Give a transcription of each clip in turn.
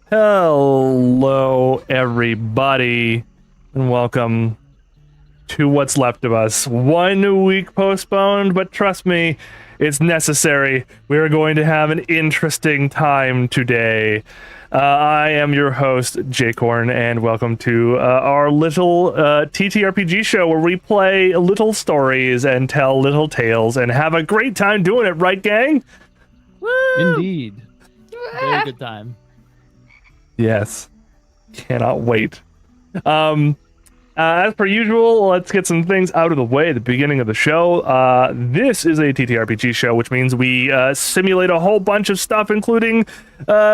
Hello, everybody, and welcome to what's left of us. 1 week postponed, but trust me, it's necessary. We are going to have an interesting time today. I am your host, Jake Horn, and welcome to our little TTRPG show where we play little stories and tell little tales and have a great time doing it, right, gang? Woo! Indeed. Very good time. Yes. Cannot wait. As per usual, let's get some things out of the way at the beginning of the show. This is a TTRPG show, which means we simulate a whole bunch of stuff, including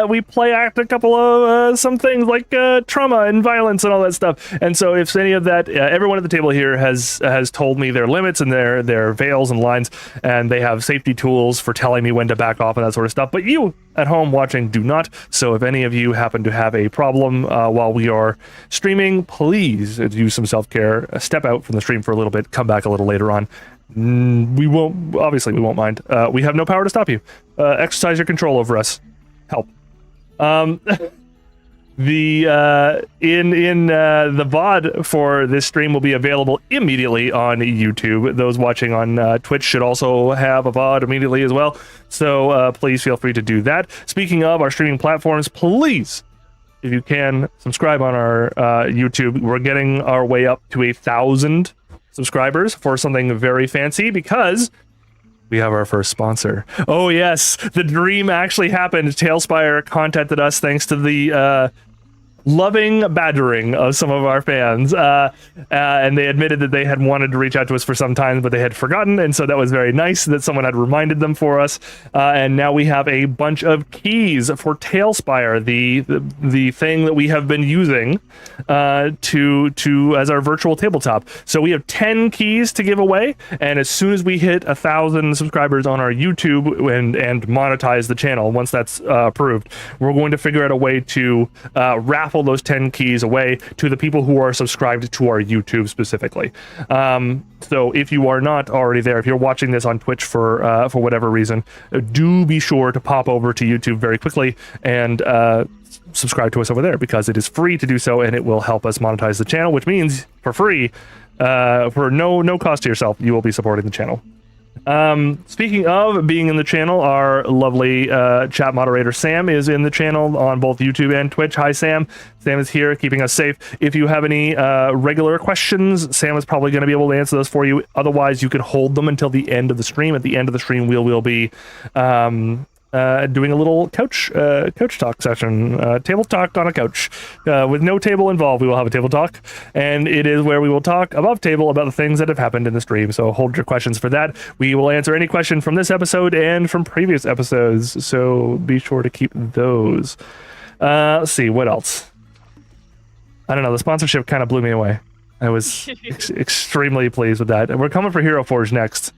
we play act a couple of some things like trauma and violence and all that stuff. And so if any of that, everyone at the table here has told me their limits and their veils and lines, and they have safety tools for telling me when to back off and that sort of stuff. But you at home watching do not. So if any of you happen to have a problem while we are streaming, please do some self-care. Step out from the stream for a little bit. Come back a little later on. We won't mind. We have no power to stop you. Exercise your control over us. Help. The VOD for this stream will be available immediately on YouTube. Those watching on Twitch should also have a VOD immediately as well. So please feel free to do that. Speaking of our streaming platforms, please, if you can, subscribe on our YouTube. We're getting our way up to 1,000 subscribers for something very fancy because we have our first sponsor. Oh yes, the dream actually happened. Tailspire contacted us thanks to the loving badgering of some of our fans, and they admitted that they had wanted to reach out to us for some time, but they had forgotten, and so that was very nice that someone had reminded them for us. And now we have a bunch of keys for Tailspire, the thing that we have been using to as our virtual tabletop. So we have 10 keys to give away, and as soon as we hit 1,000 subscribers on our YouTube and monetize the channel, once that's approved, we're going to figure out a way to raffle those 10 keys away to the people who are subscribed to our YouTube specifically. So if you are not already there, if you're watching this on Twitch for whatever reason, do be sure to pop over to YouTube very quickly and subscribe to us over there, because it is free to do so and it will help us monetize the channel, which means for free, for no cost to yourself, you will be supporting the channel. Speaking of being in the channel, our lovely chat moderator Sam is in the channel on both YouTube and Twitch. Hi Sam. Sam is here keeping us safe. If you have any regular questions, Sam is probably going to be able to answer those for you. Otherwise, you can hold them until the end of the stream. At the end of the stream, we'll be doing a little couch talk session, table talk on a couch with no table involved. We will have a table talk, and it is where we will talk above table about the things that have happened in the stream. So hold your questions for that. We will answer any question from this episode and from previous episodes, so be sure to keep those. Let's see what else. I don't know, the sponsorship kind of blew me away. I was extremely pleased with that. And we're coming for Hero Forge next.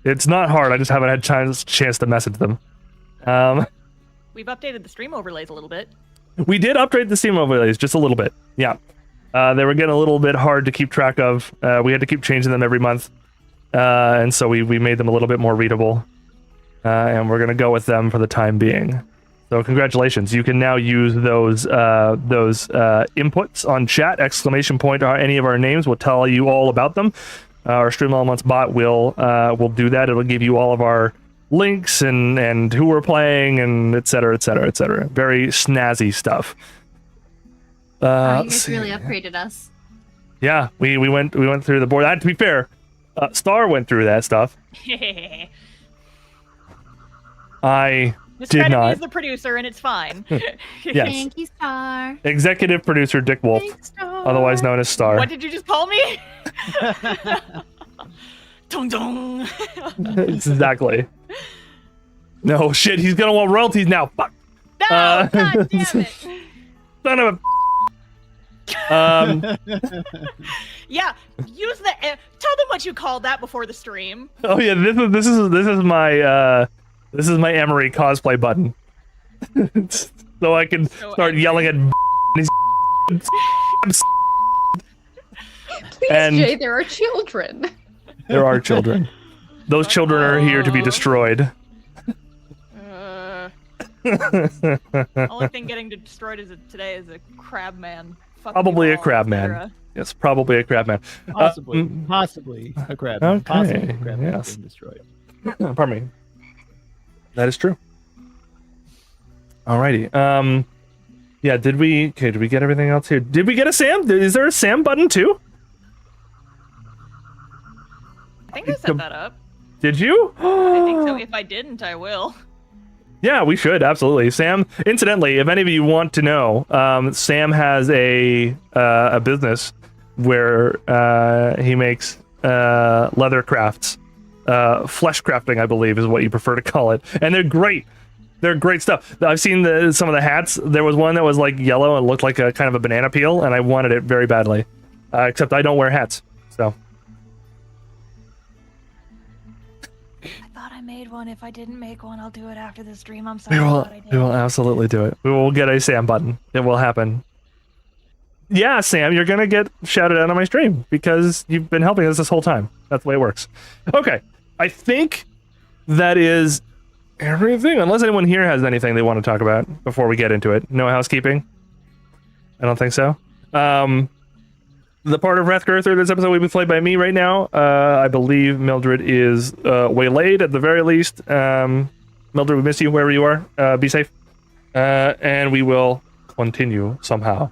It's not hard, I just haven't had chance to message them. We've updated the stream overlays a little bit. We did upgrade the stream overlays just a little bit. Yeah. They were getting a little bit hard to keep track of. We had to keep changing them every month. And so we made them a little bit more readable. And we're going to go with them for the time being. So congratulations. You can now use those inputs on chat, ! Any of our names will tell you all about them. Our Stream Elements bot will do that. It'll give you all of our links and who we're playing and et cetera. Very snazzy stuff. You guys really upgraded us. Yeah, we went through the board. To be fair, Star went through that stuff. I did not. He's the producer, and it's fine. Yes. Thank you, Star. Executive producer Dick Wolf, otherwise known as Star. What did you just call me? Dong dong. Exactly. No shit, he's gonna want royalties now. Fuck. No, God damn it. Son of a. Yeah, use the. Tell them what you called that before the stream. Oh yeah, this is my Emery cosplay button, so I can start yelling at. Please, Jay, there are children. There are children. Those children are here to be destroyed. Only thing getting destroyed today is a crab man. Fuck Probably you a all, crab man. etc. Yes, probably a crab man. Possibly a crab. Okay, Possibly a crab yes. being destroyed. Pardon me. That is true. Alrighty. Yeah, did we get everything else here? Did we get a Sam? Is there a Sam button too? I think I set that up. Did you? I think so. If I didn't, I will. Yeah, we should, absolutely. Sam, incidentally, if any of you want to know, Sam has a business where he makes leather crafts. Flesh crafting, I believe, is what you prefer to call it. And they're great. They're great stuff. I've seen some of the hats. There was one that was like yellow and looked like a kind of a banana peel, and I wanted it very badly. Except I don't wear hats, so. I thought I made one. If I didn't make one, I'll do it after the stream. I'm sorry. We will absolutely do it. We will get a Sam button. It will happen. Yeah, Sam, you're gonna get shouted out on my stream because you've been helping us this whole time. That's the way it works. Okay, I think that is everything. Unless anyone here has anything they want to talk about before we get into it. No housekeeping? I don't think so. The part of Wrathgirther this episode will be played by me right now. I believe Mildred is waylaid at the very least. Mildred, we miss you wherever you are. Be safe. And we will continue somehow.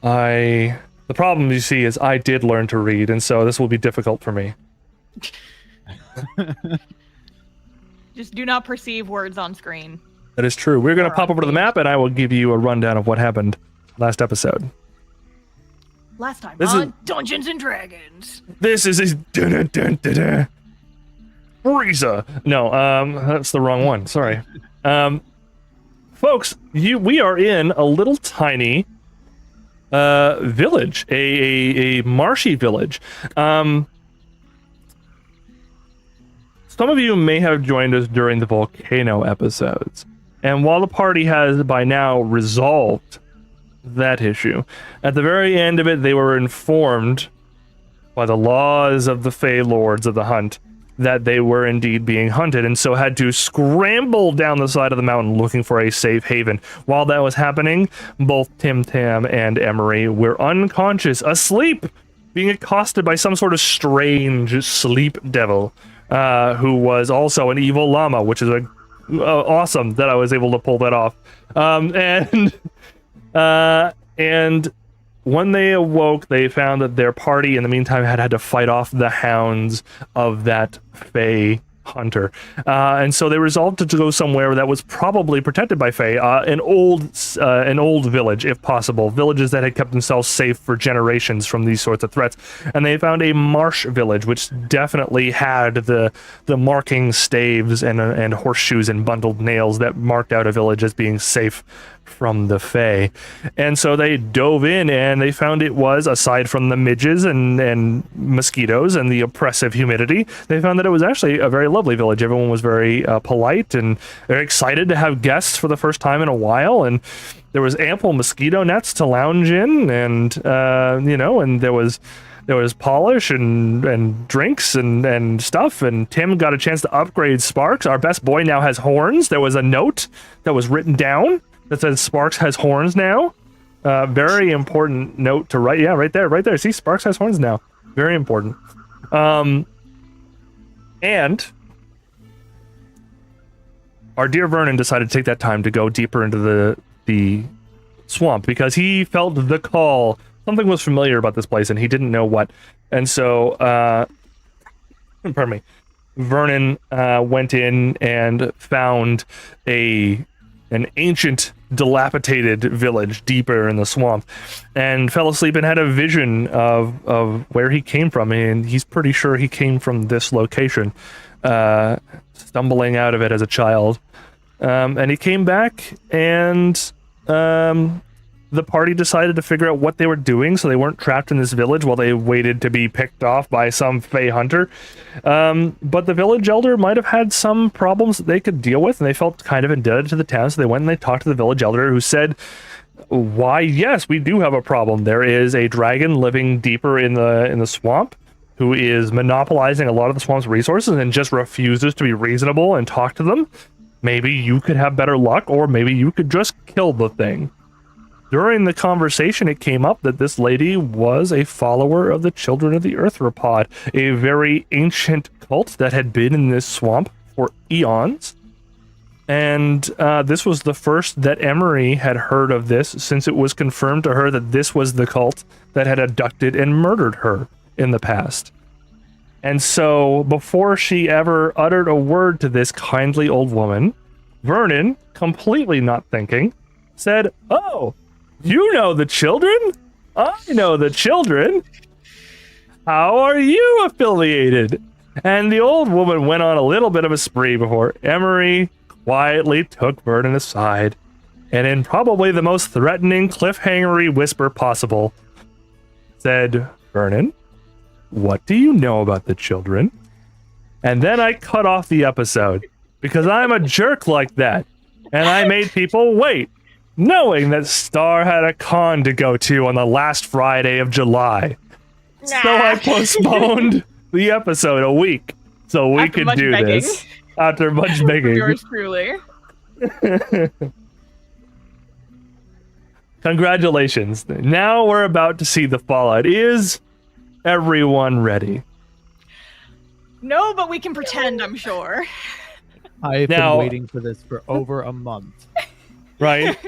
The problem, you see, is I did learn to read, and so this will be difficult for me. Just do not perceive words on screen. That is true. We're going to pop over to the map, and I will give you a rundown of what happened last episode. Last time This on Dungeons and Dragons. This is his Frieza. No, that's the wrong one. Sorry. Folks, we are in a little tiny village, a marshy village. Some of you may have joined us during the volcano episodes, and while the party has by now resolved that issue, at the very end of it, they were informed by the laws of the Fey Lords of the hunt that they were indeed being hunted, and so had to scramble down the side of the mountain looking for a safe haven. While that was happening, both Tim Tam and Emery were unconscious, asleep, being accosted by some sort of strange sleep devil, who was also an evil llama, which is awesome that I was able to pull that off. And when they awoke, they found that their party, in the meantime, had to fight off the hounds of that Fey hunter. And so they resolved to go somewhere that was probably protected by Fey, an old village, if possible. Villages that had kept themselves safe for generations from these sorts of threats. And they found a marsh village, which definitely had the marking staves and horseshoes and bundled nails that marked out a village as being safe from the Fey. And so they dove in, and they found it was, aside from the midges and mosquitoes and the oppressive humidity, they found that it was actually a very lovely village. Everyone was very polite and very excited to have guests for the first time in a while, and there was ample mosquito nets to lounge in, and and there was polish and drinks and stuff, and Tim got a chance to upgrade Sparks. Our best boy now has horns. There was a note that was written down that says Sparks has horns now. Very important note to write. Yeah, right there. See, Sparks has horns now. Very important. And our dear Vernon decided to take that time to go deeper into the swamp because he felt the call. Something was familiar about this place, and he didn't know what. And so, pardon me, Vernon went in and found an ancient, dilapidated village deeper in the swamp, and fell asleep and had a vision of where he came from, and he's pretty sure he came from this location, stumbling out of it as a child. And he came back, and the party decided to figure out what they were doing so they weren't trapped in this village while they waited to be picked off by some Fey hunter. But the village elder might have had some problems that they could deal with, and they felt kind of indebted to the town, so they went and they talked to the village elder, who said, why, yes, we do have a problem. There is a dragon living deeper in the swamp who is monopolizing a lot of the swamp's resources and just refuses to be reasonable and talk to them. maybe you could have better luck, or maybe you could just kill the thing. During the conversation, it came up that this lady was a follower of the Children of the Arthropod, a very ancient cult that had been in this swamp for eons. And this was the first that Emery had heard of this, since it was confirmed to her that this was the cult that had abducted and murdered her in the past. And so, before she ever uttered a word to this kindly old woman, Vernon, completely not thinking, said, "Oh, you know the children? I know the children. How are you affiliated?" And the old woman went on a little bit of a spree before Emery quietly took Vernon aside, and in probably the most threatening cliffhangery whisper possible, said, "Vernon, what do you know about the children?" And then I cut off the episode, because I'm a jerk like that, and I made people wait, knowing that Star had a con to go to on the last Friday of July. So I postponed the episode a week so we could do this. After much begging. Yours truly. Congratulations. Now we're about to see the fallout. Is everyone ready? No, but we can pretend, I'm sure. I've been waiting for this for over a month. Right?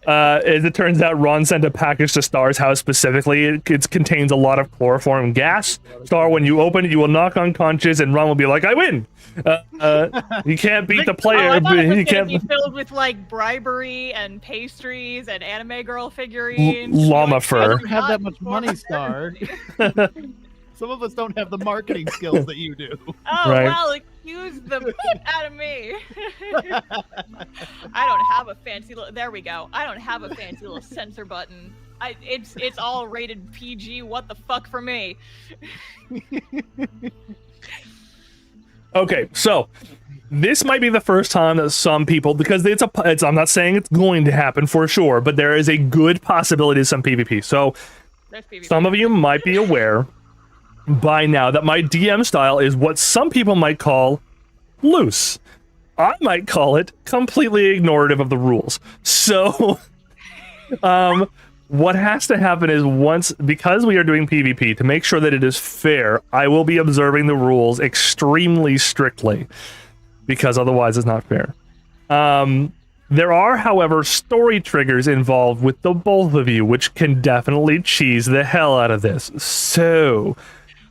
As it turns out, Ron sent a package to Star's house specifically. It contains a lot of chloroform gas. Star, when you open it, you will knock unconscious, and Ron will be like, "I win." You can't beat the player. I thought it was you gonna can't be filled with like bribery and pastries and anime girl figurines. llama I fur. don't have that much money, Star. Some of us don't have the marketing skills that you do. Oh, Right. well, excuse the beat out of me. I don't have a fancy little... There we go. I don't have a fancy little censor button. It's all rated PG. What the fuck for me? Okay, so this might be the first time that some people, because I'm not saying it's going to happen for sure, but there is a good possibility of some PvP. So There's PvP. some of you might be aware by now that my DM style is what some people might call loose. I might call it completely ignorative of the rules. So what has to happen is because we are doing PvP, to make sure that it is fair, I will be observing the rules extremely strictly, because otherwise it's not fair. There are, however, story triggers involved with the both of you, which can definitely cheese the hell out of this. So...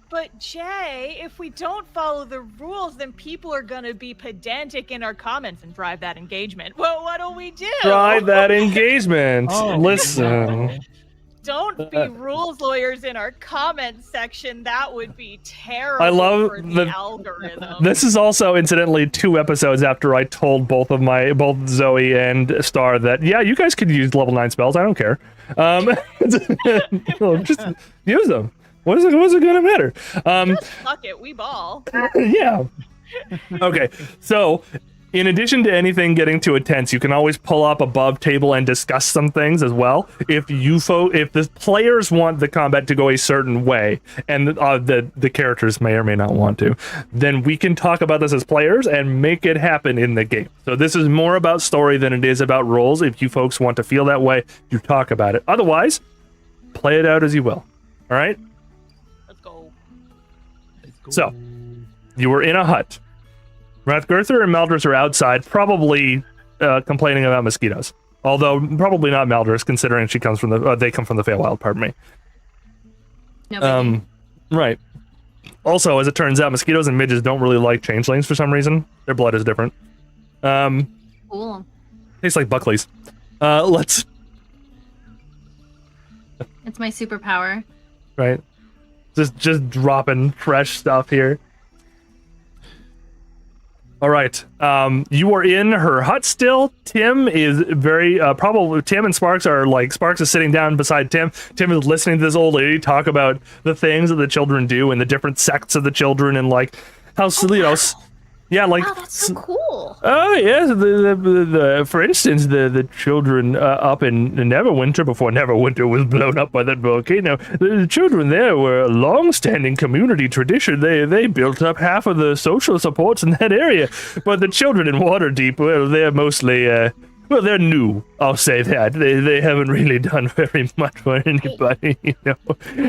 But Jay, if we don't follow the rules, then people are gonna be pedantic in our comments and drive that engagement. Well, what do we do? Drive that engagement. Oh, Listen. no. Don't be rules lawyers in our comment section. That would be terrible I love for the algorithm. This is also, incidentally, 2 episodes after I told both Zoe and Star that, yeah, you guys could use level 9 spells. I don't care. Just use them. What is it gonna matter? Just fuck it, we ball. Yeah. Okay, so in addition to anything getting too intense, you can always pull up above table and discuss some things as well. If the players want the combat to go a certain way, and the characters may or may not want to, then we can talk about this as players and make it happen in the game. So this is more about story than it is about roles. If you folks want to feel that way, you talk about it. Otherwise, play it out as you will. All right? So, you were in a hut. Rathgurther and Maldris are outside, probably complaining about mosquitoes. Although, probably not Maldris, considering they come from the Feywild, pardon me. No, right. Also, as it turns out, mosquitoes and midges don't really like changelings for some reason. Their blood is different. cool. Tastes like Buckley's. Let's... It's my superpower. Right. Just dropping fresh stuff here. All right. You are in her hut still. Tim is very probably. Tim and Sparks are like, Sparks is sitting down beside Tim. Tim is listening to this old lady talk about the things that the children do and the different sects of the children, and like how Yeah, like Wow, that's so cool. oh yes, the for instance, the children up in Neverwinter before Neverwinter was blown up by that volcano. The children there were a long-standing community tradition. They built up half of the social supports in that area. But the children in Waterdeep, well, they're mostly well, they're new. I'll say that they haven't really done very much for anybody. You know,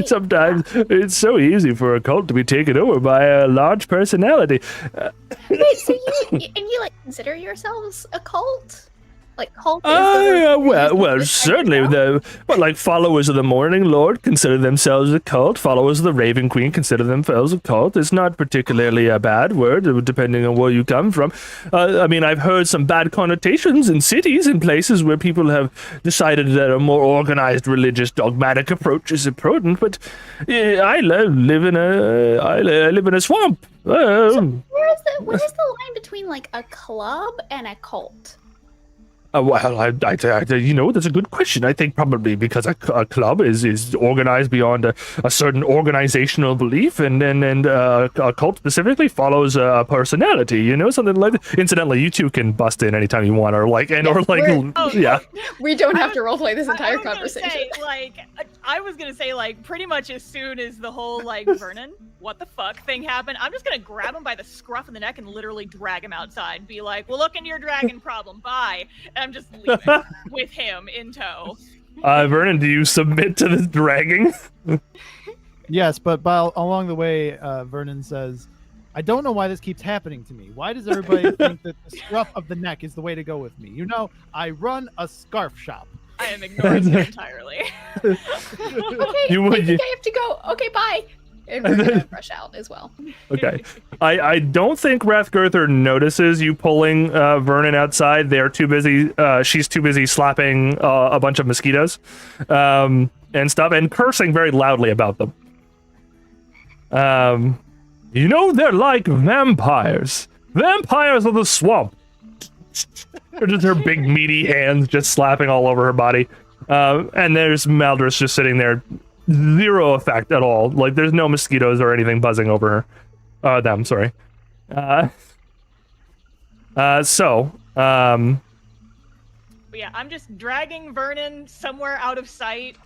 sometimes it's so easy for a cult to be taken over by a large personality. Wait, so you like consider yourselves a cult? Like cult? Well, certainly like followers of the Morning Lord consider themselves a cult. Followers of the Raven Queen consider themselves a cult. It's not particularly a bad word, depending on where you come from. I mean, I've heard some bad connotations in cities and places where people have decided that a more organized, religious, dogmatic approach is important. But I live in a swamp. So where's the line between like a club and a cult? Well, I, you know, that's a good question. I think probably because a club is organized beyond a certain organizational belief, and a cult specifically follows a personality. You know, something like that. Incidentally, you two can bust in anytime you want, or like, yeah. We don't have to roleplay this entire conversation. I was gonna say, like, pretty much as soon as the whole like Vernon, what the fuck thing happened, I'm just gonna grab him by the scruff of the neck and literally drag him outside. Be like, well, look into your dragon problem. Bye. And I'm just leaving with him in tow. Vernon, do you submit to this dragging? Yes, but along the way, Vernon says, I don't know why this keeps happening to me. Why does everybody think that the scruff of the neck is the way to go with me? You know, I run a scarf shop. I am ignoring you entirely. Okay, I think I have to go. Okay, bye. And we're gonna rush out as well. Okay. I don't think Rathgirther notices you pulling Vernon outside. They're too busy. She's too busy slapping a bunch of mosquitoes and stuff, and cursing very loudly about them. You know, they're like vampires. Vampires of the swamp. Or just her big meaty hands just slapping all over her body. And there's Maldris just sitting there. Zero effect at all. Like, there's no mosquitoes or anything buzzing over her. Them, sorry. But yeah, I'm just dragging Vernon somewhere out of sight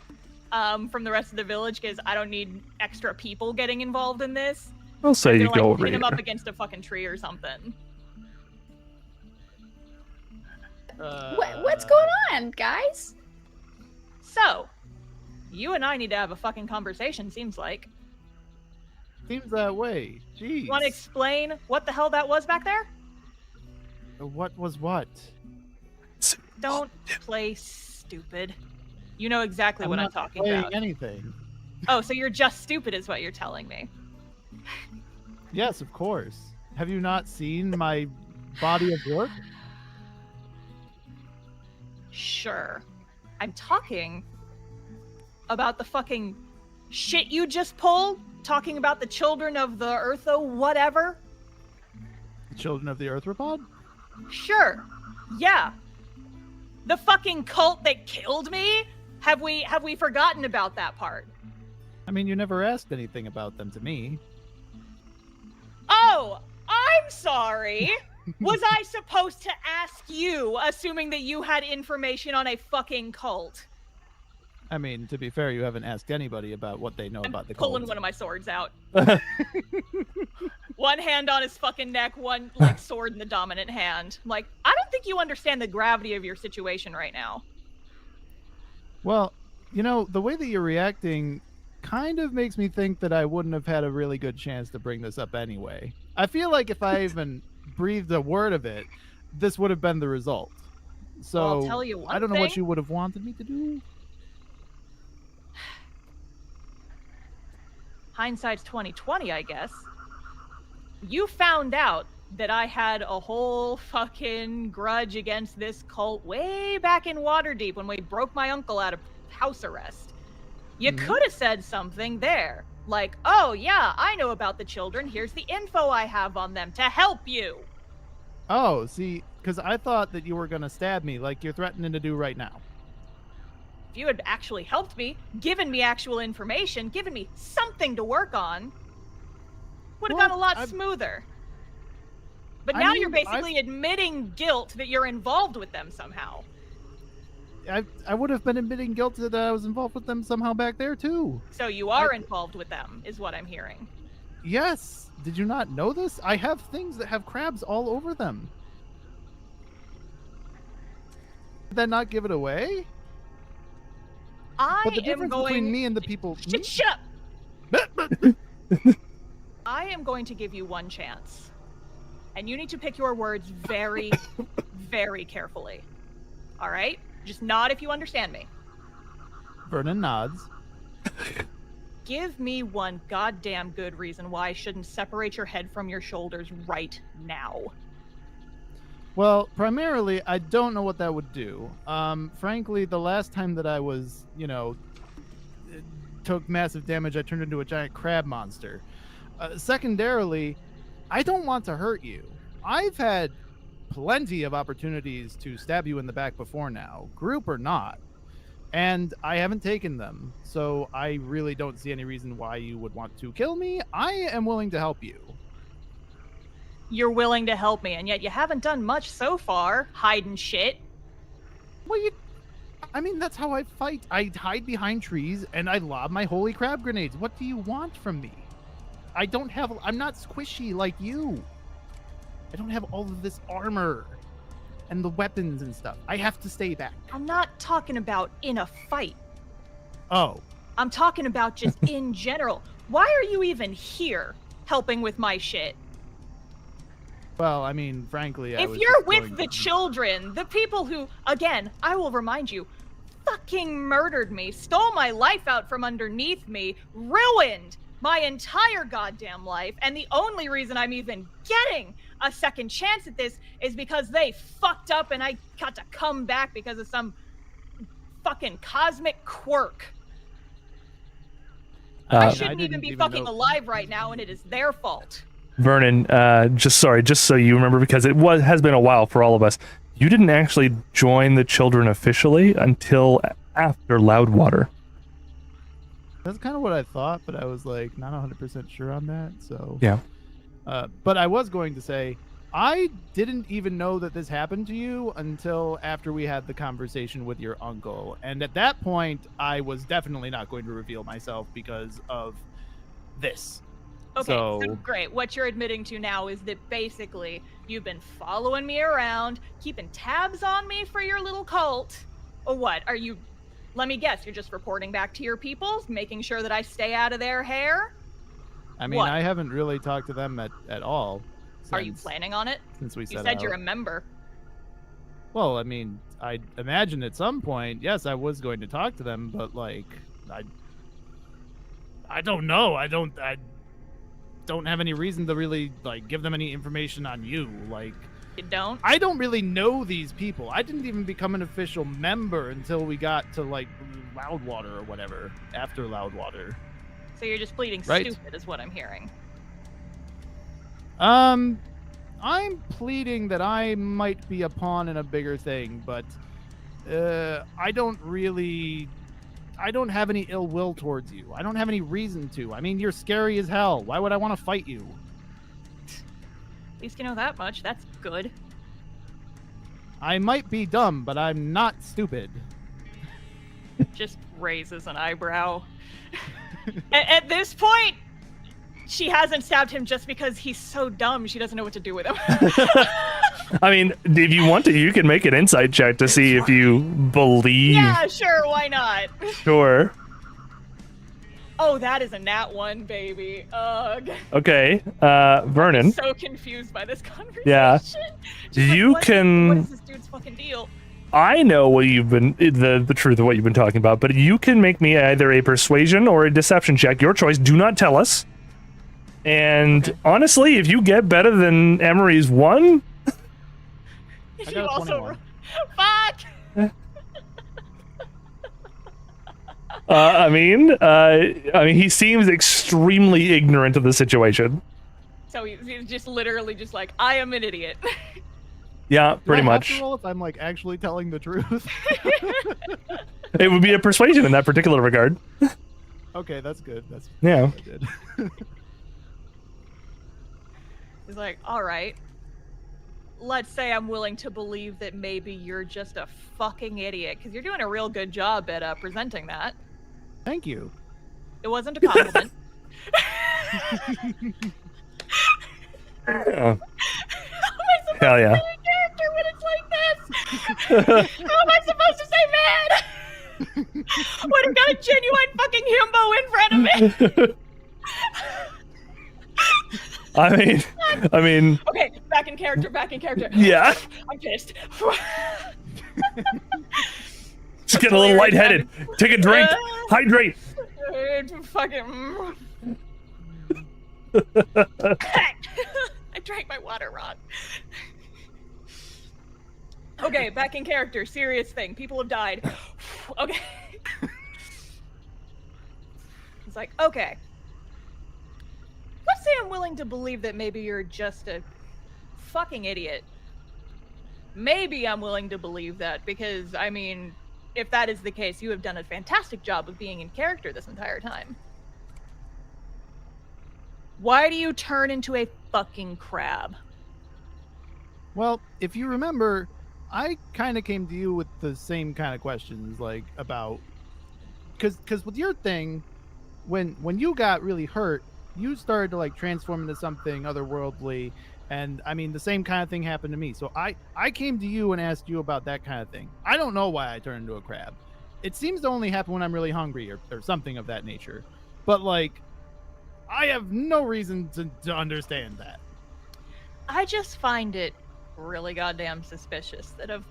from the rest of the village because I don't need extra people getting involved in this. I'll say you go over pin here. him up against a fucking tree or something. What's going on, guys? So, you and I need to have a fucking conversation, seems like. Seems that way. Jeez. You want to explain what the hell that was back there? What was what? Don't play stupid. You know exactly what I'm talking about. Anything. Oh, so you're just stupid is what you're telling me. Yes, of course. Have you not seen my body of work? Sure. I'm talking about the fucking shit you just pulled, talking about the children of the Eartho whatever. The children of the Arthropod? Sure. Yeah. The fucking cult that killed me? Have we forgotten about that part? I mean, you never asked anything about them to me. Oh, I'm sorry. Was I supposed to ask you, assuming that you had information on a fucking cult? I mean, to be fair, you haven't asked anybody about what they know about the cult. Pulling one of my swords out. One hand on his fucking neck, one like sword in the dominant hand. Like, I don't think you understand the gravity of your situation right now. Well, you know, the way that you're reacting kind of makes me think that I wouldn't have had a really good chance to bring this up anyway. I feel like if I even breathed a word of it, this would have been the result. So well, I'll tell you one I don't know thing. what you would have wanted me to do. Hindsight's 20/20, I guess. You found out that I had a whole fucking grudge against this cult way back in Waterdeep when we broke my uncle out of house arrest. You could have said something there, like, oh yeah, I know about the children, here's the info I have on them to help you. Oh, see, because I thought that you were going to stab me like you're threatening to do right now. If you had actually helped me, given me actual information, given me something to work on, would have gone a lot smoother. But I now mean, you're basically admitting guilt that you're involved with them somehow. I would have been admitting guilt that I was involved with them somehow back there too. So you are involved with them, is what I'm hearing. Yes. Did you not know this? I have things that have crabs all over them. Did that not give it away? But the difference between me and the people. Shut up! I am going to give you one chance. And you need to pick your words very, very carefully. All right? Just nod if you understand me. Vernon nods. Give me one goddamn good reason why I shouldn't separate your head from your shoulders right now. Well, primarily, I don't know what that would do. Frankly, the last time that I was, took massive damage, I turned into a giant crab monster. Secondarily, I don't want to hurt you. I've had plenty of opportunities to stab you in the back before now, group or not, and I haven't taken them, so I really don't see any reason why you would want to kill me. I am willing to help you. You're willing to help me, and yet you haven't done much so far, hiding shit. Well, that's how I fight. I hide behind trees, and I lob my holy crab grenades. What do you want from me? I'm not squishy like you. I don't have all of this armor and the weapons and stuff. I have to stay back. I'm not talking about in a fight. Oh. I'm talking about just in general. Why are you even here helping with my shit? Well, frankly, if you're with the children, the people who, again, I will remind you, fucking murdered me, stole my life out from underneath me, ruined my entire goddamn life, and the only reason I'm even getting a second chance at this is because they fucked up and I got to come back because of some fucking cosmic quirk. I shouldn't even be fucking alive right now, and it is their fault. Vernon, just so you remember, because has been a while for all of us. You didn't actually join the children officially until after Loudwater. That's kind of what I thought, but I was not 100% sure on that. So yeah. But I was going to say, I didn't even know that this happened to you until after we had the conversation with your uncle, and at that point, I was definitely not going to reveal myself because of this. Okay, so great. What you're admitting to now is that basically you've been following me around, keeping tabs on me for your little cult. Or what? Let me guess, you're just reporting back to your people, making sure that I stay out of their hair? What? I haven't really talked to them at all. Are you planning on it? Since we You said you're a member. Well, I imagine at some point, yes, I was going to talk to them, but I don't know. I don't have any reason to really give them any information on you. You don't? I don't really know these people. I didn't even become an official member until we got to Loudwater or whatever, after Loudwater. So you're just pleading stupid is what I'm hearing. I'm pleading that I might be a pawn in a bigger thing, but I don't have any ill will towards you. I don't have any reason to. You're scary as hell. Why would I want to fight you? At least you know that much. That's good. I might be dumb, but I'm not stupid. Just raises an eyebrow. At this point, she hasn't stabbed him just because he's so dumb she doesn't know what to do with him. If you want to, you can make an insight check to see if you believe. Yeah, sure, why not? Sure. Oh, that is a nat 1, baby. Ugh. Okay, Vernon. I'm so confused by this conversation. Yeah. What is this dude's fucking deal? I know what you've been, the truth of what you've been talking about, but you can make me either a persuasion or a deception check. Your choice. Do not tell us. And honestly, if you get better than Emery's 1... I got a 21. Fuck! He seems extremely ignorant of the situation. So he's just literally just I am an idiot. Yeah, pretty much. After all, if I'm actually telling the truth. It would be a persuasion in that particular regard. Okay, that's good. That's yeah. What I did. He's all right. let's say I'm willing to believe that maybe you're just a fucking idiot, because you're doing a real good job at presenting that. Thank you. It wasn't a compliment. Oh, How am I supposed hell to yeah. say a character when it's like this? How am I supposed to say mad? When I've got a genuine fucking himbo in front of me? I mean, Okay, back in character. yeah. I'm pissed. Just getting a little lightheaded. Take a drink. Hydrate. Fucking. I drank my water wrong. Okay, back in character. Serious thing. People have died. Okay. It's like, okay. Let's say I'm willing to believe that maybe you're just a fucking idiot. Maybe I'm willing to believe that because, I mean, if that is the case, you have done a fantastic job of being in character this entire time. Why do you turn into a fucking crab? Well, if you remember, I kind of came to you with the same kind of questions, like about, because with your thing, when you got really hurt, you started to like transform into something otherworldly, and I mean the same kind of thing happened to me. So I came to you and asked you about that kind of thing. I don't know why I turned into a crab. It seems to only happen when I'm really hungry or something of that nature. But like, I have no reason to understand that. I just find it really goddamn suspicious that of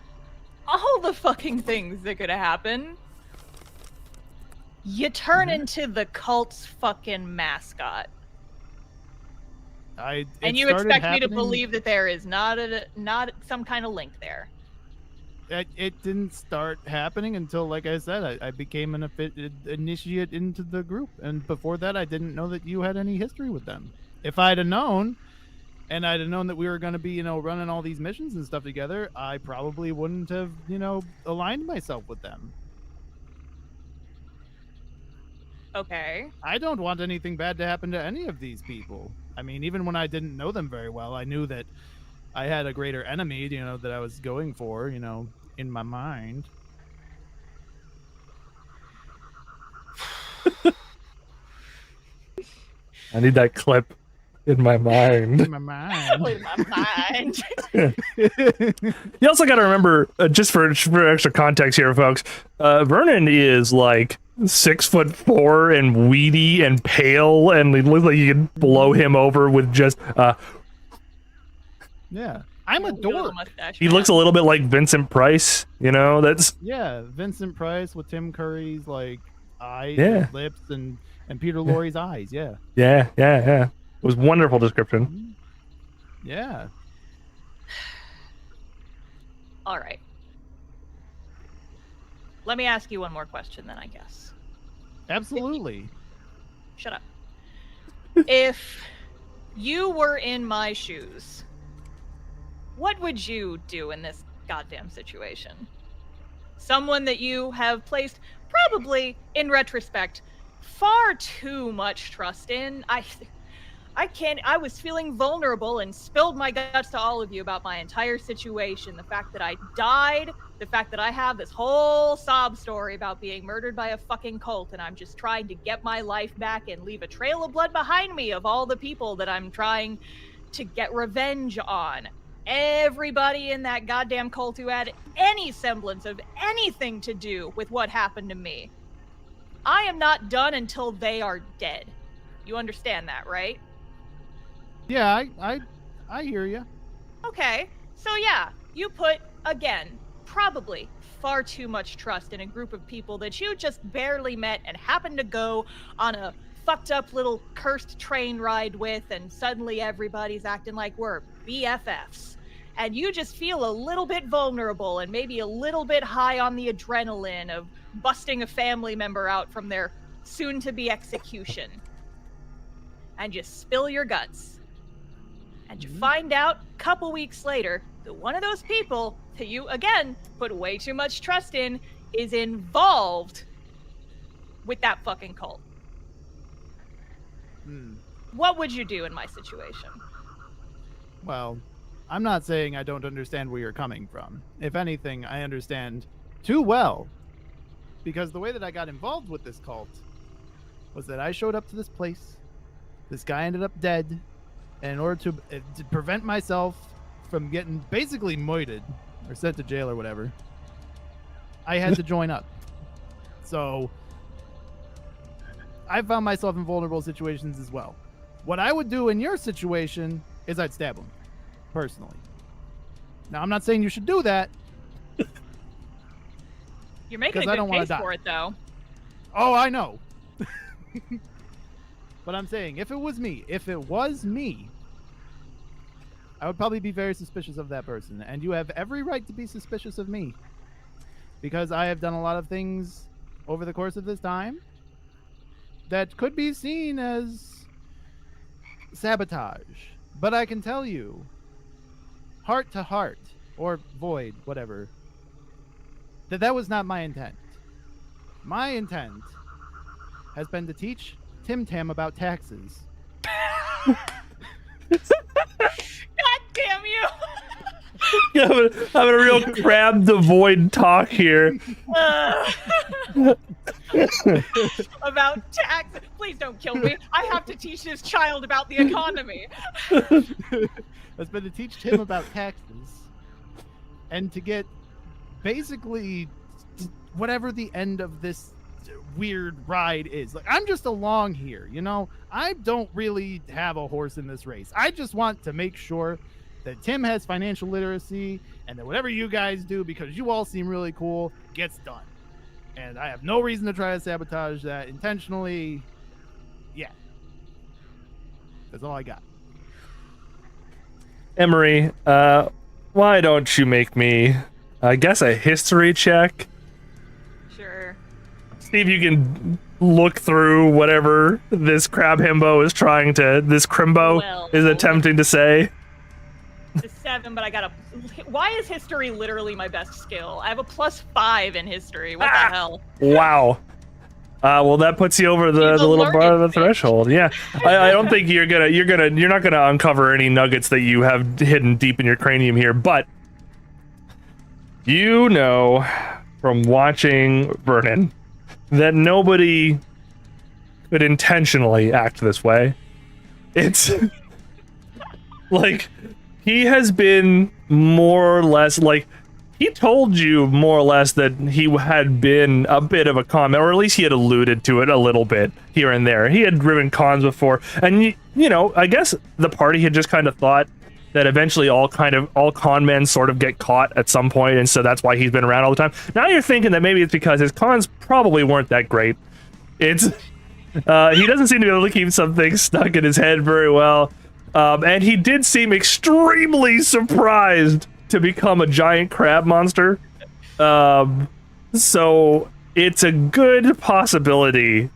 all the fucking things that could happen, you turn into the cult's fucking mascot. And you expect me to believe that there is not some kind of link there. It didn't start happening until, like I said, I became an initiate into the group. And before that, I didn't know that you had any history with them. If I'd have known, and I'd have known that we were going to be, running all these missions and stuff together, I probably wouldn't have, aligned myself with them. Okay. I don't want anything bad to happen to any of these people. I mean, even when I didn't know them very well, I knew that I had a greater enemy, that I was going for, in my mind. I need that clip in my mind. In my mind. In my mind. You also got to remember, just for extra context here, folks, Vernon is like 6'4" and weedy and pale, and it looks like you could blow him over with just. Yeah, I'm a dork. He looks a little bit like Vincent Price, That's Vincent Price with Tim Curry's like eyes, Yeah. and lips, and Peter Lorre's eyes. Yeah. yeah. It was a wonderful description. Yeah. All right. Let me ask you one more question then, I guess. Absolutely. Shut up. If you were in my shoes, what would you do in this goddamn situation? Someone that you have placed, probably in retrospect, far too much trust in. I was feeling vulnerable and spilled my guts to all of you about my entire situation. The fact that I died, the fact that I have this whole sob story about being murdered by a fucking cult, and I'm just trying to get my life back and leave a trail of blood behind me of all the people that I'm trying to get revenge on. Everybody in that goddamn cult who had any semblance of anything to do with what happened to me. I am not done until they are dead. You understand that, right? Yeah, I hear you. Okay, so yeah, you put, again, probably far too much trust in a group of people that you just barely met and happened to go on a fucked up little cursed train ride with, and suddenly everybody's acting like we're BFFs. And you just feel a little bit vulnerable and maybe a little bit high on the adrenaline of busting a family member out from their soon-to-be execution. And you spill your guts. And you find out a couple weeks later that one of those people that you, again, put way too much trust in is involved with that fucking cult. What would you do in my situation? Well, I'm not saying I don't understand where you're coming from. If anything, I understand too well. Because the way that I got involved with this cult was that I showed up to this place. This guy ended up dead. And in order to prevent myself from getting basically moited or sent to jail or whatever, I had to join up. So I found myself in vulnerable situations as well. What I would do in your situation is I'd stab him, personally. Now, I'm not saying you should do that. You're making a 'Cause I good don't wanna case die. for it, though. Oh, I know. But I'm saying, if it was me, I would probably be very suspicious of that person. And you have every right to be suspicious of me. Because I have done a lot of things over the course of this time that could be seen as sabotage. But I can tell you, heart to heart, or void, whatever, that was not my intent. My intent has been to teach Tim Tam about taxes. God damn you! having a real crab devoid talk here. About tax. Please don't kill me. I have to teach this child about the economy. Has been to teach Tim about taxes and to get basically whatever the end of this weird ride is. Like, I'm just along here, you know? I don't really have a horse in this race. I just want to make sure that Tim has financial literacy and that whatever you guys do, because you all seem really cool, gets done. And I have no reason to try to sabotage that intentionally. Yeah. That's all I got. Emery, why don't you make me, I guess, a history check? Sure. See if you can look through whatever this crab himbo is this crimbo Well, is attempting to say. It's 7, but I got a. Why is history literally my best skill? I have a +5 in history. What the hell? Wow. Well, that puts you over the He's a little learned bar of the bitch. threshold. Yeah, I don't think you're not gonna uncover any nuggets that you have hidden deep in your cranium here, but you know from watching Vernon that nobody could intentionally act this way. It's like he has been more or less like. He told you more or less that he had been a bit of a con, or at least he had alluded to it a little bit here and there. He had driven cons before, and you know, I guess the party had just kind of thought that eventually all con men sort of get caught at some point, and so that's why he's been around all the time. Now you're thinking that maybe it's because his cons probably weren't that great. It's he doesn't seem to be able to keep some things stuck in his head very well, and he did seem extremely surprised to become a giant crab monster. So it's a good possibility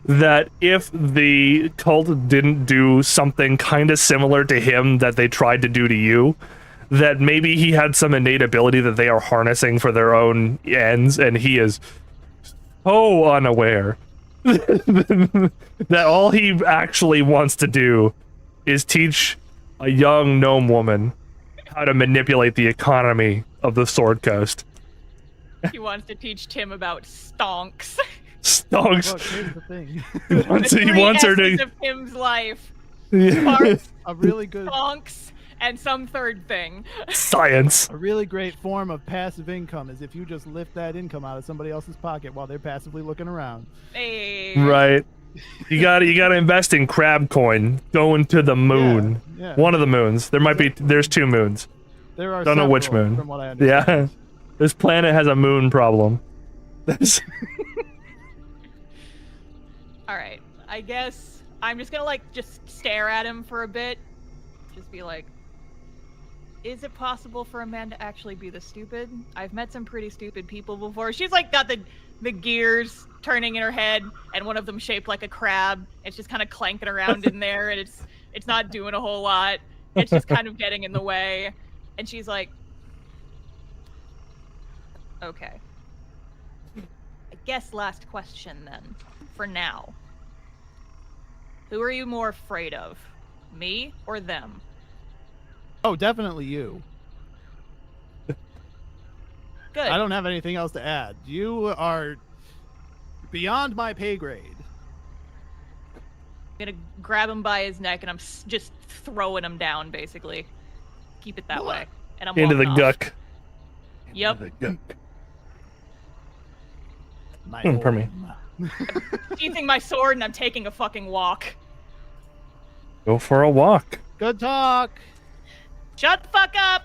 that if the cult didn't do something kind of similar to him that they tried to do to you, that maybe he had some innate ability that they are harnessing for their own ends, and he is so unaware that all he actually wants to do is teach a young gnome woman how to manipulate the economy of the Sword Coast. He wants to teach Tim about stonks. Stonks. Look, here's the thing. He wants her to. Of Tim's life. Yeah. Farts, A really good, stonks, and some third thing. Science. a really great form of passive income is if you just lift that income out of somebody else's pocket while they're passively looking around. Hey. Right. You gotta invest in crab coin. Going to the moon. Yeah. One of the moons. There's 2 moons. There are Don't know which several, moon. From what I understand. Yeah. This planet has a moon problem. All right. I guess I'm just gonna just stare at him for a bit. Just be like, is it possible for a man to actually be this stupid? I've met some pretty stupid people before. She's got the gears turning in her head, and one of them shaped like a crab. It's just kind of clanking around in there, and it's not doing a whole lot. It's just kind of getting in the way. And she's like, okay. I guess last question then, for now. Who are you more afraid of? Me or them? Oh, definitely you. Good. I don't have anything else to add. You are beyond my pay grade. I'm gonna grab him by his neck and I'm just throwing him down, basically. Keep it that way. And I'm Into the walking off. guck. Yep. Into the guck. My Pardon me. Sheathing my sword and I'm taking a fucking walk. Go for a walk. Good talk. Shut the fuck up!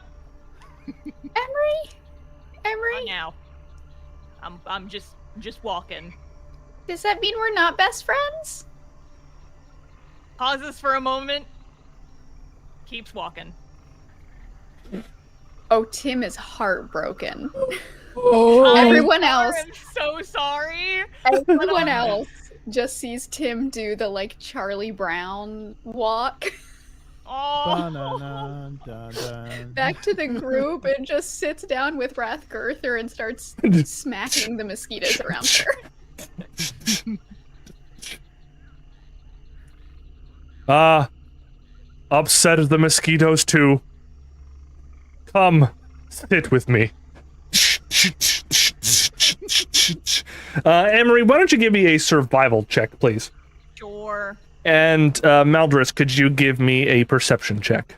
Emery, Not now. I'm just walking. does that mean we're not best friends? Pauses for a moment. Keeps walking. Oh, Tim is heartbroken. Oh. Everyone else, I'm so sorry. everyone else just sees Tim do the like Charlie Brown walk Oh. Dun, dun, dun. back to the group and just sits down with Rathgirther and starts smacking the mosquitoes around her. Upset as the mosquitoes too. Come, sit with me. Emery, why don't you give me a survival check, please? Sure. And Maldris, could you give me a perception check?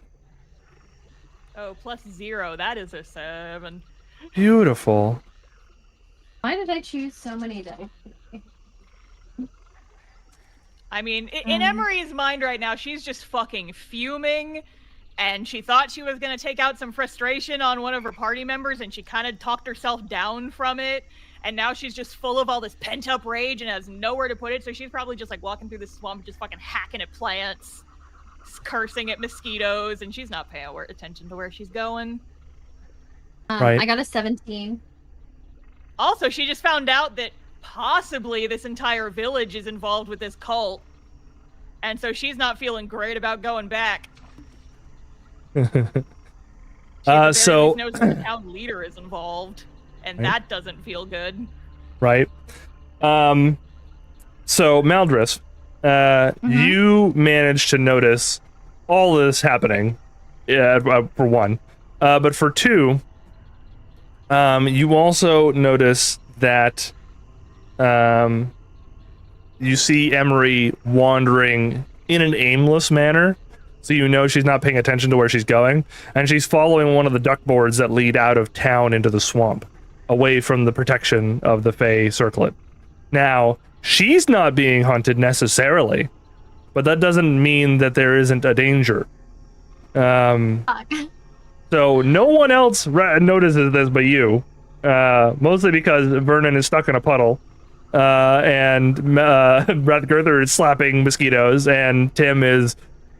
Oh, +0. That is a 7. Beautiful. Why did I choose so many dice? I mean, in Emery's mind right now, she's just fucking fuming, and she thought she was gonna take out some frustration on one of her party members, and she kind of talked herself down from it, and now she's just full of all this pent-up rage and has nowhere to put it, so she's probably just like walking through the swamp, just fucking hacking at plants, cursing at mosquitoes, and she's not paying attention to where she's going. Right. I got a 17. Also, she just found out that possibly this entire village is involved with this cult. And so she's not feeling great about going back. She at the very least knows that the town leader is involved. And Right. that doesn't feel good. Right. So Maldris, you managed to notice all this happening, for one. But for two, you also notice that you see Emery wandering in an aimless manner, so you know she's not paying attention to where she's going, and she's following one of the duck boards that lead out of town into the swamp, away from the protection of the Fey circlet. Now, she's not being hunted necessarily, but that doesn't mean that there isn't a danger. So no one else notices this but you, mostly because Vernon is stuck in a puddle, and Rathgirther is slapping mosquitoes, and Tim is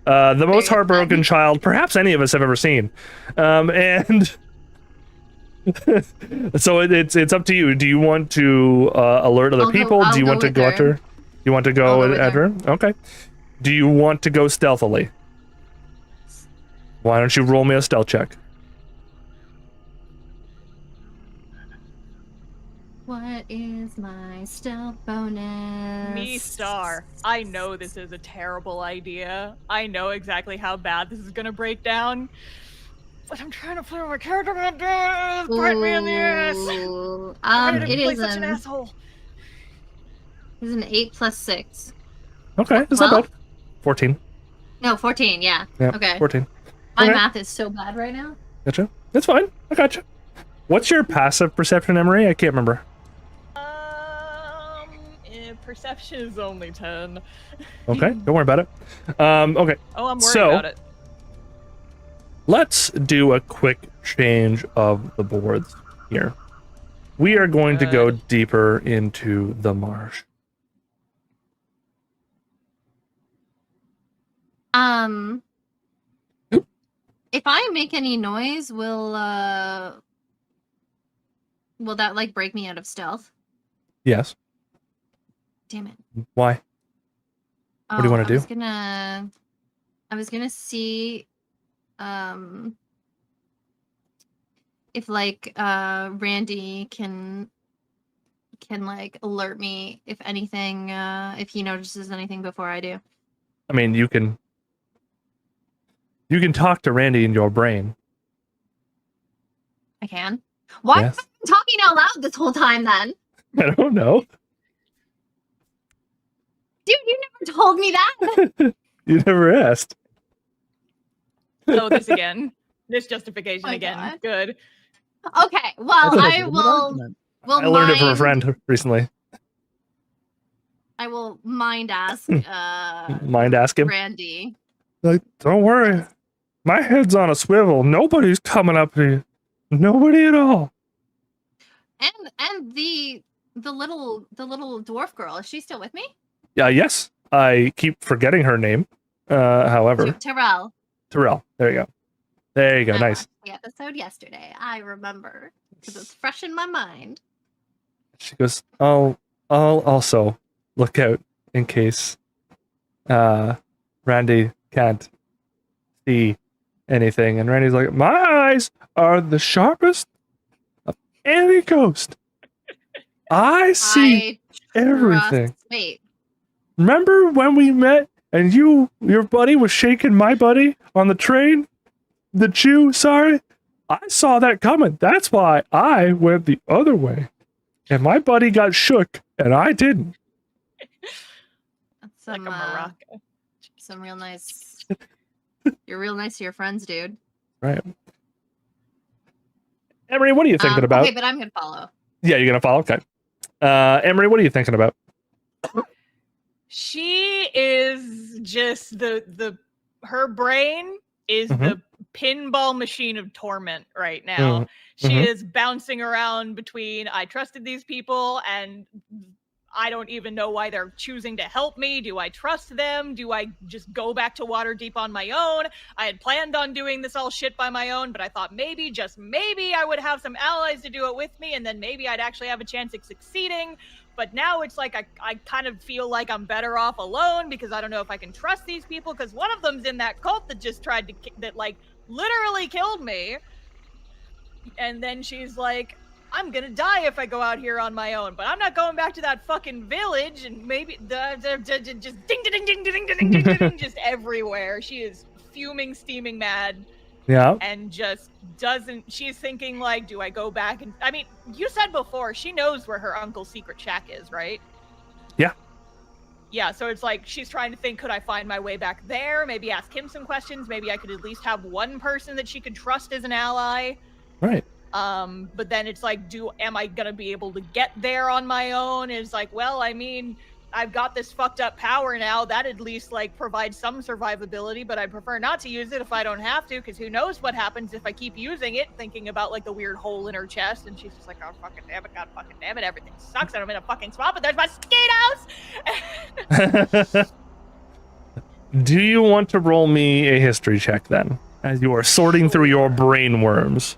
the most heartbroken child perhaps any of us have ever seen. And so it's up to you. Do you want to alert other people? Do you want to go after? Do you want to go at her? Okay. Do you want to go stealthily? Why don't you roll me a stealth check? What is my stealth bonus? Me star. I know this is a terrible idea. I know exactly how bad this is gonna break down. But I'm trying to play with my character like this. Bite me in the ass. Ooh, Why did I it play is such an asshole? It's an 8 plus 6. Okay, that's not bad. 14. No, 14. Yeah. Yeah. Okay. 14. My Okay. math is so bad right now. Gotcha. That's fine. I gotcha. What's your passive perception, Emery? I can't remember. Perception is only 10. Okay, don't worry about it. Okay. Oh, I'm worried about it. Let's do a quick change of the boards here. We are going to go deeper into the marsh. If I make any noise, will that like break me out of stealth? Yes. Damn it. Why? What do you want to do? I was gonna see if like Randy can like alert me if anything, if he notices anything before I do. I mean, you can You can talk to Randy in your brain. I can. Why Yes. have I been talking out loud this whole time then? I don't know. Dude, you never told me that. You never asked. Oh, this again. This justification My again. God. Good. Okay, well, That's a I legitimate will. argument. Will I learned it from a mind- friend recently. I will mind ask. Mind ask him. Randy. Like, don't worry. My head's on a swivel. Nobody's coming up here. Nobody at all. And the little dwarf girl, is she still with me? Yes. I keep forgetting her name. However, Terrell. Terrell. There you go. There you go. I Nice. watched the episode yesterday. I remember because it's fresh in my mind. She goes, I'll also look out in case Randy can't see anything. And Randy's like, my eyes are the sharpest of any ghost. I see everything. Wait. Remember when we met and your buddy was shaking my buddy on the train? The Jew, sorry? I saw that coming. That's why I went the other way. And my buddy got shook, and I didn't. That's Like some, a maraca. some real nice. You're real nice to your friends, dude. Right. Emery, what are you thinking about? Okay, but I'm gonna follow. Yeah, you're going to follow? Okay. Emery, what are you thinking about? She is just her brain is Mhm. the pinball machine of torment right now. She Mhm. is bouncing around between I trusted these people and I don't even know why they're choosing to help me. Do I trust them? Do I just go back to Waterdeep on my own? I had planned on doing this all shit by my own, but I thought maybe, just maybe, I would have some allies to do it with me, and then maybe I'd actually have a chance at succeeding. But now it's like I kind of feel like I'm better off alone because I don't know if I can trust these people because one of them's in that cult that just tried to, that like literally killed me. And then she's like, I'm gonna die if I go out here on my own, but I'm not going back to that fucking village and maybe just ding ding ding ding ding ding ding ding just everywhere. She is fuming, steaming mad. Yeah. And just doesn't, she's thinking like, do I go back? And I mean, you said before, she knows where her uncle's secret shack is, right? Yeah. Yeah, so it's like, she's trying to think, could I find my way back there? Maybe ask him some questions. Maybe I could at least have one person that she could trust as an ally. Right. But then it's like, am I gonna be able to get there on my own? It's like, well, I mean, I've got this fucked up power now that at least like provides some survivability, but I prefer not to use it if I don't have to, because who knows what happens if I keep using it, thinking about like the weird hole in her chest, and she's just like, oh fucking damn it, god fucking damn it, everything sucks, and I'm in a fucking swamp, but there's mosquitoes! Do you want to roll me a history check then, as you are sorting through your brain worms?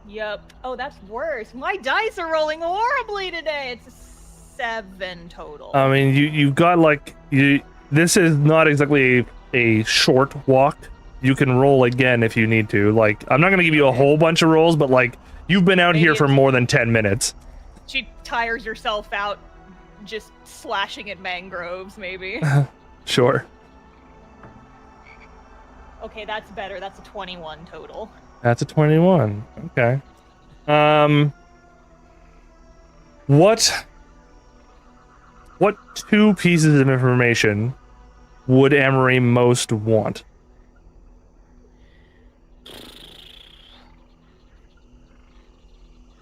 Yep. Oh, that's worse. My dice are rolling horribly today. It's a 7 total. I mean, you got like this is not exactly a short walk. You can roll again if you need to. Like, I'm not gonna give you a whole bunch of rolls, but like you've been out Maybe here for more than 10 minutes. She tires herself out just slashing at mangroves, maybe. Sure. Okay, that's better. That's a 21 total. That's a 21. Okay. What two pieces of information would Emery most want?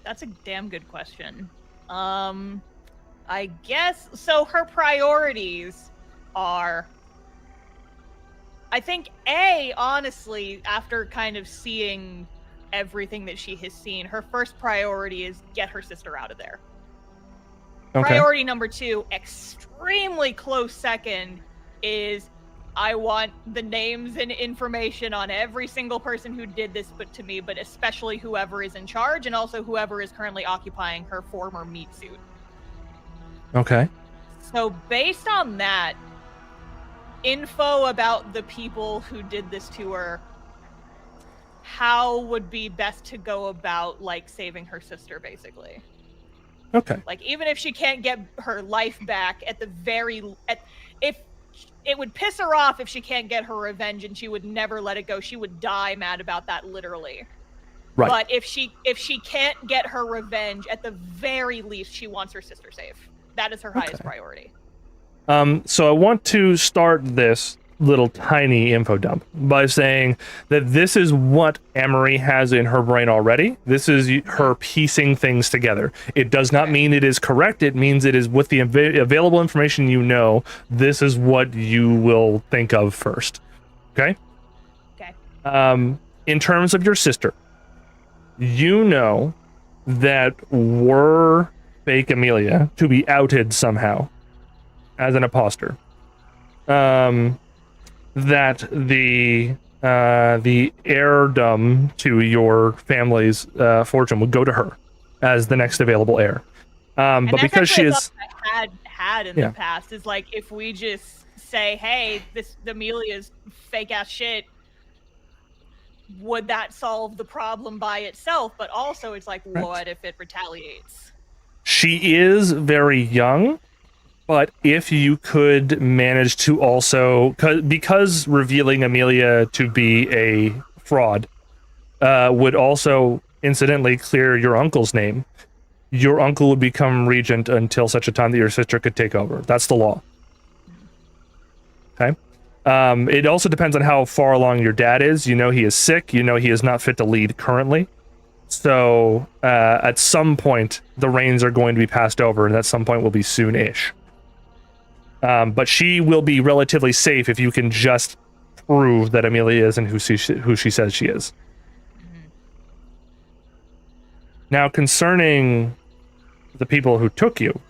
That's a damn good question. I guess so. Her priorities are, I think, honestly, after kind of seeing everything that she has seen, her first priority is get her sister out of there. Okay. Priority number 2, extremely close second, is I want the names and information on every single person who did this to me, but especially whoever is in charge, and also whoever is currently occupying her former meat suit. Okay. So based on that, info about the people who did this to her, how would be best to go about, like, saving her sister, basically. Okay. Like, even if she can't get her life back, at the very... if it would piss her off if she can't get her revenge, and she would never let it go. She would die mad about that, literally. Right. But if she can't get her revenge, at the very least, she wants her sister safe. That is her highest priority. So I want to start this little tiny info dump by saying that this is what Emery has in her brain already. This is her piecing things together. It does not mean it is correct. It means it is with the available information you know, this is what you will think of first. Okay? Okay. In terms of your sister, you know that were fake Amelia to be outed somehow as an imposter, that the heirdom to your family's fortune would go to her as the next available heir. But because she is, I had in the past is like, if we just say, hey, this Amelia's fake ass shit, would that solve the problem by itself? But also it's like, what if it retaliates? She is very young. But if you could manage to also, because revealing Amelia to be a fraud would also incidentally clear your uncle's name, your uncle would become regent until such a time that your sister could take over. That's the law. Okay? It also depends on how far along your dad is. You know he is sick. You know he is not fit to lead currently. So at some point, the reins are going to be passed over, and at some point will be soon-ish. But she will be relatively safe if you can just prove that Amelia isn't who she says she is. Mm-hmm. Now, concerning the people who took you,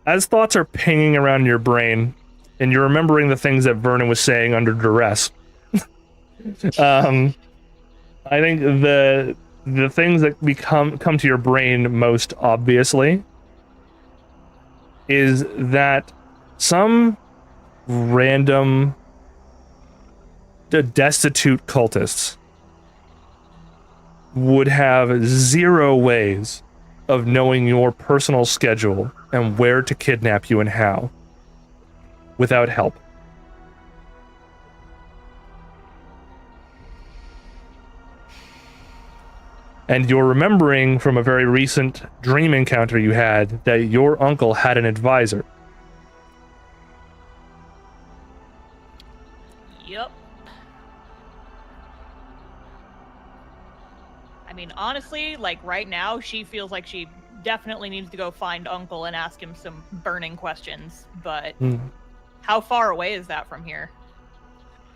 as thoughts are pinging around your brain, and you're remembering the things that Vernon was saying under duress, I think the things that come to your brain most obviously is that some random destitute cultists would have zero ways of knowing your personal schedule and where to kidnap you and how without help. And you're remembering from a very recent dream encounter you had that your uncle had an advisor. Yep. I mean, honestly, like right now, she feels like she definitely needs to go find Uncle and ask him some burning questions. But how far away is that from here?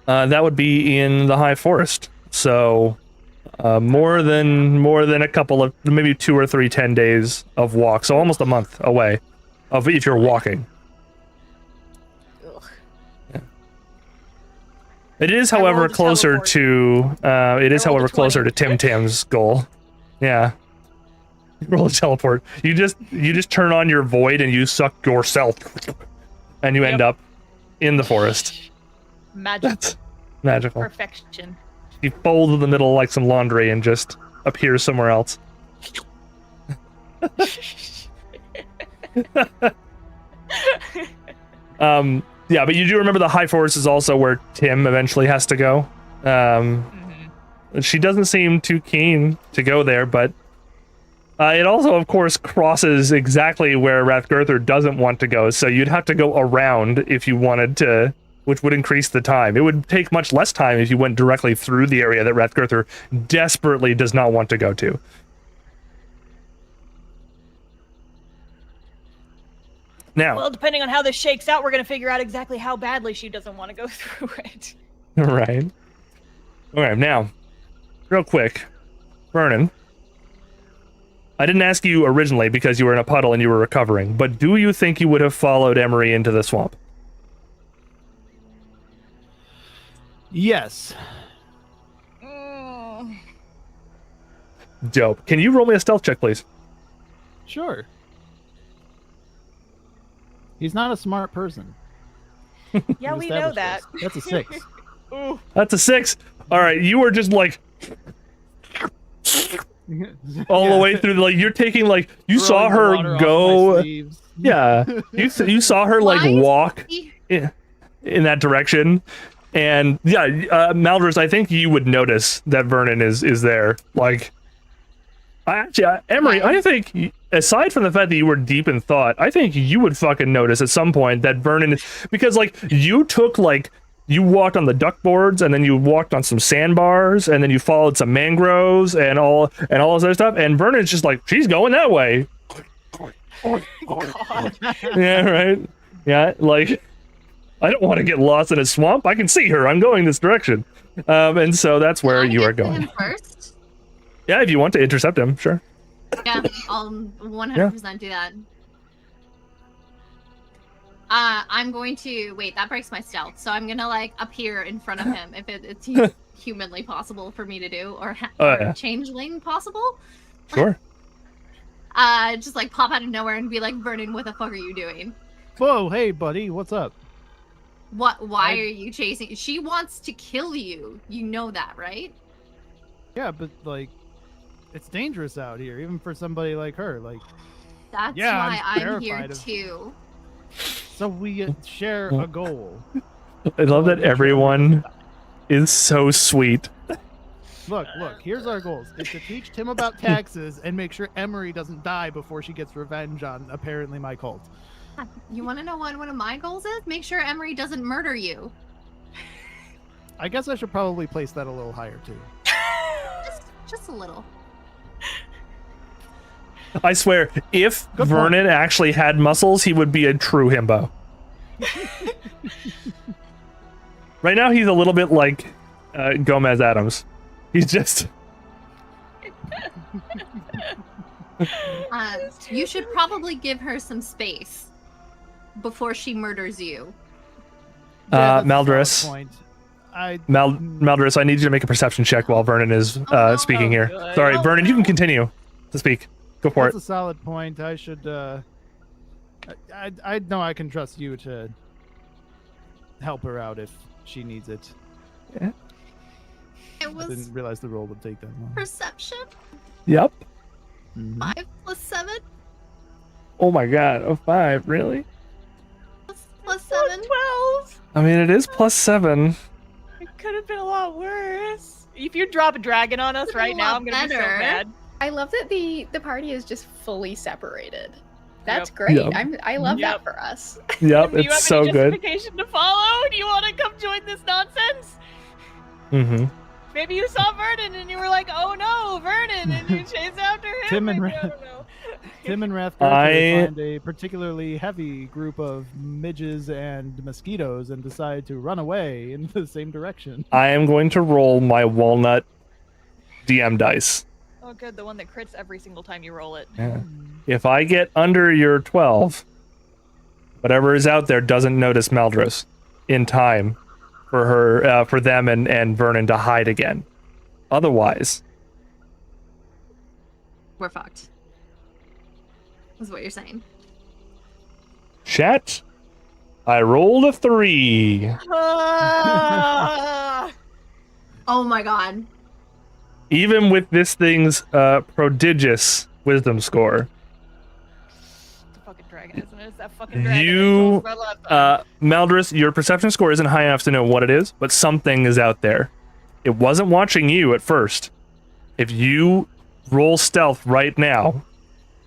That would be in the High Forest. So more than a couple of, maybe 2 or 3 10 days of walk. So almost a month away of if you're walking. Yeah. It is, however, closer to closer to Tim Tam's goal. Yeah. Roll a teleport. You just turn on your void and you suck yourself, and you end up in the forest. Magic. That's magical. Perfection. She folds in the middle like some laundry and just appears somewhere else. Yeah, but you do remember the High Forest is also where Tim eventually has to go. She doesn't seem too keen to go there, but it also, of course, crosses exactly where Rathgurther doesn't want to go, so you'd have to go around if you wanted to, which would increase the time. It would take much less time if you went directly through the area that Rathgurther desperately does not want to go to. Now, well, depending on how this shakes out, we're going to figure out exactly how badly she doesn't want to go through it. Right. Okay, now, real quick, Vernon, I didn't ask you originally because you were in a puddle and you were recovering, but do you think you would have followed Emery into the swamp? Yes. Dope. Can you roll me a stealth check, please? Sure. He's not a smart person. Yeah, we know that. That's a 6. That's a 6. All right, you were just like all the way through. Like you're taking like you saw Throwing the her water off my go. sleeves. Yeah, you saw her like Why is walk he- in that direction, and yeah, Maldris, I think you would notice that Vernon is there. Like, Emery, I think aside from the fact that you were deep in thought, I think you would fucking notice at some point that Vernon, because like you took like. You walked on the duck boards, and then you walked on some sandbars, and then you followed some mangroves and all this other stuff. And Vernon's just like, she's going that way. God. Yeah, right. Yeah, like I don't want to get lost in a swamp. I can see her. I'm going this direction. And so that's where Can I you are get to going. him first? Yeah, if you want to intercept him, sure. Yeah, I'll 100% do that. I'm going to wait. That breaks my stealth, so I'm gonna like appear in front of him if it's humanly possible for me to do, or Yeah. changeling possible. Sure. Just like pop out of nowhere and be like, Vernon, what the fuck are you doing? Whoa, hey, buddy, what's up? What? Why are you chasing? She wants to kill you. You know that, right? Yeah, but like, it's dangerous out here, even for somebody like her. Like, That's Yeah, why I'm here terrified of- too. so we share a goal. I love that everyone is so sweet. Look, here's our goals. Is to teach Tim about taxes and make sure Emery doesn't die before she gets revenge on apparently my cult. You want to know what one of my goals is? Make sure Emery doesn't murder you. I guess I should probably place that a little higher too. Just a little. I swear, if Good Vernon actually had muscles, he would be a true himbo. Right now, he's a little bit like Gomez Adams. He's just... You should probably give her some space before she murders you. Yeah, that's a Maldris. solid point. Maldris, I need you to make a perception check while Vernon is no. speaking here. Good. Sorry, Oh, Vernon, you no. can continue to speak. Go for That's it. a solid point. I should. I know I can trust you to help her out if she needs it. It I was didn't realize the roll would take that long. perception. Yep. Mhm. 5 plus 7 Oh my god, a 5, really? plus 7. 12. I mean, it is +7. It could have been a lot worse. If you drop a dragon on us Could've been right a now, lot I'm gonna be so better. mad. I love that the party is just fully separated. That's Yep. great. Yep. I love Yep. that for us. Yep, Do you it's have so any good. justification to follow? Do you want to come join this nonsense? Mm-hmm. Maybe you saw Vernon and you were like, "Oh no, Vernon!" and you chased after him. Tim and Maybe, I Ra- don't know. Tim and Rathgar I- find a particularly heavy group of midges and mosquitoes and decide to run away in the same direction. I am going to roll my walnut DM dice. Oh, good, the one that crits every single time you roll it. Yeah. If I get under your 12, whatever is out there doesn't notice Maldris in time for her, for them and Vernon to hide again. Otherwise, We're fucked. Is what you're saying. chat, I rolled a 3. Ah! Oh my god. Even with this thing's prodigious wisdom score, It's a fucking dragon, isn't it? It's that fucking dragon. You, that told us about last time. Maldris, your perception score isn't high enough to know what it is, but something is out there. It wasn't watching you at first. If you roll stealth right now,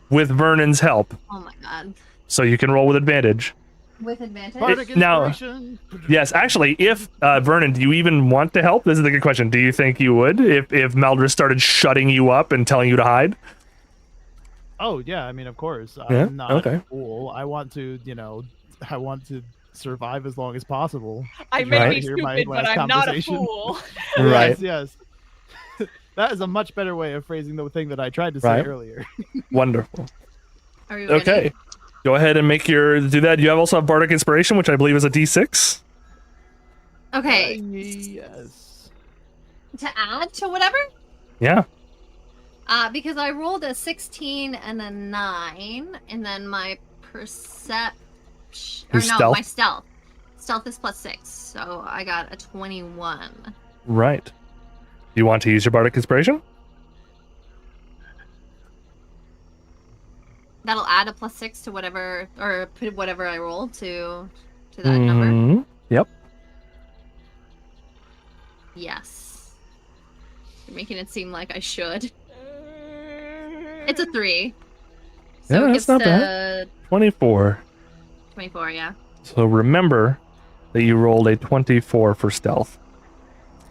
with Vernon's help, Oh my god. so you can roll with advantage. With advantage. Bardic now- inspiration. Yes, actually, if Vernon, do you even want to help? This is a good question. Do you think you would if Maldris started shutting you up and telling you to hide? Oh yeah, I mean of course. Yeah? I'm not Okay. a fool. I want to, I want to survive as long as possible. I Did you may Right. be hear my stupid, but last I'm not a conversation? fool. Right. Yes. That is a much better way of phrasing the thing that I tried to say Right. earlier. Wonderful. Are we ready? Okay. Go ahead and do that. You have also have Bardic Inspiration, which I believe is a D6. Okay. Yes. To add to whatever? Yeah. Because I rolled a 16 and a 9, and then my perception. Your stealth? My stealth. Stealth is +6, so I got a 21. Right. Do you want to use your Bardic Inspiration? that'll add a +6 to whatever, or put whatever I roll to that number. Yep. Yes. You're making it seem like I should. It's a 3. So Yeah, it that's gets not to bad. 24. 24, yeah. So remember that you rolled a 24 for stealth.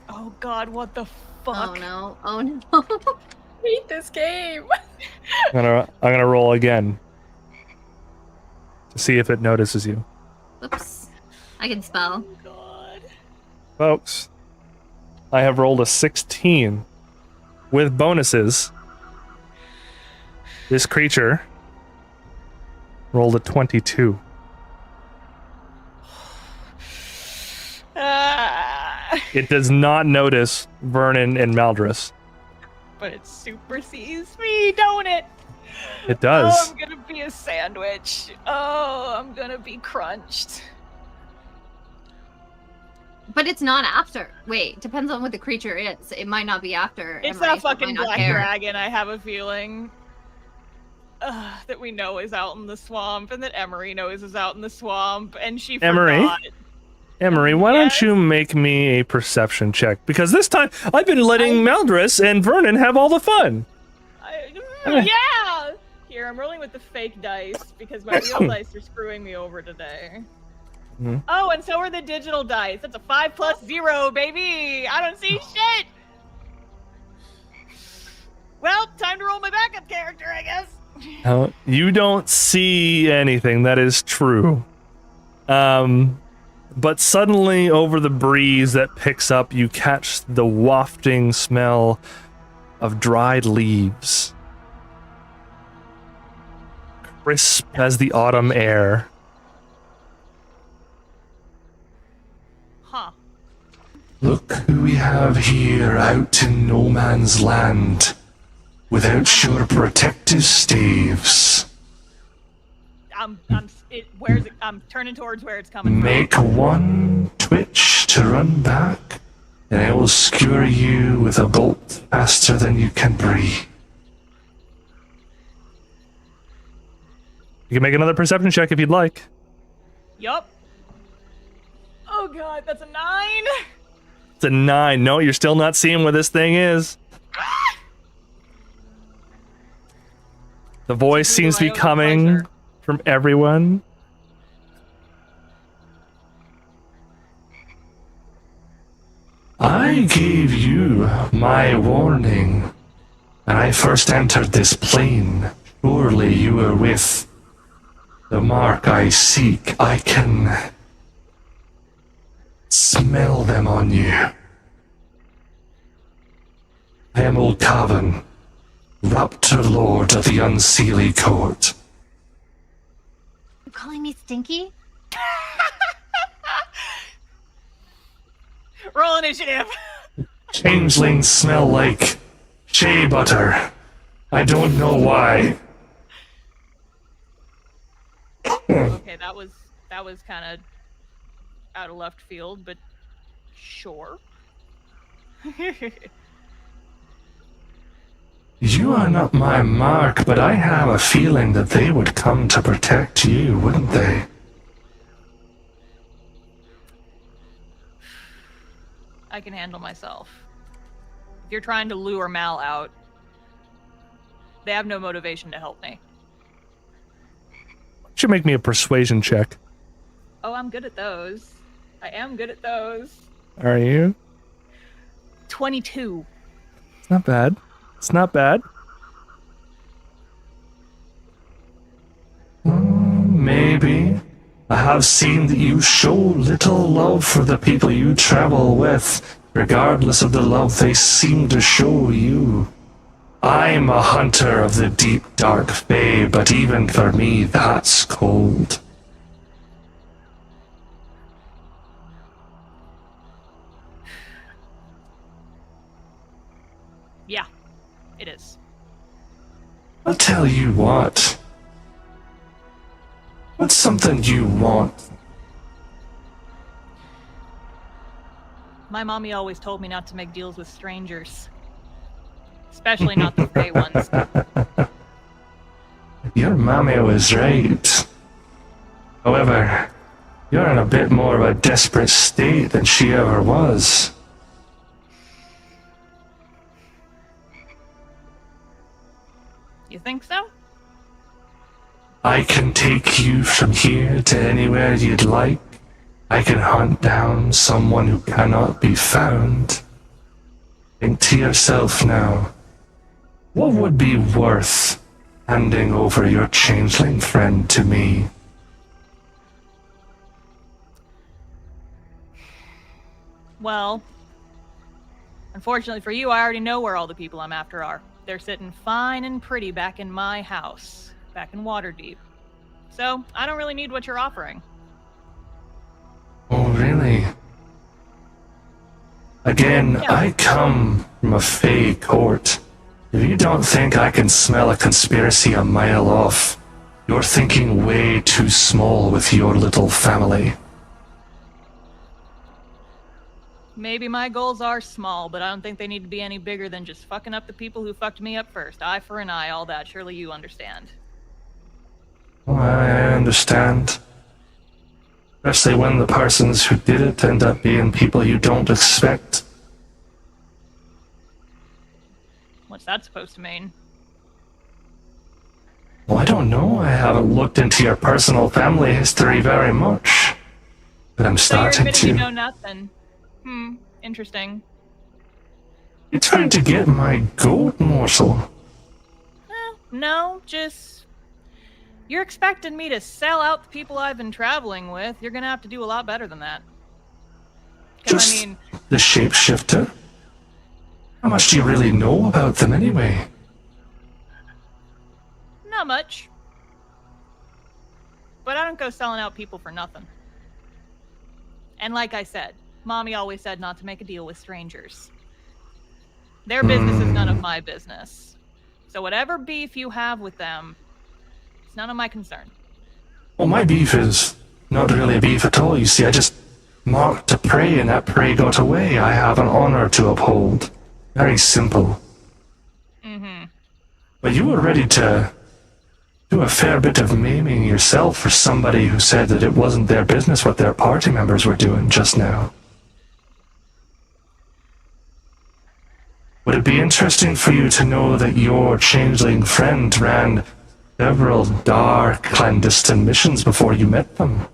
Oh god, what the fuck? Oh no. Oh no. I hate this game. I'm gonna roll again to see if it notices you. Oops. I can spell. Oh god. Folks, I have rolled a 16 with bonuses. This creature rolled a 22. It does not notice Vernon and Maldris. But it supersedes me, don't it? It does. Oh, I'm gonna be a sandwich. Oh, I'm gonna be crunched. But it's not after. Wait, depends on what the creature is. It might not be after. It's Emery, that so it fucking might not black care. dragon, I have a feeling. That we know is out in the swamp, and that Emery knows is out in the swamp, and she Emery? forgot. Emery, why Yes? don't you make me a perception check? Because this time I've been letting Maldris and Vernon have all the fun. Yeah! Here, I'm rolling with the fake dice, because my real dice are screwing me over today. Mhm. Oh, and so are the digital dice. That's a 5 + 0, baby! I don't see shit! Well, time to roll my backup character, I guess. No, you don't see anything. That is true. But suddenly, over the breeze that picks up, you catch the wafting smell of dried leaves. Crisp as the autumn air. Huh. Look who we have here out in no man's land, without your protective staves. I'm turning towards where it's coming from. Make one twitch to run back, and I will skewer you with a bolt faster than you can breathe. You can make another perception check if you'd like. Yup. Oh god, that's a 9! It's a 9. No, you're still not seeing where this thing is. The voice seems to be coming from everyone. I gave you my warning when I first entered this plane. Surely you were with the mark I seek. I can smell them on you. I am Old Cavan, Raptor Lord of the Unseelie Court. You calling me stinky? Roll initiative! Changelings smell like shea butter. I don't know why. Okay, that was kind of out of left field, but sure. You are not my mark, but I have a feeling that they would come to protect you, wouldn't they? I can handle myself. If you're trying to lure Mal out, they have no motivation to help me. Should make me a persuasion check. Oh, I'm good at those. I am good at those. Are you? 22. It's not bad. It's not bad. Maybe. I have seen that you show little love for the people you travel with, regardless of the love they seem to show you. I'm a hunter of the deep, dark Fey, but even for me, that's cold. Yeah, it is. I'll tell you what. What's something you want? My mommy always told me not to make deals with strangers. Especially not the Fey ones. Your mommy was right. However, you're in a bit more of a desperate state than she ever was. You think so? I can take you from here to anywhere you'd like. I can hunt down someone who cannot be found. Think to yourself now, what would be worth handing over your changeling friend to me? Well, unfortunately for you, I already know where all the people I'm after are. They're sitting fine and pretty back in my house, back in Waterdeep. So, I don't really need what you're offering. Oh, really? Again, Yeah. I come from a Fey court. If you don't think I can smell a conspiracy a mile off, you're thinking way too small with your little family. Maybe my goals are small, but I don't think they need to be any bigger than just fucking up the people who fucked me up first. Eye for an eye, all that. Surely you understand. Oh, I understand. Especially when the persons who did it end up being people you don't expect. What's that supposed to mean? Well, I don't know. I haven't looked into your personal family history very much. But I'm So you're starting admitting you to. know nothing. Interesting. You trying to get my goat morsel? No, just... You're expecting me to sell out the people I've been traveling with. You're gonna have to do a lot better than that. 'Cause, Just I mean, the shapeshifter? How much do you really know about them anyway? not much. But I don't go selling out people for nothing. And like I said, Mommy always said not to make a deal with strangers. Their business is none of my business. So whatever beef you have with them, it's none of my concern. Well, my beef is not really a beef at all. You see, I just marked a prey and that prey got away. I have an honor to uphold. Very simple. But you were ready to do a fair bit of maiming yourself for somebody who said that it wasn't their business what their party members were doing just now. Would it be interesting for you to know that your changeling friend ran several dark, clandestine missions before you met them?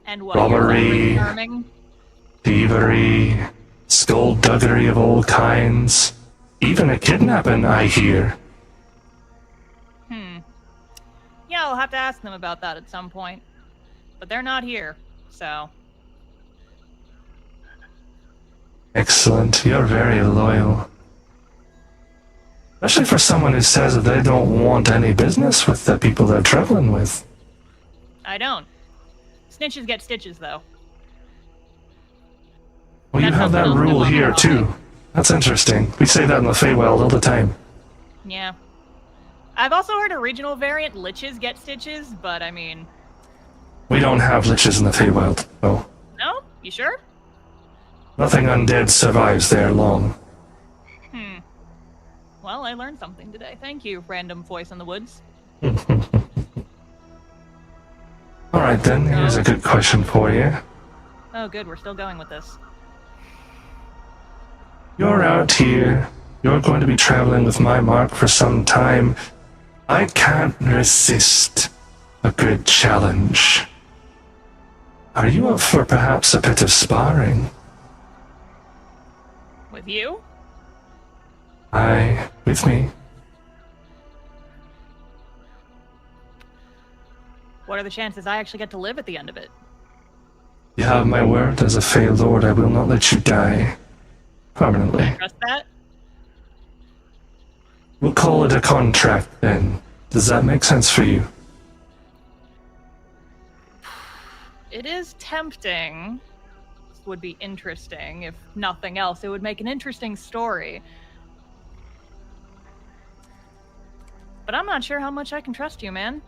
And what? Robbery. You're confirming? Thievery, skullduggery of all kinds, even a kidnapping, I hear. Yeah, I'll have to ask them about that at some point. But they're not here, so... Excellent, you're very loyal. Especially for someone who says that they don't want any business with the people they're traveling with. I don't. Snitches get stitches, though. Well, you That's have that something else rule my mom here, taught me. too. That's interesting. We say that in the Feywild all the time. Yeah. I've also heard a regional variant, liches get stitches, but I mean... We don't have liches in the Feywild, so No? You sure? nothing undead survives there long. Well, I learned something today. Thank you, random voice in the woods. Alright then, here's a good question for you. Oh, good, we're still going with this. You're out here. You're going to be traveling with my mark for some time. I can't resist a good challenge. Are you up for perhaps a bit of sparring? With you? Aye, with me. What are the chances I actually get to live at the end of it? You have my word as a Fey Lord, I will not let you die. Permanently. Trust that? We'll call it a contract then. Does that make sense for you? It is tempting. This would be interesting. If nothing else, it would make an interesting story. But I'm not sure how much I can trust you, man.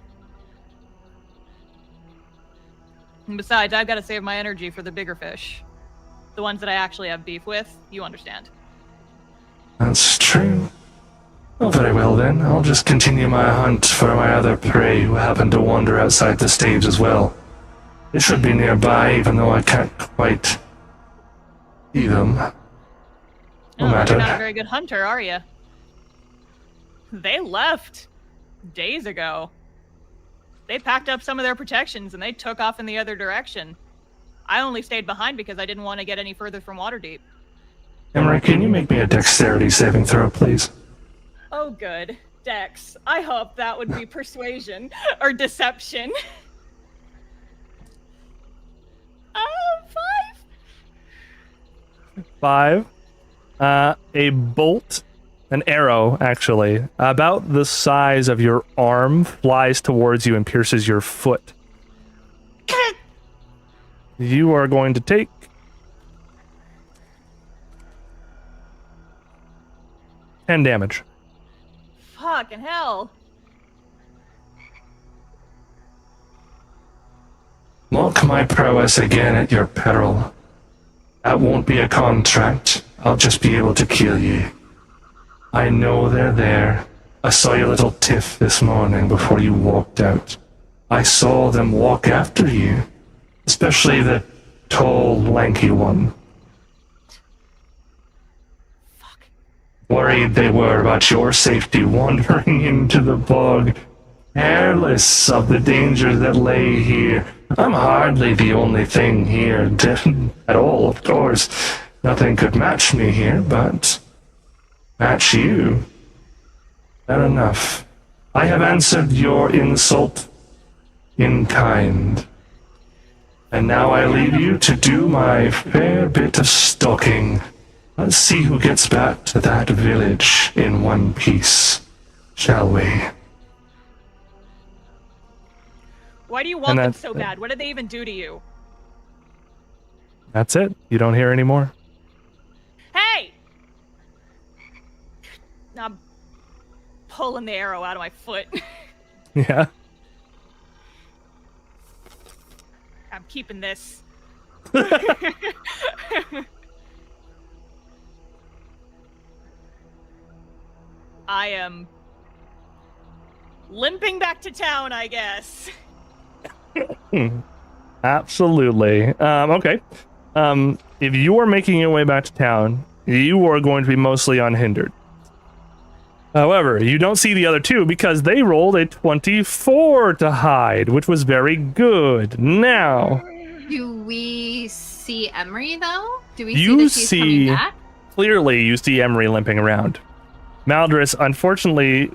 And besides, I've got to save my energy for the bigger fish. The ones that I actually have beef with, you understand. That's true. Oh, very well then. I'll just continue my hunt for my other prey who happen to wander outside the stage as well. They should be nearby, even though I can't quite see them. No Oh, matter. you're not a very good hunter, are you? They left days ago. They packed up some of their protections and they took off in the other direction. I only stayed behind because I didn't want to get any further from Waterdeep. Emery, can you make me a dexterity saving throw, please? Oh, good. Dex. I hope that would be persuasion or deception. 5. 5. A bolt, an arrow, actually, about the size of your arm, flies towards you and pierces your foot. You are going to take 10 damage. Fucking hell. Mock my prowess again at your peril. That won't be a contract. I'll just be able to kill you. I know they're there. I saw your little tiff this morning before you walked out. I saw them walk after you. Especially the tall, lanky one. Fuck. Worried they were about your safety wandering into the bog. Careless of the danger that lay here. I'm hardly the only thing here at all, of course. Nothing could match me here, but match you. Fair enough. I have answered your insult in kind. And now I leave you to do my fair bit of stalking. Let's see who gets back to that village in one piece, shall we? Why do you want them so bad? What did they even do to you? That's it. You don't hear anymore. Hey! I'm pulling the arrow out of my foot. Yeah. I'm keeping this. I am limping back to town, I guess. Absolutely. Okay. If you are making your way back to town, you are going to be mostly unhindered. However, you don't see the other two because they rolled a 24 to hide, which was very good. Now, Do we see Emery though? Do we see that she's coming back? Clearly, you see Emery limping around. Maldris, unfortunately,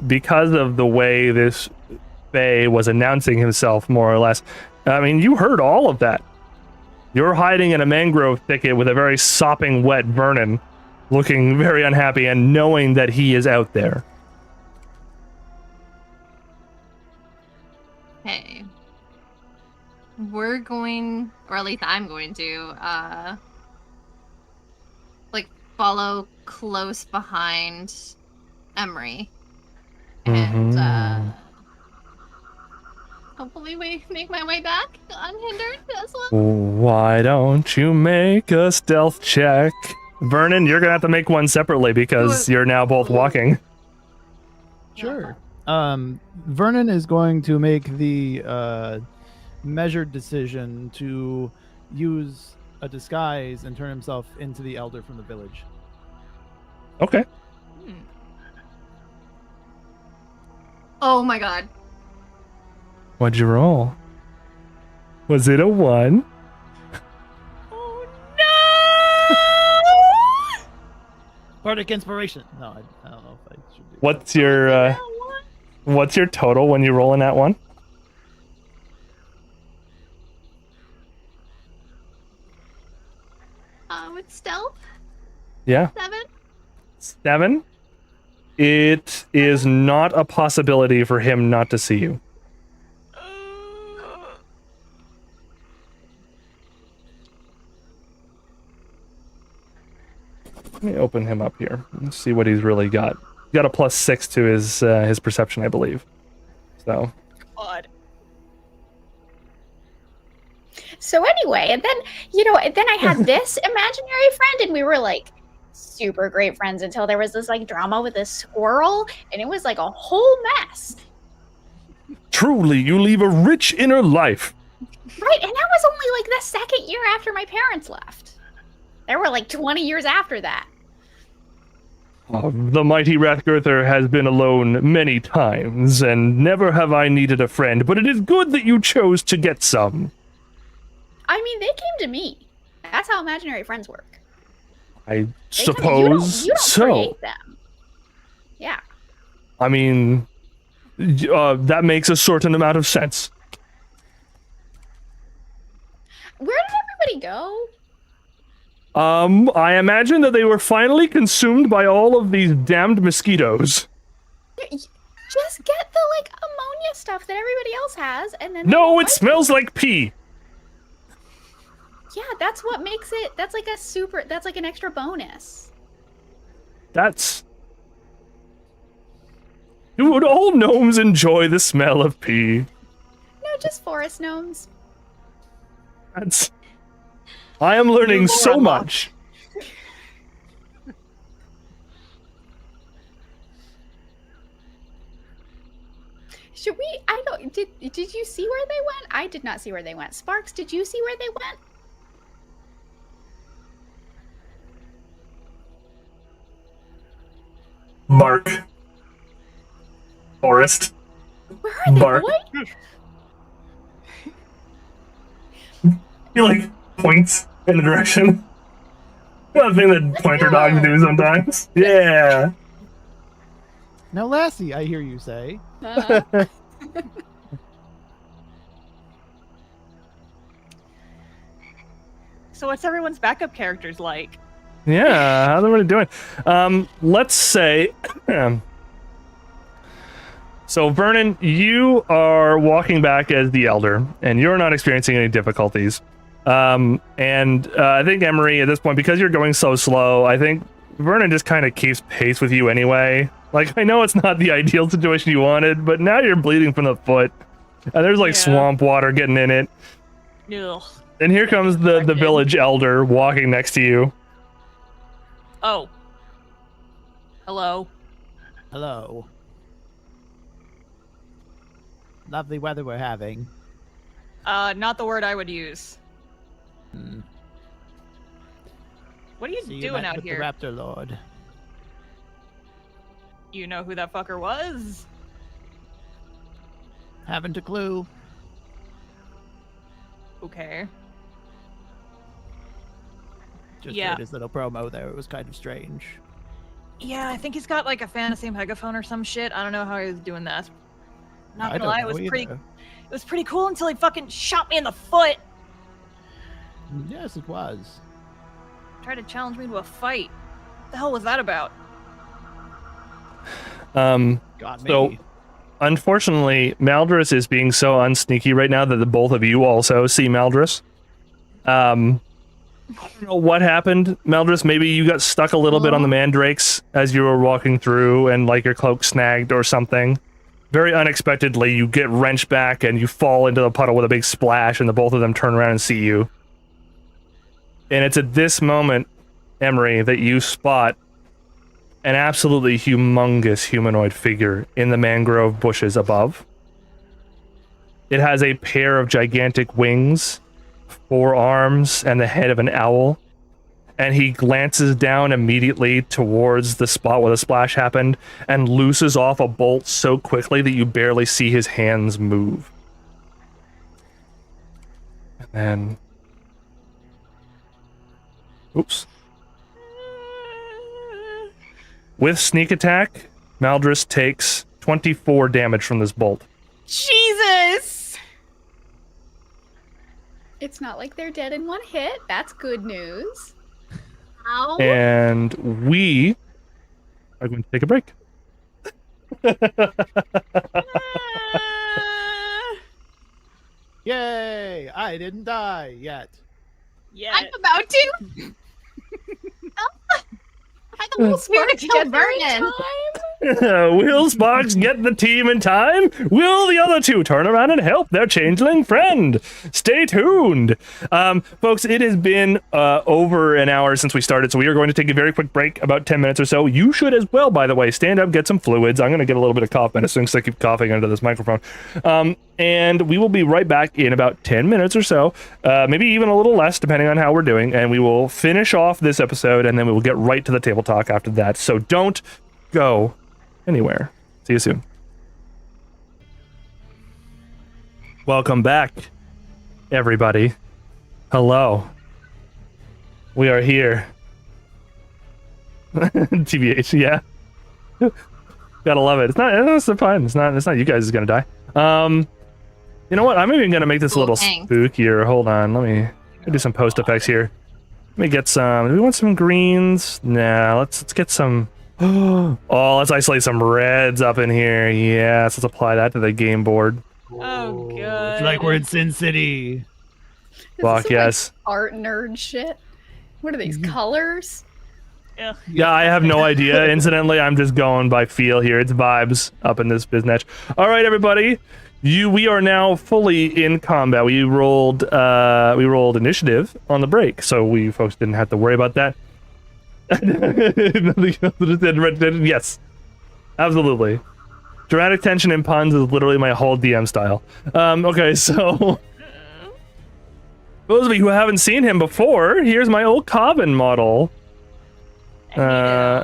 because of the way this Fey was announcing himself, more or less, I mean, you heard all of that. You're hiding in a mangrove thicket with a very sopping wet Vernon, looking very unhappy and knowing that he is out there. Okay. We're going, or at least I'm going to, like, follow close behind Emery. And, hopefully we make my way back unhindered as well. Why don't you make a stealth check? Vernon, you're gonna have to make one separately because you're now both walking. Sure. Vernon is going to make the measured decision to use a disguise and turn himself into the elder from the village. Okay. Oh my god. What'd you roll? Was it a 1? Oh no! Bardic inspiration. No, I don't know if I should do What's your total when you roll in that one? With stealth? Yeah. 7? 7? It is not a possibility for him not to see you. Let me open him up here and see what he's really got. He's got a +6 to his perception, I believe. So. God. So anyway, and then, then I had this imaginary friend and we were like super great friends until there was this like drama with this squirrel, and it was like a whole mess. Truly, you leave a rich inner life. Right, and that was only like the second year after my parents left. There were like 20 years after that. The mighty Rathgirther has been alone many times, and never have I needed a friend, but it is good that you chose to get some. I mean, they came to me. That's how imaginary friends work. I They suppose you don't so. create them. Yeah. I mean, that makes a certain amount of sense. Where did everybody go? I imagine that they were finally consumed by all of these damned mosquitoes. Just get the like ammonia stuff that everybody else has, and then No, it smells like pee. Yeah, that's what makes it. That's like that's like an extra bonus. That's... Would all gnomes enjoy the smell of pee? No, just forest gnomes. That's... I am learning so much. Should we? I don't. Did you see where they went? I did not see where they went. Sparks, did you see where they went? Bark. Forest. Where are they Bark. going? He like points in a direction. That thing that pointer dogs do sometimes. Yeah. Now, Lassie, I hear you say. Uh-huh. So what's everyone's backup characters like? Yeah, how's everybody doing? Let's say... So, Vernon, you are walking back as the Elder, and you're not experiencing any difficulties. I think Emery, at this point, because you're going so slow, I think Vernon just kind of keeps pace with you anyway. Like, I know it's not the ideal situation you wanted, but now you're bleeding from the foot, and there's, like, swamp water getting in it. Ugh. And here comes the village Elder walking next to you. Oh. Hello. Hello. Lovely weather we're having. Not the word I would use. Hmm. What are you So you doing met out with here? the Raptor Lord. You know who that fucker was? Haven't a clue. Okay. Just Yeah. heard his little promo there. It was kind of strange. Yeah, I think he's got like a fantasy megaphone or some shit. I don't know how he was doing that. Not I gonna don't lie, know it was pretty cool until he fucking shot me in the foot. Yes, it was. Tried to challenge me to a fight. What the hell was that about? Got me. So, unfortunately, Maldris is being so unsneaky right now that the both of you also see Maldris. I don't know what happened, Maldris. Maybe you got stuck a little bit on the mandrakes as you were walking through and like your cloak snagged or something. Very unexpectedly, you get wrenched back and you fall into the puddle with a big splash, and the both of them turn around and see you. And it's at this moment, Emery, that you spot an absolutely humongous humanoid figure in the mangrove bushes above. It has a pair of gigantic wings, 4 arms, and the head of an owl. And he glances down immediately towards the spot where the splash happened and looses off a bolt so quickly that you barely see his hands move. And then... Oops. With sneak attack, Maldris takes 24 damage from this bolt. Jesus! It's not like they're dead in one hit. That's good news. Ow. And we are going to take a break. Yay! I didn't die yet. Yeah. I'm about to. I the whole spirit Did you get killed there in Vernon. time? Will Sparks get the team in time? Will the other two turn around and help their changeling friend? Stay tuned. Folks, it has been over an hour since we started, so we are going to take a very quick break, about 10 minutes or so. You should as well, by the way. Stand up, get some fluids. I'm going to get a little bit of cough medicine because I keep coughing into this microphone. And we will be right back in about 10 minutes or so, maybe even a little less, depending on how we're doing, and we will finish off this episode, and then we will get right to the table talk after that. So don't go anywhere. See you soon. Welcome back, everybody. Hello. We are here. TBH, yeah. Gotta love it. It's fine. It's not you guys is gonna die. You know what? I'm even gonna make this a little spookier. Hold on. Let me do some post effects here. Let me get some. Do we want some greens? Nah, let's get some. Oh, let's isolate some reds up in here. Yes, let's apply that to the game board. Oh, good. It's like we're in Sin City. Fuck yes. Like art nerd shit. What are these colors? Ugh. Yeah, I have no idea. Incidentally, I'm just going by feel here. It's vibes up in this biznetch. All right, everybody. We are now fully in combat. We rolled initiative on the break, so we folks didn't have to worry about that. Yes, absolutely. Dramatic tension and puns is literally my whole DM style. Okay, so those of you who haven't seen him before, here's my old Coven model. Yeah,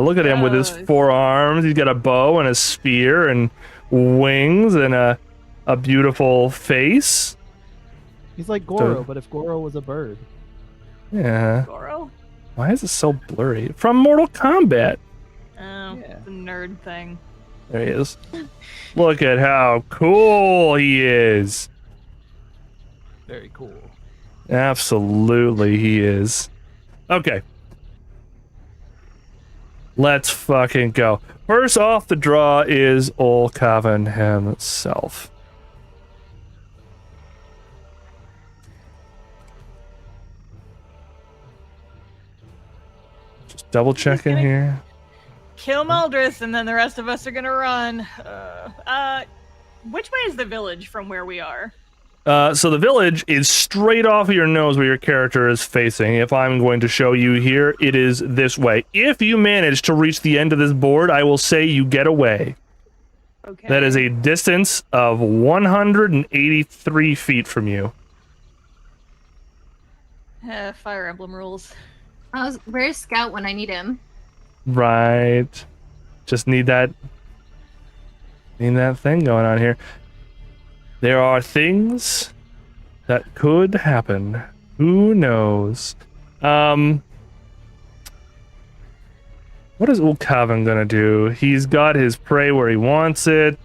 look at him with his 4 arms. He's got a bow and a spear and wings and a beautiful face. He's like Goro, but if Goro was a bird. Yeah. Goro? Why is it so blurry? From Mortal Kombat. Oh, yeah. The nerd thing. There he is. Look at how cool he is. Very cool. Absolutely he is. Okay. Let's fucking go. First off the draw is old Coven himself. Just double checking here. Kill Maldris, and then the rest of us are gonna run. Which way is the village from where we are? So the village is straight off of your nose where your character is facing. If I'm going to show you here, it is this way. If you manage to reach the end of this board, I will say you get away. Okay. That is a distance of 183 feet from you. Fire Emblem rules. Where's Scout when I need him? Right. Just need that thing going on here. There are things that could happen. Who knows? What is old Coven gonna do? He's got his prey where he wants it.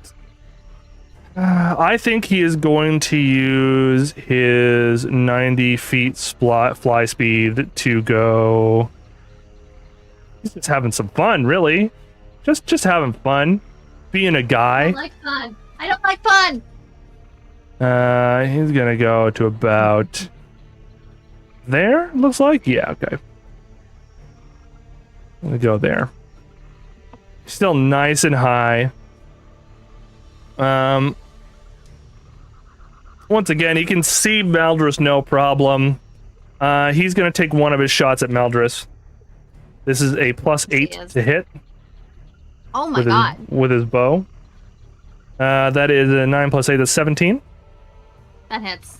I think he is going to use his 90 feet fly speed to go. He's just having some fun, really. Just having fun. Being a guy. I don't like fun. I don't like fun. He's gonna go to about there, looks like. Yeah, okay. I'm gonna go there. Still nice and high. Once again, he can see Maldris no problem. He's gonna take one of his shots at Maldris. This is a +8 to hit. Oh my god. With his bow. That is a 9 + 8 is 17. That hits.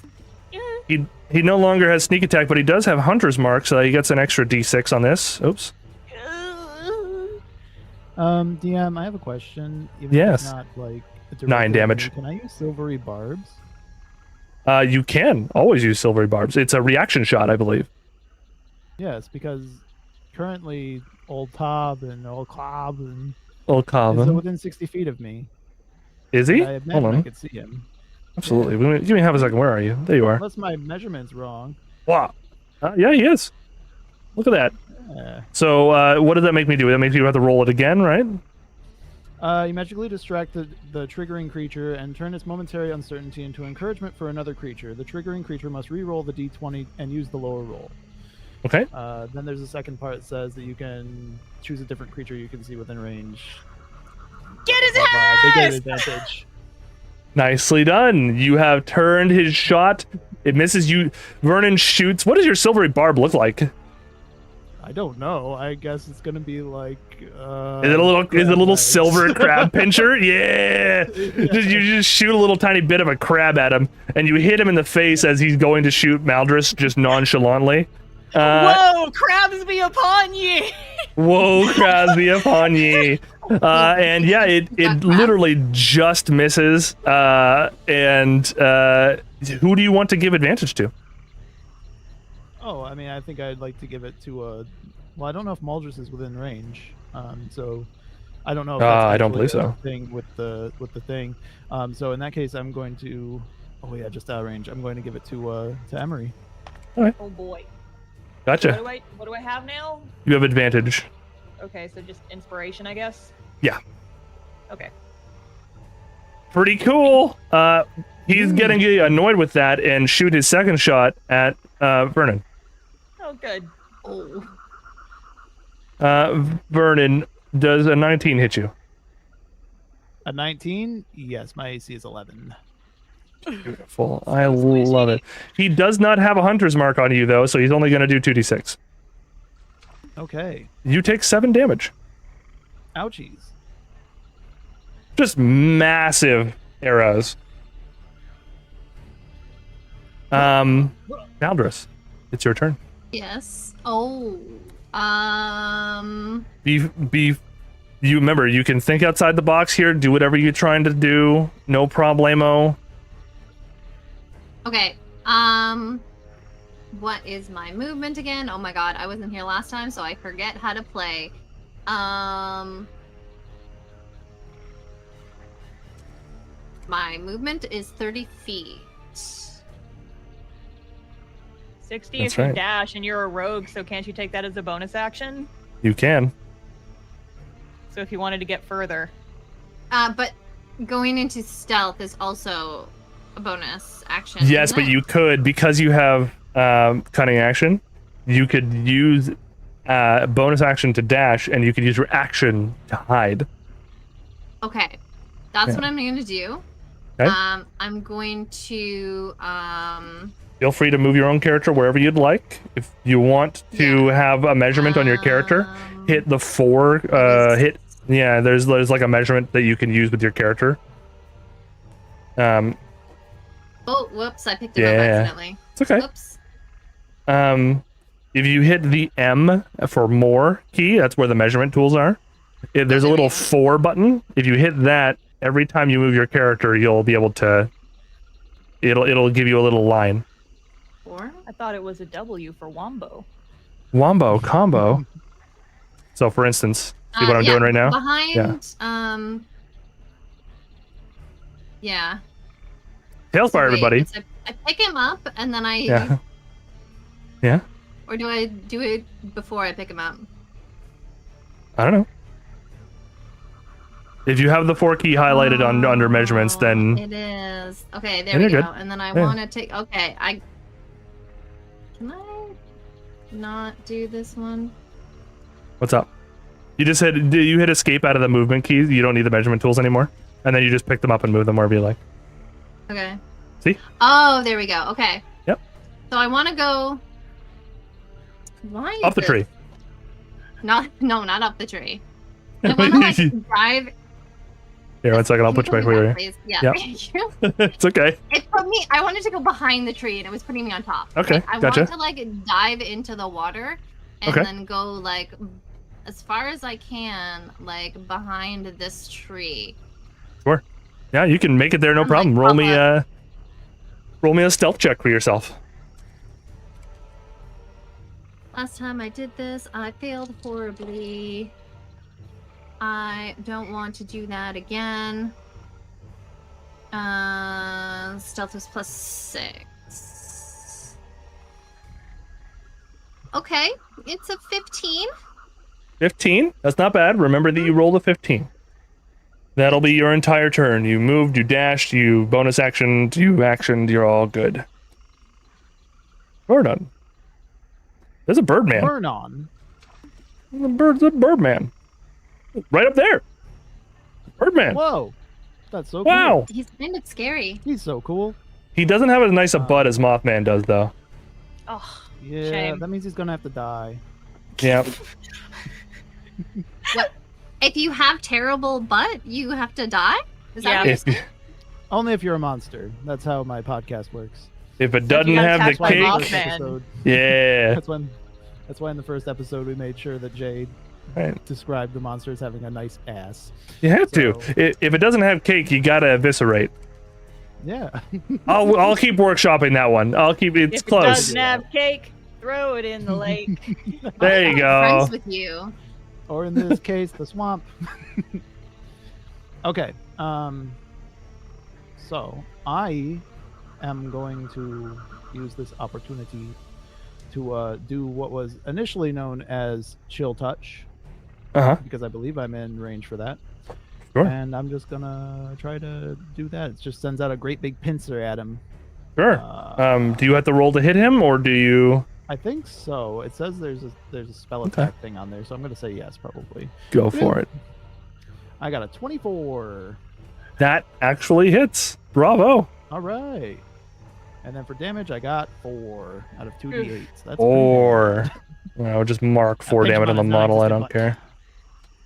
He no longer has sneak attack, but he does have hunter's mark, so he gets an extra d6 on this. Oops. DM, I have a question. Even yes. If it's not like 9 damage. Can I use silvery barbs? You can always use silvery barbs. It's a reaction shot, I believe. Yes, because currently old Cobb and old Cobb and old Cobb is within 60 feet of me. Is he? I imagine I could see him. Absolutely. Yeah. Give me half a second. Where are you? There you are. Unless my measurement's wrong. Wow. Yeah, he is. Look at that. Yeah. So, what does that make me do? That makes you have to roll it again, right? You magically distract the triggering creature and turn its momentary uncertainty into encouragement for another creature. The triggering creature must re-roll the d20 and use the lower roll. Okay. Then there's a second part that says that you can choose a different creature you can see within range. Get his They get ass! advantage. Nicely done. You have turned his shot. It misses you. Vernon shoots. What does your silvery barb look like? I don't know. I guess it's gonna be like. Is it a little legs. silver crab pincher? Yeah. You just shoot a little tiny bit of a crab at him, and you hit him in the face as he's going to shoot Maldris just nonchalantly. Whoa, crabs be upon ye! Whoa, crabs be upon ye. And yeah, it literally just misses. And who do you want to give advantage to? Oh, I mean, I think I'd like to give it to a. Well, I don't know if Maldris is within range, so I don't know. If that's I don't actually believe a so. Thing with the thing, so in that case, I'm going to. Oh yeah, just out of range. I'm going to give it to Emery. Oh boy. Gotcha. What do I have now? You have advantage. Okay, so just inspiration, I guess. Yeah. Okay. Pretty cool. He's getting annoyed with that and shoot his second shot at Vernon. Oh, good. Oh. Vernon, does a 19 hit you? A 19? Yes, my AC is 11. Beautiful. I love it. He does not have a hunter's mark on you, though, so he's only going to do 2d6. Okay. You take 7 damage. Ouchies. Just massive arrows. Maldris, it's your turn. Yes. Oh. You remember, you can think outside the box here, do whatever you're trying to do, no problemo. Okay. What is my movement again? Oh my god, I wasn't here last time, so I forget how to play. My movement is 30 feet. 60 That's if you right. dash, and you're a rogue, so can't you take that as a bonus action? You can. So if you wanted to get further. But going into stealth is also a bonus action. Yes, isn't but it? you could, because you have cunning action, you could use bonus action to dash, and you could use your action to hide. Okay. That's Yeah. what I'm going to do. Okay. I'm going to Feel free to move your own character wherever you'd like. If you want to have a measurement on your character, hit the 4. Yeah, there's like a measurement that you can use with your character. Oh, whoops! I picked it up Yeah. accidentally. It's okay. Whoops. If you hit the M for more key, that's where the measurement tools are. There's a little 4 button. If you hit that, every time you move your character, you'll be able to. It'll give you a little line. 4. I thought it was a W for Wombo. Wombo combo. So, for instance, see what I'm doing right now? Behind. Yeah. Tailspire, everybody. So I pick him up and then I. Yeah. Yeah. Or do I do it before I pick him up? I don't know. If you have the 4 key highlighted under measurements, then It is. Okay, there Then we you're go. good. And then I Yeah. want to take. Okay, Can I not do this one? what's up? You just hit escape out of the movement keys. You don't need the measurement tools anymore, and then you just pick them up and move them wherever you like. Okay. See? Oh, there we go. Okay. Yep. So I want to go. Why? Up the tree. No, not up the tree. I want to like drive. Here, 1 second. I'll put you back where you are. Please. Yeah. Yep. Thank you. It's okay. It put me. I wanted to go behind the tree, and it was putting me on top. Okay, Like, I gotcha. want to like dive into the water, and Okay. then go like as far as I can, like behind this tree. Sure. Yeah, you can make it there, no I'm problem. like, Roll me a stealth check for yourself. Last time I did this, I failed horribly. I don't want to do that again. Stealth was +6. Okay, it's a 15. 15? That's not bad. Remember that you rolled a 15. That'll be your entire turn. You moved, you dashed, you bonus actioned, you actioned, you're all good. Vernon. There's a Birdman. Vernon. The Birdman. Right up there. Birdman. Whoa. That's so Wow. He's kind of scary. cool. He's so cool. He doesn't have as nice a butt as Mothman does, though. Oh, Yeah, Shame. that means he's gonna have to die. Yeah. What? If you have terrible butt, you have to die? Is that Yeah. what you're If, saying? Only if you're a monster. That's how my podcast works. if it doesn't you got have the attacked by cake, Mothman. Episode, yeah. that's why in the first episode we made sure that Jade Right. described the monster as having a nice ass. You have to. So- If it doesn't have cake, you gotta eviscerate. Yeah. I'll keep workshopping that one. I'll keep it's if it close. doesn't have cake, throw it in the lake. There you I'm go. friends with you. Or in this case, the swamp. Okay. So I am going to use this opportunity to do what was initially known as chill touch, Uh-huh. because I believe I'm in range for that. Sure. And I'm just gonna try to do that. It just sends out a great big pincer at him. Sure. Do you have to roll to hit him, or do you I think so. It says there's a spell Okay. attack thing on there, so I'm gonna say yes, probably. go for it? I got a 24. That actually hits. Bravo. All right. And then for damage, I got 4 out of 2d8s. That's pretty Or I'll just mark 4 pinch damage on the him on his model. I non-existent don't care.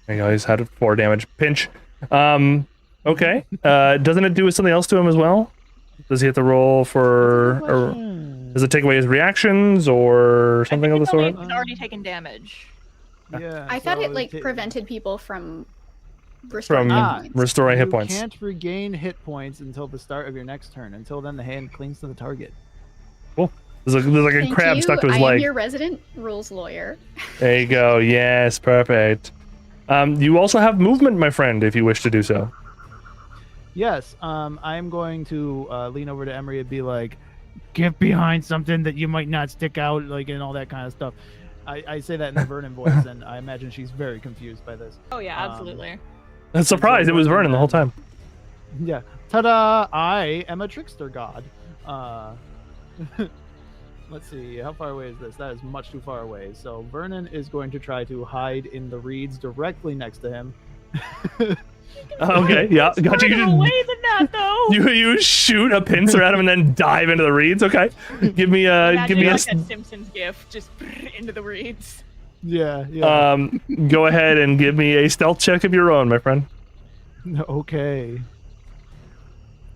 There you go. He's had 4 damage. Pinch. Okay. Doesn't it do something else to him as well? Does he have to roll for? good Or question. does it take away his reactions or something of the sort? He's already taken damage. Yeah, I thought so it like ta- prevented people from restoring From hit Ah, points. restoring hit you points. can't regain hit points until the start of your next turn. Until then, the hand clings to the target. There's like a Thank crab you. stuck to his I am leg. your resident rules lawyer. There you go. Yes, perfect. You also have movement, my friend, if you wish to do so. Yes, I'm going to lean over to Emery and be like, "Get behind something that you might not stick out," like, and all that kind of stuff. I say that in the Vernon voice, and I imagine she's very confused by this. Oh yeah, absolutely. I'm surprised it was Vernon the whole time. Yeah. Ta-da! I am a trickster god. Let's see, how far away is this? That is much too far away. So Vernon is going to try to hide in the reeds directly next to him. Okay, yeah, got you. Further away than that, though. You shoot a pincer at him and then dive into the reeds. Okay, give me Imagine a like that Simpsons gif, just into the reeds. Yeah, yeah. go ahead and give me a stealth check of your own, my friend. Okay.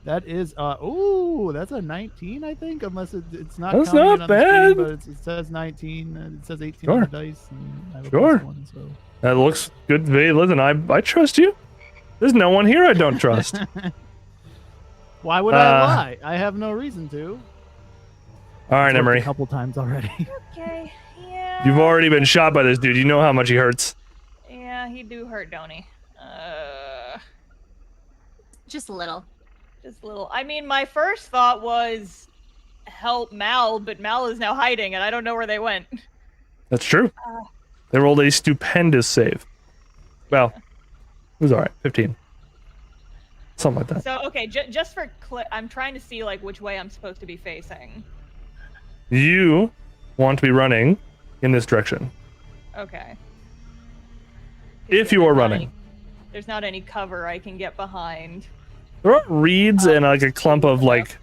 That is ooh, that's a 19, I think, unless it's not. That's counting not it on the screen, bad. but it says 19. And it says 18 Sure. on the dice. And I have a Sure. +1, so. That looks good. Hey, listen, I trust you. There's no one here I don't trust. Why would I lie? I have no reason to. All right, It's worked Emery. A couple times already. Okay, yeah. You've already been shot by this dude. You know how much he hurts. Yeah, he do hurt, don't he? Just a little. Just a little. I mean, my first thought was help Mal, but Mal is now hiding, and I don't know where they went. That's true. They rolled a stupendous save. Well, it was all right. 15. Something like that. So, okay, just for I'm trying to see like which way I'm supposed to be facing. You want to be running in this direction. Okay. If you are running. There's not any cover I can get behind. There are reeds and like a clump of like Yeah,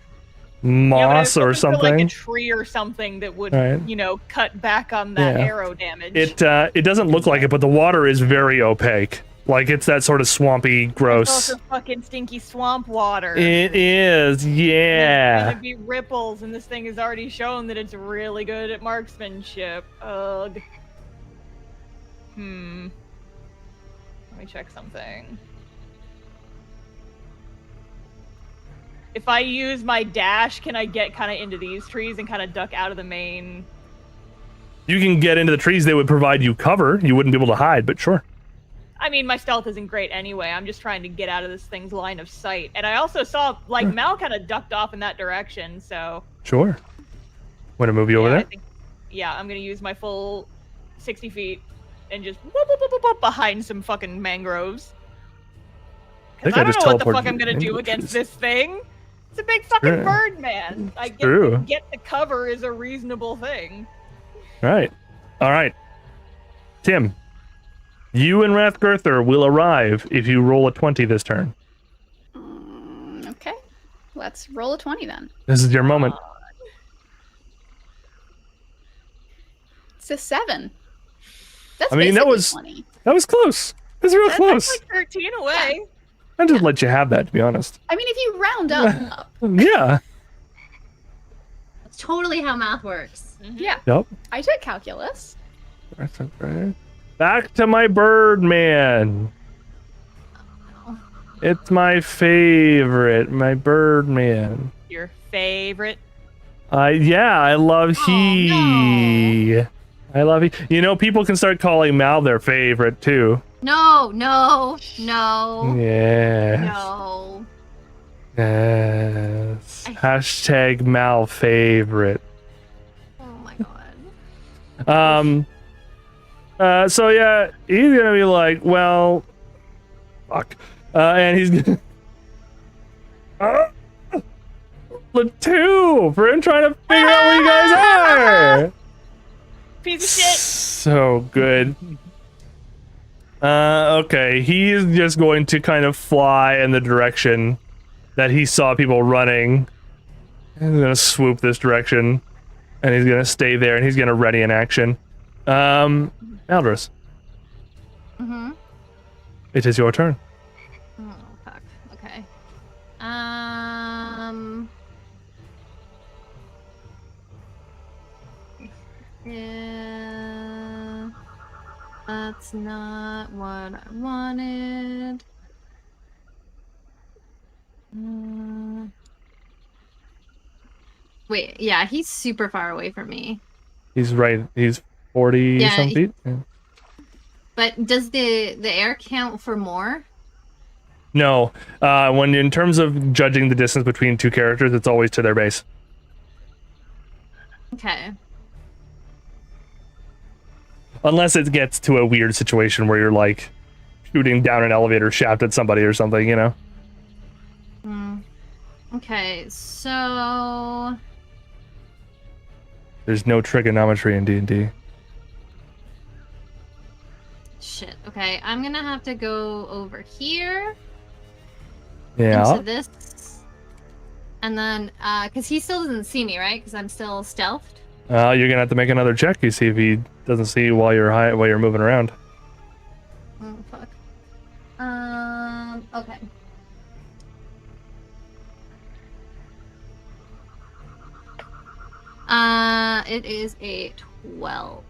but I moss was or looking for, like something. a tree or something that would, Right. cut back on that Yeah. arrow damage. It doesn't look like it, but the water is very opaque. Like it's that sort of swampy, It's gross. also fucking stinky swamp water. It is, There's yeah. gonna be ripples, and this thing has already shown that it's really good at marksmanship. Ugh. Let me check something. If I use my dash, can I get kind of into these trees and kind of duck out of the main? You can get into the trees. They would provide you cover. You wouldn't be able to hide, but sure. I mean, my stealth isn't great anyway. I'm just trying to get out of this thing's line of sight. And I also saw, like, Mal kind of ducked off in that direction, so... Sure. Want to move you over yeah, there? Yeah, I'm gonna use my full 60 feet and just whoop, whoop, whoop, whoop, whoop, behind some fucking mangroves. think Because I I don't just know what the teleported fuck you I'm gonna into do the against trees. this thing. It's a big fucking Sure. bird, man. I true. get the cover is a reasonable thing. Right. All right. Tim, you and Rathgurther will arrive if you roll a 20 this turn. Okay. Let's roll a 20 then. This is your moment. It's a 7. That's I mean, that basically was 20. that was close. It was real That's close. like 13 away. I just let you have that, to be honest. I mean, if you round up. Yeah. That's totally how math works. Yeah. Yep. I took calculus. That's okay. Back to my Birdman. It's my favorite, my Birdman. Your favorite. Yeah, I love he. I love he. You know, people can start calling Mal their favorite too. No. Yes. No. Yes. Hashtag Mal favorite. Oh my god. So yeah, he's gonna be like, well, fuck. And he's gonna the two for him trying to figure out where you guys are. Piece of shit. So good. Okay, he's just going to kind of fly in the direction that he saw people running. He's gonna swoop this direction, and he's gonna stay there, and he's gonna ready in action. Aldris, it is your turn. Oh fuck. Okay. Yeah. That's not what I wanted. Wait, yeah, he's super far away from me. He's right. He's 40 some feet. Yeah. But does the air count for more? No, when in terms of judging the distance between two characters, it's always to their base. Okay. Unless it gets to a weird situation where you're like shooting down an elevator shaft at somebody or something, you know? Okay, so There's no trigonometry in D&D. shit. Okay, I'm gonna have to go over here Yeah. into this, and then because he still doesn't see me, right? Because I'm still stealthed. You're gonna have to make another check. You see if he doesn't see you while you're moving around. Oh fuck. Okay. It is a 12.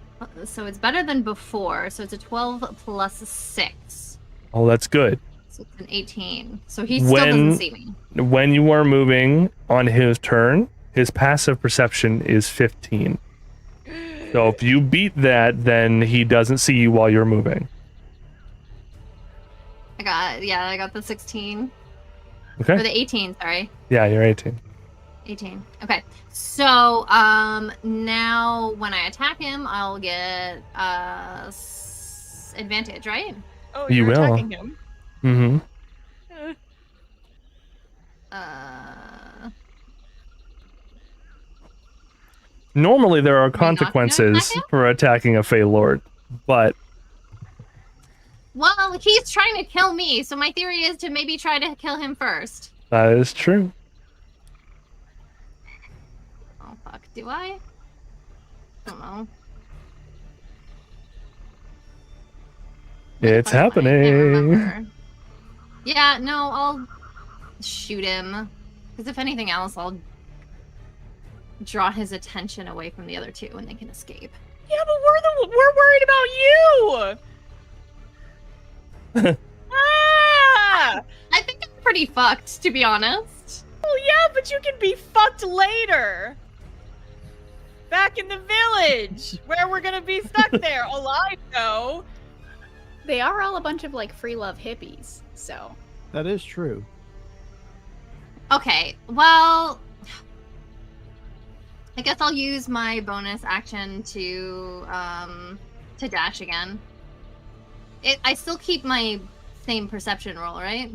So it's better than before. So it's a 12 plus 6. Oh, that's good. So it's an 18. So he still doesn't see me. When you are moving on his turn, his passive perception is 15. So if you beat that, then he doesn't see you while you're moving. I got the 16. Okay. Or the 18, sorry. Yeah, you're 18. 18. Okay. So, now when I attack him, I'll get advantage, right? Oh, You you're will. attacking him. Mm-hmm. Normally there are Am I not gonna consequences attack him? for attacking a Fey Lord, but Well, he's trying to kill me, so my theory is to maybe try to kill him first. that is true. Oh fuck, do I? I don't know. It's Fuck, I can't happening. remember. Yeah, no, I'll shoot him. Because if anything else, I'll draw his attention away from the other two and they can escape. Yeah, but we're worried about you. Ah! I think I'm pretty fucked, to be honest. Oh yeah, but you can be fucked later. Back in the village, where we're gonna be stuck there alive though. They are all a bunch of like free love hippies, so. That is true. Okay, well, I guess I'll use my bonus action to dash again. I still keep my same perception roll, right?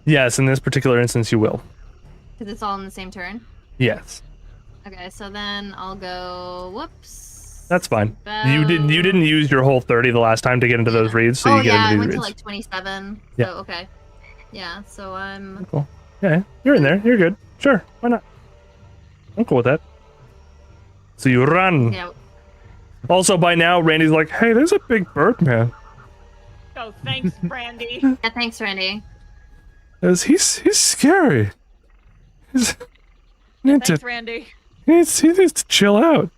Yes, in this particular instance you will. Because it's all in the same turn. Yes. Okay, so then I'll go. Whoops. That's fine. You didn't use your whole 30 the last time to get into those reads, so you get I into went these to reads. like 27. Yeah. So okay. Yeah, so I'm Cool. Yeah, you're in there. You're good. Sure, why not? I'm cool with that. So you run. yeah. Also, by now, Randy's like, hey, there's a big bird man. Oh, thanks, Brandy. Yeah, thanks, Randy. He's scary. Thanks, Randy. He needs to chill out.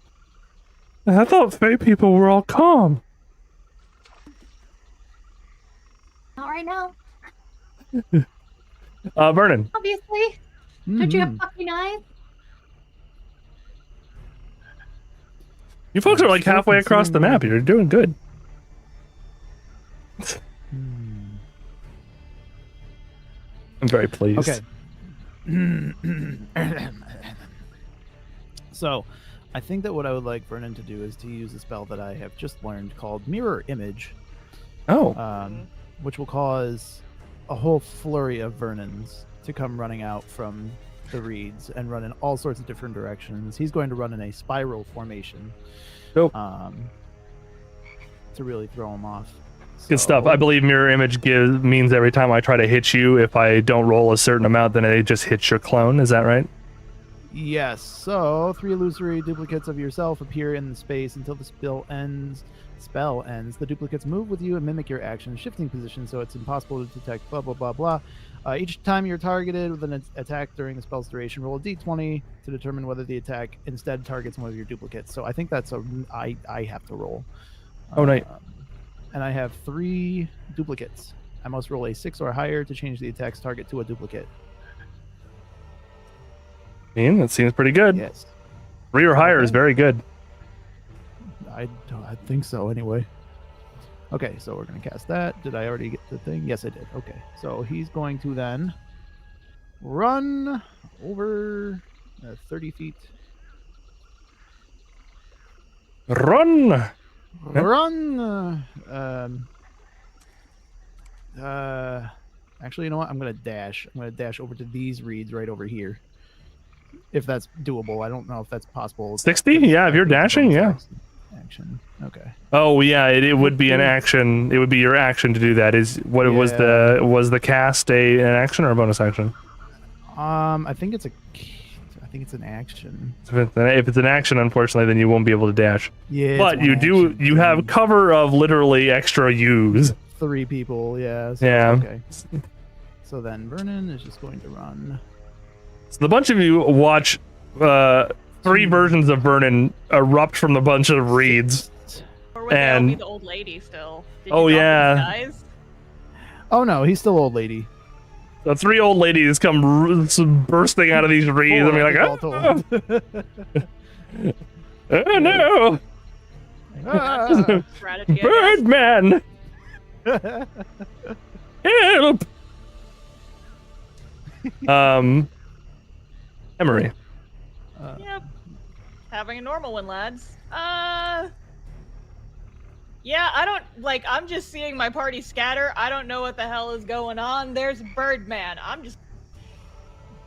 I thought Fey people were all calm. Not right now, Vernon. obviously. Don't you have fucking eyes? You folks are like Still halfway across the considering map. You're doing good. I'm very pleased. Okay. So, I think that what I would like Vernon to do is to use a spell that I have just learned called Mirror Image, Oh, which will cause a whole flurry of Vernons to come running out from the reeds and run in all sorts of different directions. He's going to run in a spiral formation Dope. to really throw him off. Good stuff. I believe mirror image means every time I try to hit you, if I don't roll a certain amount, then it just hits your clone. Is that right? Yes. So 3 illusory duplicates of yourself appear in the space until the spell ends. The duplicates move with you and mimic your action shifting position, so it's impossible to detect. Blah blah blah blah. Each time you're targeted with an attack during the spell's duration, roll a d20 to determine whether the attack instead targets one of your duplicates. So I think that's I have to roll. Oh, nice. And I have 3 duplicates. I must roll a 6 or higher to change the attack's target to a duplicate. That seems pretty good. Yes. 3 or higher is Okay. very good. I think so anyway. Okay, so we're going to cast that. Did I already get the thing? Yes, I did. Okay, so he's going to then run over 30 feet. Run! Okay. Run! Actually, you know what? I'm going to dash. I'm going to dash over to these reeds right over here. If that's doable. I don't know if that's possible. 60? Yeah, if you're dashing, yeah. Action. Okay. Oh yeah, it would be an action. It would be your action to do that. Was the cast an action or a bonus action? I think it's an action. If it's an action, unfortunately, then you won't be able to dash. Yeah. But you have cover of literally extra U's. 3 people, yeah. So, Yeah. Okay. So then Vernon is just going to run. So the bunch of you watch 3 versions of Vernon erupt from the bunch of reeds. Or would they all be And- the old lady still? Did Oh, you drop yeah. these guys? Oh no, he's still old lady. The 3 old ladies come bursting out of these reeds. Four, I mean, all like, told. oh no, Ah. Strategy, I guess. Birdman, help! Emery. Yep. Having a normal one, lads. Yeah, I'm just seeing my party scatter. I don't know what the hell is going on. There's Birdman.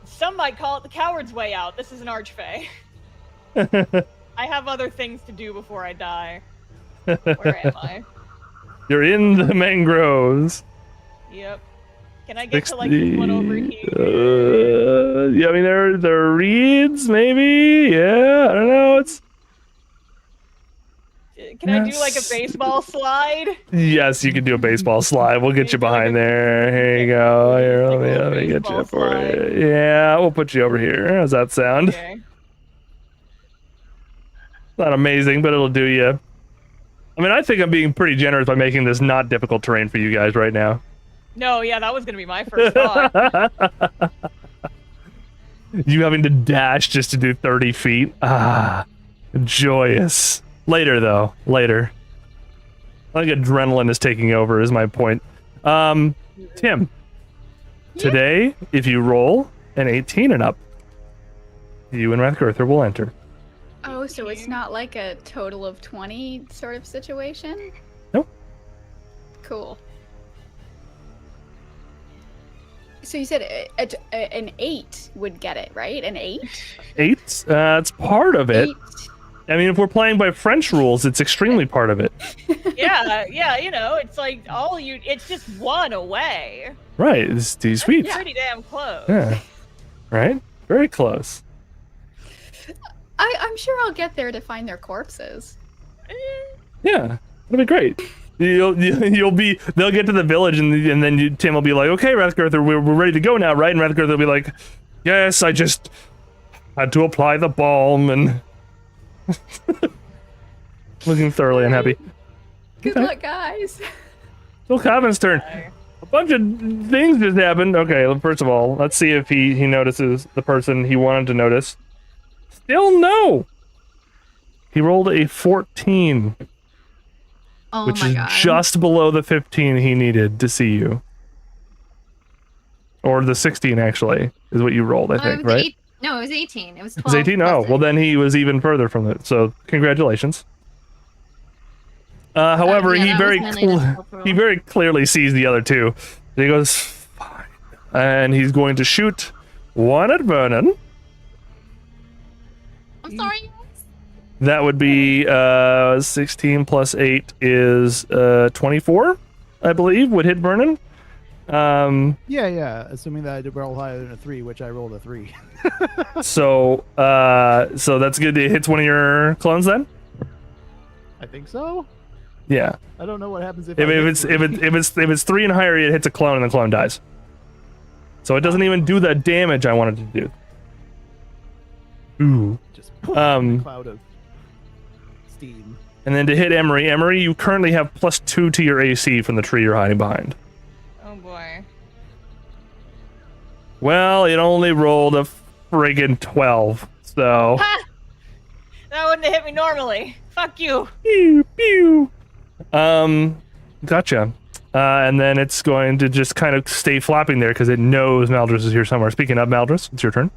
Some might call it the coward's way out. This is an archfey. I have other things to do before I die. Where am I? You're in the mangroves. Yep. Can I get to like this one over here? Yeah, I mean there are reeds, maybe. Yeah, I don't know. Can I do like a baseball slide? Yes, you can do a baseball slide. We'll get you behind there. Here you go. Here, let me get you Baseball for slide. it. Yeah, we'll put you over here. How's that sound? Okay. Not amazing, but it'll do you. I mean, I think I'm being pretty generous by making this not difficult terrain for you guys right now. No, yeah, that was gonna be my first thought. You having to dash just to do 30 feet? Ah, joyous. Later, though. Later. I think adrenaline is taking over, is my point. Tim. Today, if you roll an 18 and up, you and Rathgurther will enter. Oh, so it's not like a total of 20 sort of situation? Nope. Cool. So you said an 8 would get it, right? An 8? 8? It's part of it. 8. I mean, if we're playing by French rules, it's extremely part of it. Yeah, it's like it's just one away. Right, it's too sweet. That's pretty damn close. Yeah. Right? Very close. I'm sure I'll get there to find their corpses. Yeah, that'll be great. They'll get to the village and then Tim will be like, okay, Rathgurther, we're ready to go now, right? And Rathgurther will be like, yes, I just had to apply the balm and looking thoroughly unhappy. Good luck, guys. Still Calvin's turn. A bunch of things just happened. Okay, first of all, let's see if he notices the person he wanted to notice. Still no. He rolled a 14. Oh Which my is god. just below the 15 he needed to see you. Or the 16, actually, is what you rolled, I think, right? No, it was 18. It was 12. It was 18? Oh, well, then he was even further from it. So, congratulations. However, yeah, he very clearly sees the other two. He goes, fine. And he's going to shoot one at Vernon. I'm sorry. That would be 16 plus 8 is 24, I believe, would hit Vernon. Yeah. Assuming that I did roll higher than a 3, which I rolled a 3. So that's good. It hits one of your clones then? I think so. Yeah. I don't know what happens if It's 3 and higher, it hits a clone and the clone dies. So it doesn't even do the damage I wanted to do. Ooh. Just a cloud of steam. And then to hit Emery, you currently have +2 to your AC from the tree you're hiding behind. Oh boy. Well, it only rolled a friggin' 12, so. Ha! That wouldn't have hit me normally. Fuck you. Pew, pew. Gotcha. And then it's going to just kind of stay flopping there because it knows Maldris is here somewhere. Speaking of Maldris, it's your turn.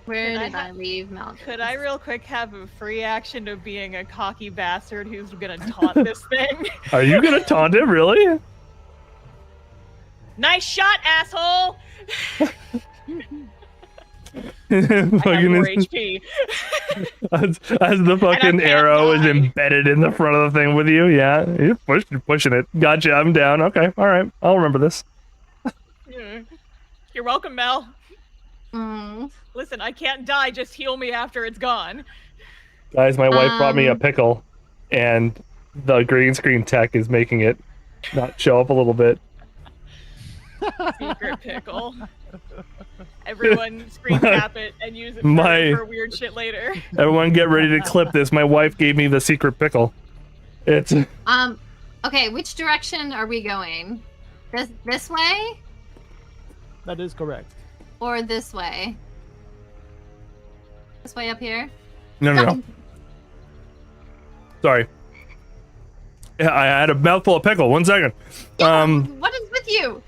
Where did I leave Maldris? Could I real quick have a free action of being a cocky bastard who's gonna taunt this thing? Are you gonna taunt it, really? Nice shot, asshole! I have Fucking more HP. as the fucking can't arrow is die. embedded in the front of the thing with you, yeah. You're pushing it. Gotcha, I'm down. Okay, alright. I'll remember this. You're welcome, Mel. Mm. Listen, I can't die, just heal me after it's gone. Guys, my wife brought me a pickle, and the green screen tech is making it not show up a little bit. Secret pickle. Everyone screen cap it and use it for weird shit later. Everyone get ready to clip this. My wife gave me the secret pickle. It's... Okay, which direction are we going? This way? That is correct. Or this way? This way up here? No. Sorry. Yeah, I had a mouthful of pickle. 1 second. What is with you?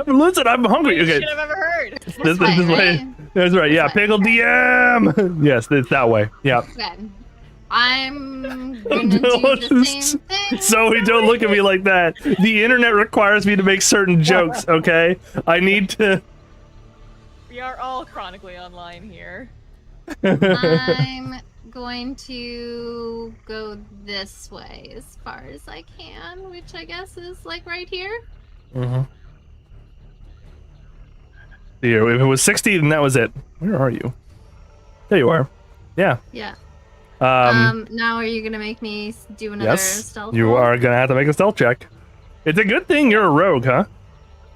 Listen, I'm hungry. Weirdest Okay. shit I've ever heard. This way. That's right. Yeah, pickle DM. Yes, it's that way. Yeah. Good. I'm gonna do the same thing. Zoe, don't look at me like that. The internet requires me to make certain jokes. Okay, I need to. We are all chronically online here. I'm going to go this way as far as I can, which I guess is like right here. Mm-hmm. Here, if it was 60, then that was it. Where are you? There you are. Yeah. Yeah. Now are you gonna make me do another yes, stealth you roll? are gonna have to make a stealth check. It's a good thing you're a rogue, huh?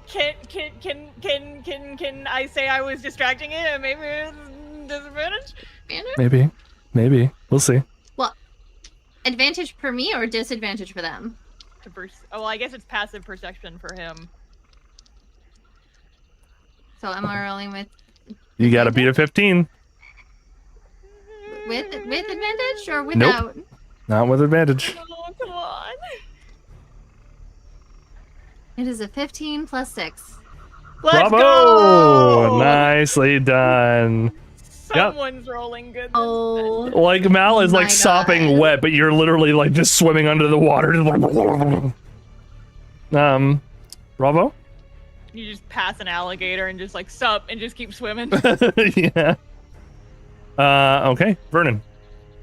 Can I say I was distracting it and maybe it's disadvantage? Maybe. We'll see. Well, advantage for me or disadvantage for them? Oh, well, I guess it's passive perception for him. So am I rolling with You gotta beat a 15. with advantage or without? Nope. Not with advantage. Oh, come on. It is a 15 plus 6. Let's Bravo! go! Nicely done. Someone's rolling good. Oh. Like Mal is My like sopping God. wet, but you're literally like just swimming under the water. Bravo. You just pass an alligator and just like sup and just keep swimming. Yeah. Okay, Vernon.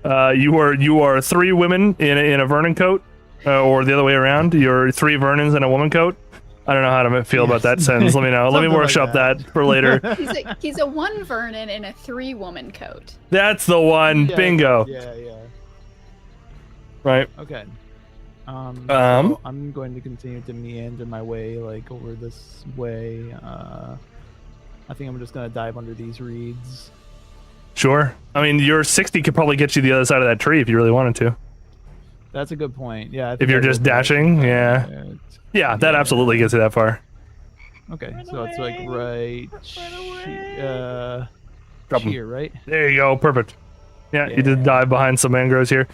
You are 3 women in a Vernon coat, or the other way around. You're 3 Vernons in a woman coat. I don't know how to feel about that sentence. Let me know. Let me Something like workshop that. that for later. He's a 1 Vernon in a 3-woman coat. That's the one. Yeah, Bingo. Yeah. Right. Okay. So I'm going to continue to meander my way like over this way. I think I'm just gonna dive under these reeds. Sure. I mean, your 60 could probably get you the other side of that tree if you really wanted to. That's a good point. Yeah. I If think you're I will just dive dashing, under yeah. it. Yeah, that absolutely gets you that far. Okay, Run so it's like away. right Drop 'em. here, right? There you go. Perfect. Yeah, you did Yeah. dive behind some mangroves here.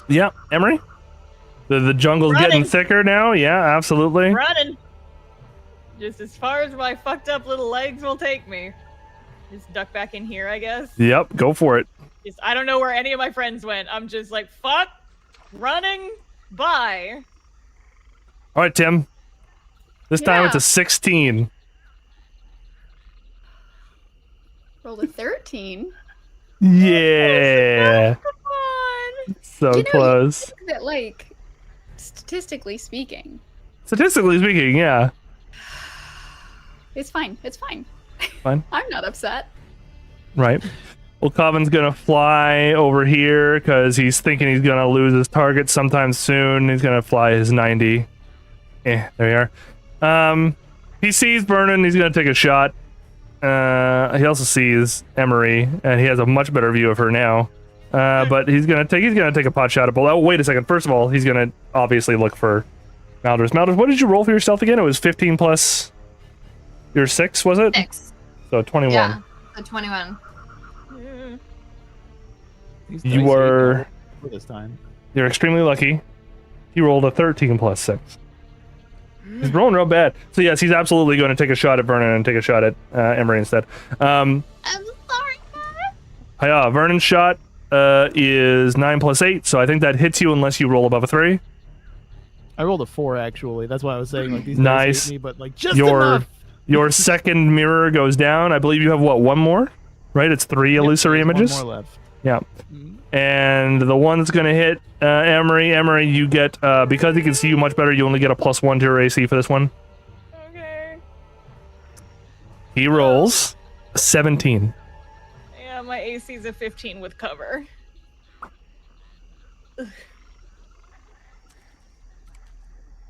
Yeah, Emery? The jungle's getting Running. thicker now. Yeah, absolutely. Running. Just as far as my fucked up little legs will take me. Just duck back in here, I guess. Yep, go for it. Just, I don't know where any of my friends went. I'm just like, fuck, running, bye. All right, Tim. This time it's Yeah. a 16. Rolled a 13. Yeah. Come on. So You know, close. That, like, statistically speaking, Statistically speaking, yeah. it's fine. It's fine. Fine. I'm not upset. Right. Well, Covin's gonna fly over here because he's thinking he's gonna lose his target sometime soon. He's gonna fly his 90. There you are. He sees Vernon. He's gonna take a shot. He also sees Emery, and he has a much better view of her now. But he's gonna take a pot shot at Bull. Oh, wait a second. First of all, he's gonna obviously look for Malders. Malders, what did you roll for yourself again? It was 15 plus your 6, was it? 6. So 21. Yeah, so 21. Yeah. These You dice were- ain't for this time. You're extremely lucky. He rolled a 13 plus 6. He's rolling real bad. So yes, he's absolutely going to take a shot at Vernon and take a shot at Emery instead. I'm sorry, guys. Hiya, Vernon's shot is 9 plus 8, so I think that hits you unless you roll above a 3. I rolled a 4 actually. That's why I was saying like these Nice. dice hate me, but like just Your enough. your second mirror goes down. I believe you have what, 1 more? Right? It's 3 illusory There's images. One more left. Yeah. Mhm. And the one that's going to hit Emery, you get, because he can see you much better, you only get a +1 to your AC for this one. Okay. He rolls a 17. Yeah, my AC's a 15 with cover.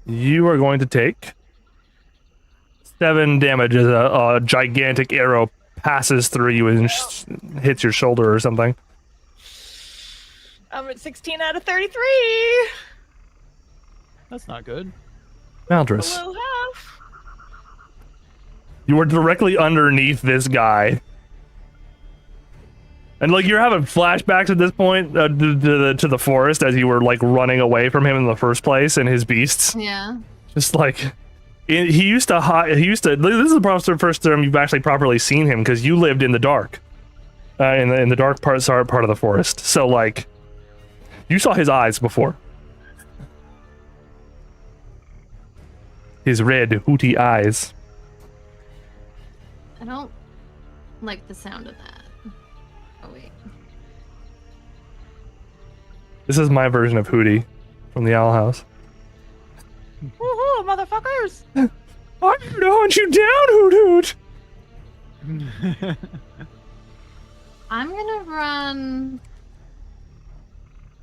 You are going to take 7 damage as a gigantic arrow passes through you and hits your shoulder or something. I'm at 16 out of 33. That's not good. Maldris, Below half. you are directly underneath this guy. And like you're having flashbacks at this point to the forest as you were like running away from him in the first place and his beasts. Yeah. Just like he used to hide. This is the first time you've actually properly seen him because you lived in the dark, in the dark part of the forest. So like, you saw his eyes before. His red hooty eyes. I don't like the sound of that. Oh, wait. This is my version of Hootie from the Owl House. Woohoo, motherfuckers! I'm gonna hunt you down, Hoot Hoot. I'm gonna run.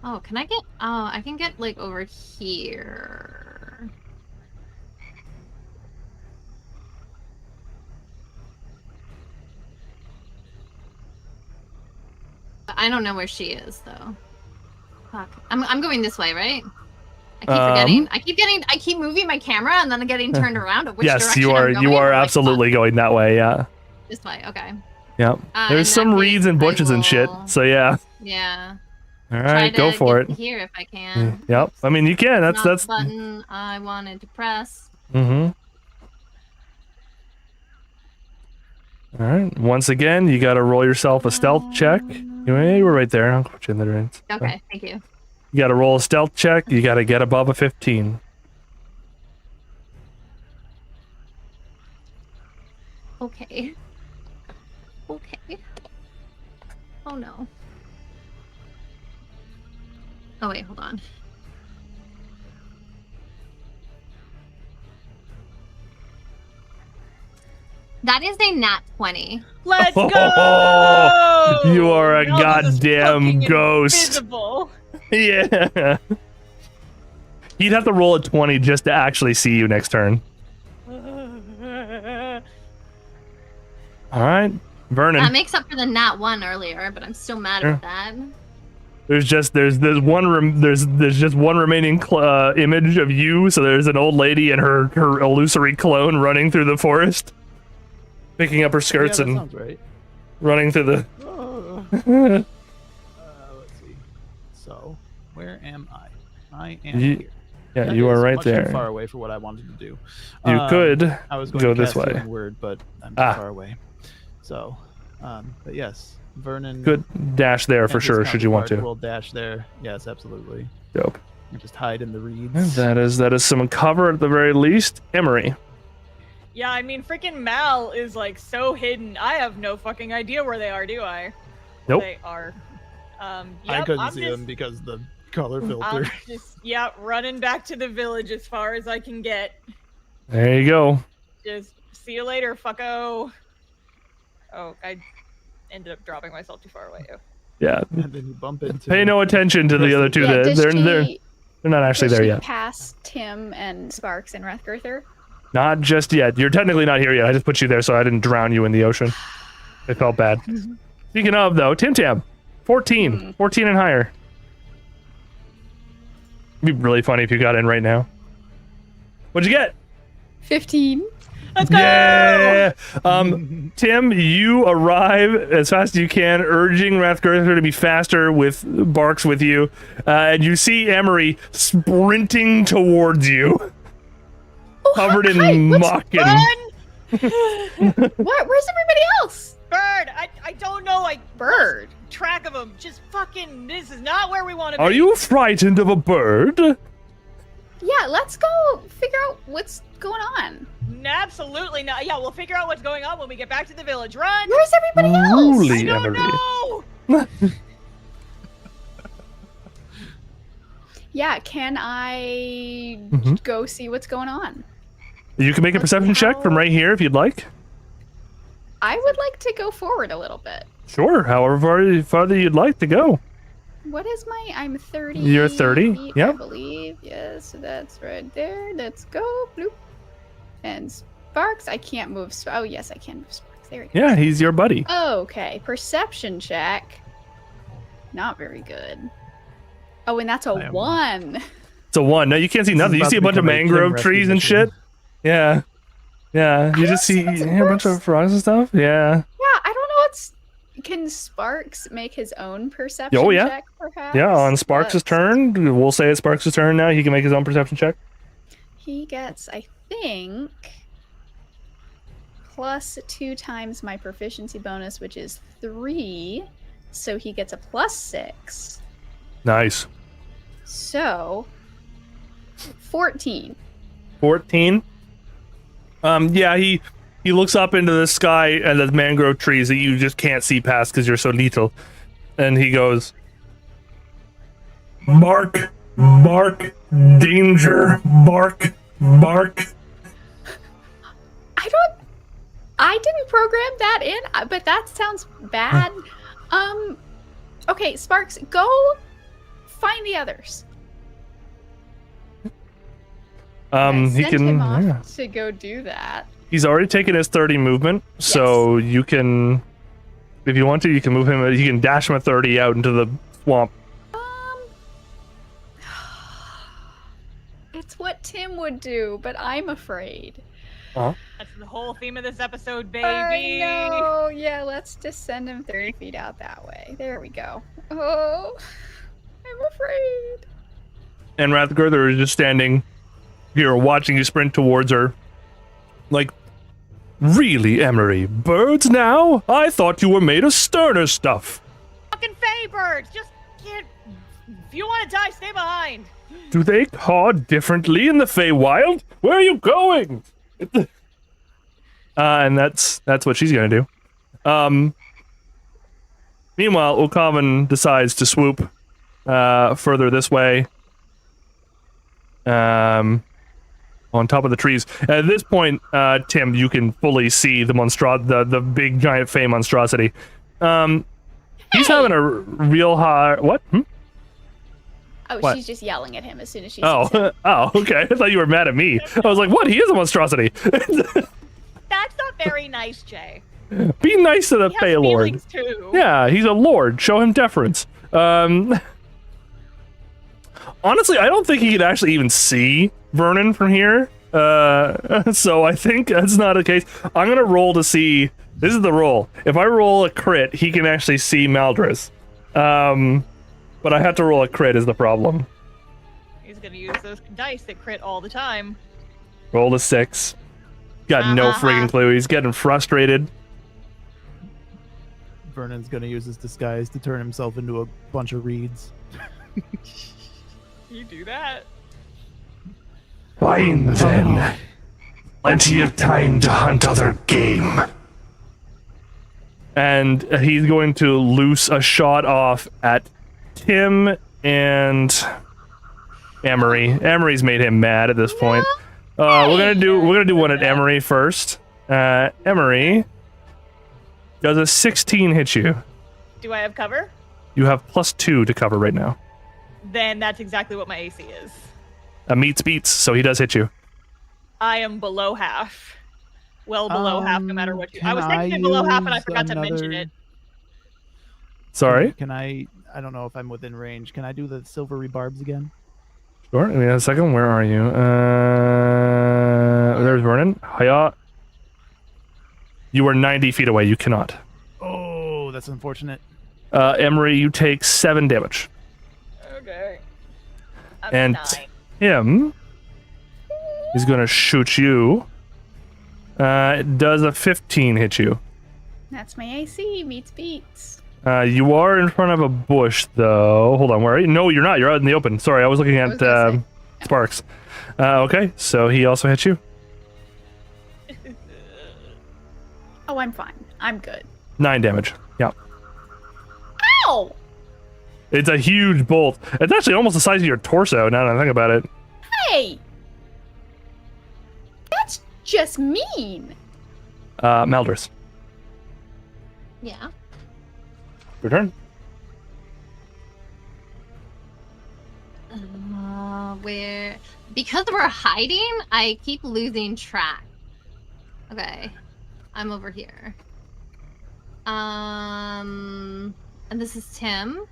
Oh, can I get? Oh, I can get like over here. I don't know where she is though. Fuck. I'm going this way, right? I keep moving my camera and then I'm getting turned around of which Yes, direction you are. I'm going. You are I'm like, absolutely fuck, going that way. Yeah. this way. Okay. Yeah. In There's that some case, reeds and I bushes and shit. will- So yeah. Yeah. All Try right, to go for get it. here if I can. Yep. I mean, you can. Not That's. the button I wanted to press. Mm-hmm. All right. Once again, you got to roll yourself a stealth check. You were right there. I'll put you in the range. Okay, thank you. You got to roll a stealth check. You got to get above a 15. Okay. Okay. Oh no. Oh wait, hold on. That is a nat 20. Let's go! You are a Nubbles is goddamn fucking ghost. invisible. Yeah. He'd have to roll a 20 just to actually see you next turn. All right, Vernon. That makes up for the nat 1 earlier, but I'm still mad at that. There's just there's just one remaining image of you. So there's an old lady and her illusory clone running through the forest, picking up her skirts Yeah, that and sounds right. running through the. Let's see. So, where am I? I am here. Yeah, That you are is right much there. Too far away for what I wanted to do. You could I was going go to this cast way. Healing Word, but I'm too far away. So, but yes, Vernon. Good dash there for and his sure. Should you want to? Will dash there. Yes, absolutely. Dope. And just hide in the reeds. That is some cover at the very least. Emery. Yeah, I mean, freaking Mal is like so hidden. I have no fucking idea where they are, do I? Nope. They are. I Yep, couldn't I'm see just, them because the color filter. I'm just, yeah, running back to the village as far as I can get. There you go. Just see you later, fucko. Oh, I ended up dropping myself too far away. Yeah. And then you bump into. Pay no attention to the other two. Yeah, They're not actually does there she yet. pass Tim and Sparks and Rathgurther? Not just yet. You're technically not here yet. I just put you there so I didn't drown you in the ocean. It felt bad. Speaking of, though, Tim Tam, 14. 14 and higher. It'd be really funny if you got in right now. What'd you get? 15. Let's go! Yeah! Tim, you arrive as fast as you can, urging Rathgurther to be faster with barks with you. And you see Emery sprinting towards you. Oh, Covered in hi, muck and... Where's everybody else? Bird! I don't know. I Bird. lost track of them. Just fucking. This is not where we want to be. Are you frightened of a bird? Yeah, let's go figure out what's going on. Absolutely not. Yeah, we'll figure out what's going on when we get back to the village. Run! Where's everybody else? Truly, I don't Emery. know. Yeah, can I go see what's going on? You can make a perception check from right here if you'd like. I would like to go forward a little bit. Sure, however farther you'd like to go. What is I'm 30. You're 30, I yep. believe. Yes, so that's right there. Let's go. Bloop. And Sparks, I can't move. Oh, yes, I can move Sparks. There he goes. Yeah, he's your buddy. Okay, perception check. Not very good. Oh, and that's a 1. It's a 1. No, you can't see nothing. You about see a to bunch of become a Tim mangrove trees and shit. recognition. Yeah. Yeah, you I just don't see what's a bunch of worse. frogs and stuff. Yeah. Yeah, I don't know what's... Can Sparks make his own perception Oh, yeah. check, perhaps? Yeah, on Sparks' turn, we'll say it's Sparks' turn now. He can make his own perception check. He gets, I think, plus 2 times my proficiency bonus, which is 3. So he gets a plus 6. Nice. So, 14. 14. Yeah, he looks up into the sky and the mangrove trees that you just can't see past because you're so little. And he goes, bark, bark, danger, bark, bark. I didn't program that in, but that sounds bad. Okay, Sparks, go find the others. He Send can. him off Yeah. to go do that. He's already taken his 30 movement, so you can, if you want to, you can move him. You can dash him a 30 out into the swamp. It's what Tim would do, but I'm afraid. Uh-huh. That's the whole theme of this episode, baby. I know. Yeah, let's just send him 30 feet out that way. There we go. Oh, I'm afraid. And Rathgurther is just standing here watching you sprint towards her. Like, really, Emery? Birds now? I thought you were made of sterner stuff. Fucking Fey birds. Just can't. If you want to die, stay behind. Do they caw differently in the Feywild? Where are you going? And that's what she's gonna do. Meanwhile, Okavan decides to swoop further this way. On top of the trees. At this point, Tim, you can fully see the big giant Fey monstrosity. He's having a real hard. What? Oh, What? she's just yelling at him as soon as she sees him. Oh, okay. I thought you were mad at me. I was like, what? He is a monstrosity. That's not very nice, Jay. Be nice to the He has Fey Lord. feelings too. Yeah, he's a lord. Show him deference. Honestly, I don't think he could actually even see Vernon from here. So I think that's not the case. I'm gonna roll to see. This is the roll. If I roll a crit, he can actually see Maldris. But I have to roll a crit is the problem. He's gonna use those dice that crit all the time. Roll a 6. Got no friggin' clue. He's getting frustrated. Vernon's gonna use his disguise to turn himself into a bunch of reeds. You do that? Fine then. Plenty of time to hunt other game. And he's going to loose a shot off at Tim and Emery. Emery's made him mad at this point. We're gonna do one at Emery first. Emery, does a 16 hit you? Do I have cover? You have +2 to cover right now. Then that's exactly what my AC is. A meets beats, so he does hit you. I am below half. Well below half, no matter what you. I was can I technically below half, and I use forgot to mention another- it. Sorry? Can I don't know if I'm within range. Can I do the silvery barbs again? Sure. Give me a second. Where are you? There's Vernon. Hiya. You are 90 feet away. You cannot. Oh, that's unfortunate. Emery, you take 7 damage. Okay. I'm And 9. him is going to shoot you. Does a 15 hit you? That's my AC meets beats. You are in front of a bush, though. Hold on, where are you? No, you're not. You're out in the open. Sorry, I was looking at Sparks. Okay, so he also hit you. Oh, I'm fine. I'm good. 9 damage. Yeah. Ow! It's a huge bolt. It's actually almost the size of your torso, now that I think about it. Hey! That's just mean. Maldris, Yeah. your turn. Where because we're hiding, I keep losing track. Okay, I'm over here. And this is Tim.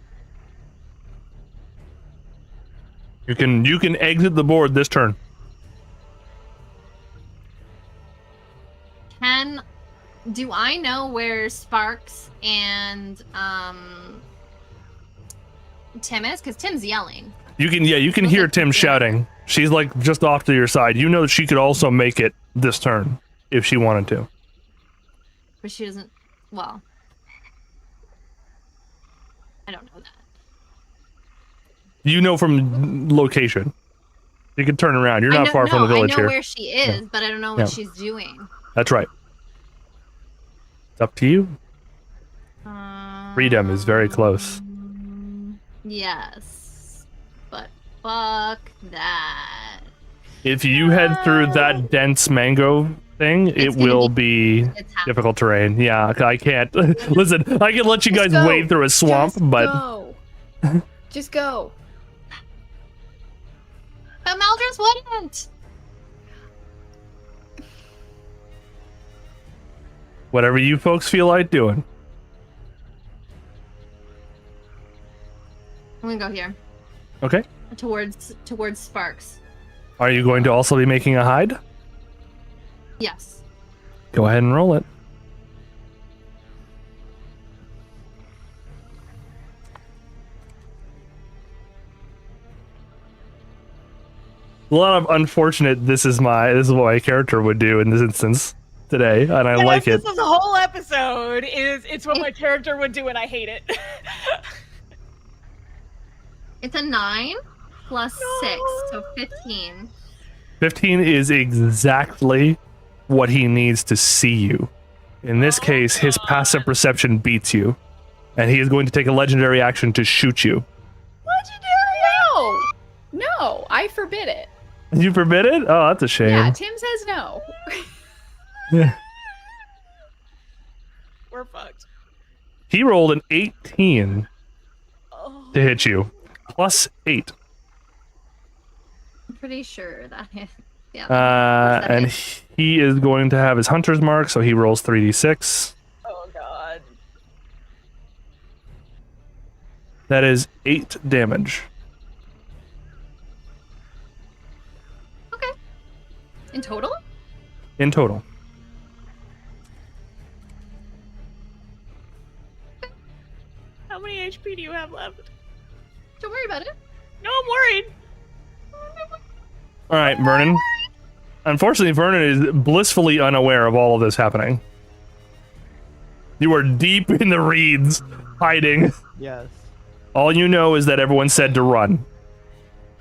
You can exit the board this turn. Do I know where Sparks and Tim is? Because Tim's yelling. You can hear Tim shouting. She's like just off to your side. You know that she could also make it this turn if she wanted to. But she doesn't. Well, I don't know that. You know from location. You can turn around. You're not far from the village I know here. where she is, but I don't know what she's doing. That's right. It's up to you. Freedom is very close. Yes. But fuck that. If you head through that dense mango thing, it will be difficult terrain. Yeah, I can't. Listen, I can let you guys wade through a swamp, but Go. Just go. But Maldris wouldn't. whatever you folks feel like doing. I'm gonna go here. Okay. Towards Sparks. Are you going to also be making a hide? Yes. Go ahead and roll it. A lot of unfortunate. This is what my character would do in this instance today, and I like it. This is the whole episode. It's what my character would do, and I hate it. It's a 9 plus 6, so 15. 15 is exactly what he needs to see you. In this case, his passive perception beats you, and he is going to take a legendary action to shoot you. No, I forbid it. You forbid it? Oh, that's a shame. Yeah, Tim says no. Yeah. We're fucked. He rolled an 18 to hit you, plus 8. I'm pretty sure that hit. Yeah. And he is going to have his hunter's mark, so he rolls 3d6. Oh god. That is 8 damage. Okay. In total? In total. How many HP do you have left? Don't worry about it. No, I'm worried. All right, Vernon. Unfortunately, Vernon is blissfully unaware of all of this happening. You are deep in the reeds, hiding. Yes. All you know is that everyone said to run.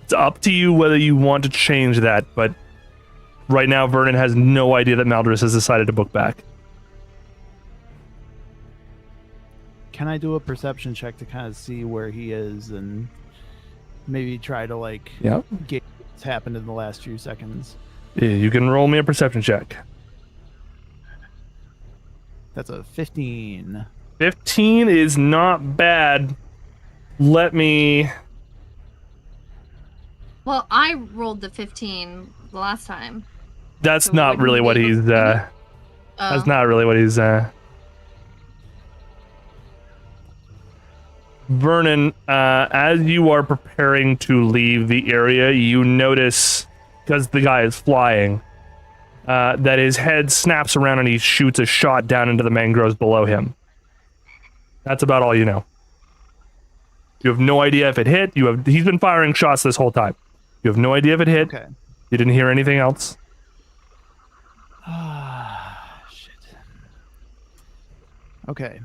It's up to you whether you want to change that, but right now Vernon has no idea that Maldris has decided to book back. Can I do a perception check to kind of see where he is and maybe try to like Yeah. gauge what's happened in the last few seconds? Yeah, you can roll me a perception check. That's a 15. 15 is not bad. Let me... Well, I rolled the 15 the last time. That's So not wouldn't really we what be able he's... to- That's not really what he's... Vernon, as you are preparing to leave the area, you notice, because the guy is flying, that his head snaps around and he shoots a shot down into the mangroves below him. That's about all you know. You have no idea if it hit. He's been firing shots this whole time. You have no idea if it hit. Okay. You didn't hear anything else. Ah, shit. Okay.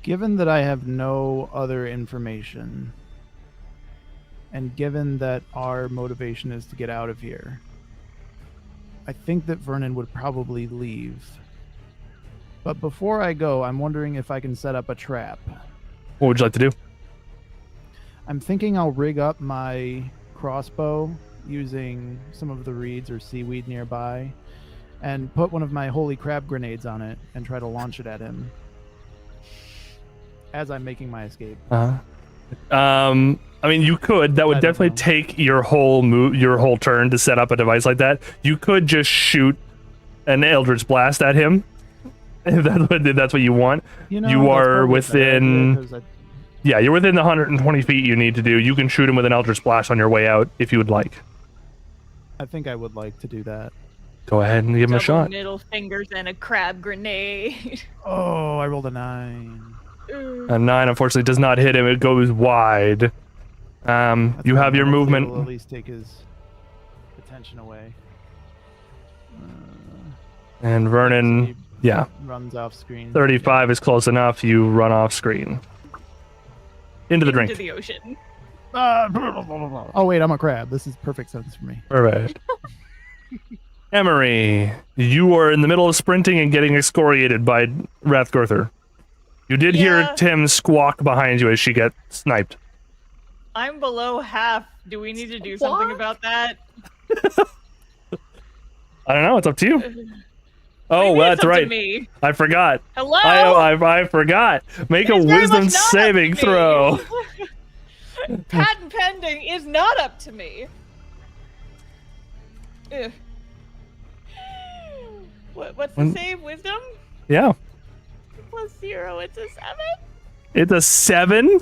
Given that I have no other information, and given that our motivation is to get out of here, I think that Vernon would probably leave. But before I go, I'm wondering if I can set up a trap. What would you like to do? I'm thinking I'll rig up my crossbow using some of the reeds or seaweed nearby and put one of my holy crab grenades on it and try to launch it at him as I'm making my escape. I mean, you could. That would I don't definitely know. take your whole turn to set up a device like that. You could just shoot an Eldritch Blast at him, if that's what you want. You know, You that's are probably a better within- idea 'cause Yeah, you're within the 120 feet you need to do. You can shoot him with an Eldritch Blast on your way out if you would like. I think I would like to do that. Go ahead and give him a Double shot. middle fingers and a crab grenade. Oh, I rolled a 9. A 9, unfortunately, does not hit him. It goes wide. You have your Hopefully movement. it'll at least take his attention away. And Vernon, He yeah, runs off screen. 35 is close enough. You run off screen. Into the drink. Into the ocean. Oh wait, I'm a crab. This is perfect sense for me. Perfect. Emery, you are in the middle of sprinting and getting excoriated by Rathgurther. You did hear Yeah. Tim squawk behind you as she gets sniped. I'm below half. Do we need to do something What? about that? I don't know. It's up to you. Oh, Maybe well, it's that's up to right. me. I forgot. Hello? I forgot. Make a It's very wisdom much not up to saving me. throw. Patent pending is not up to me. Ugh. What's the save? Wisdom? Yeah. +0. It's a 7? It's a 7.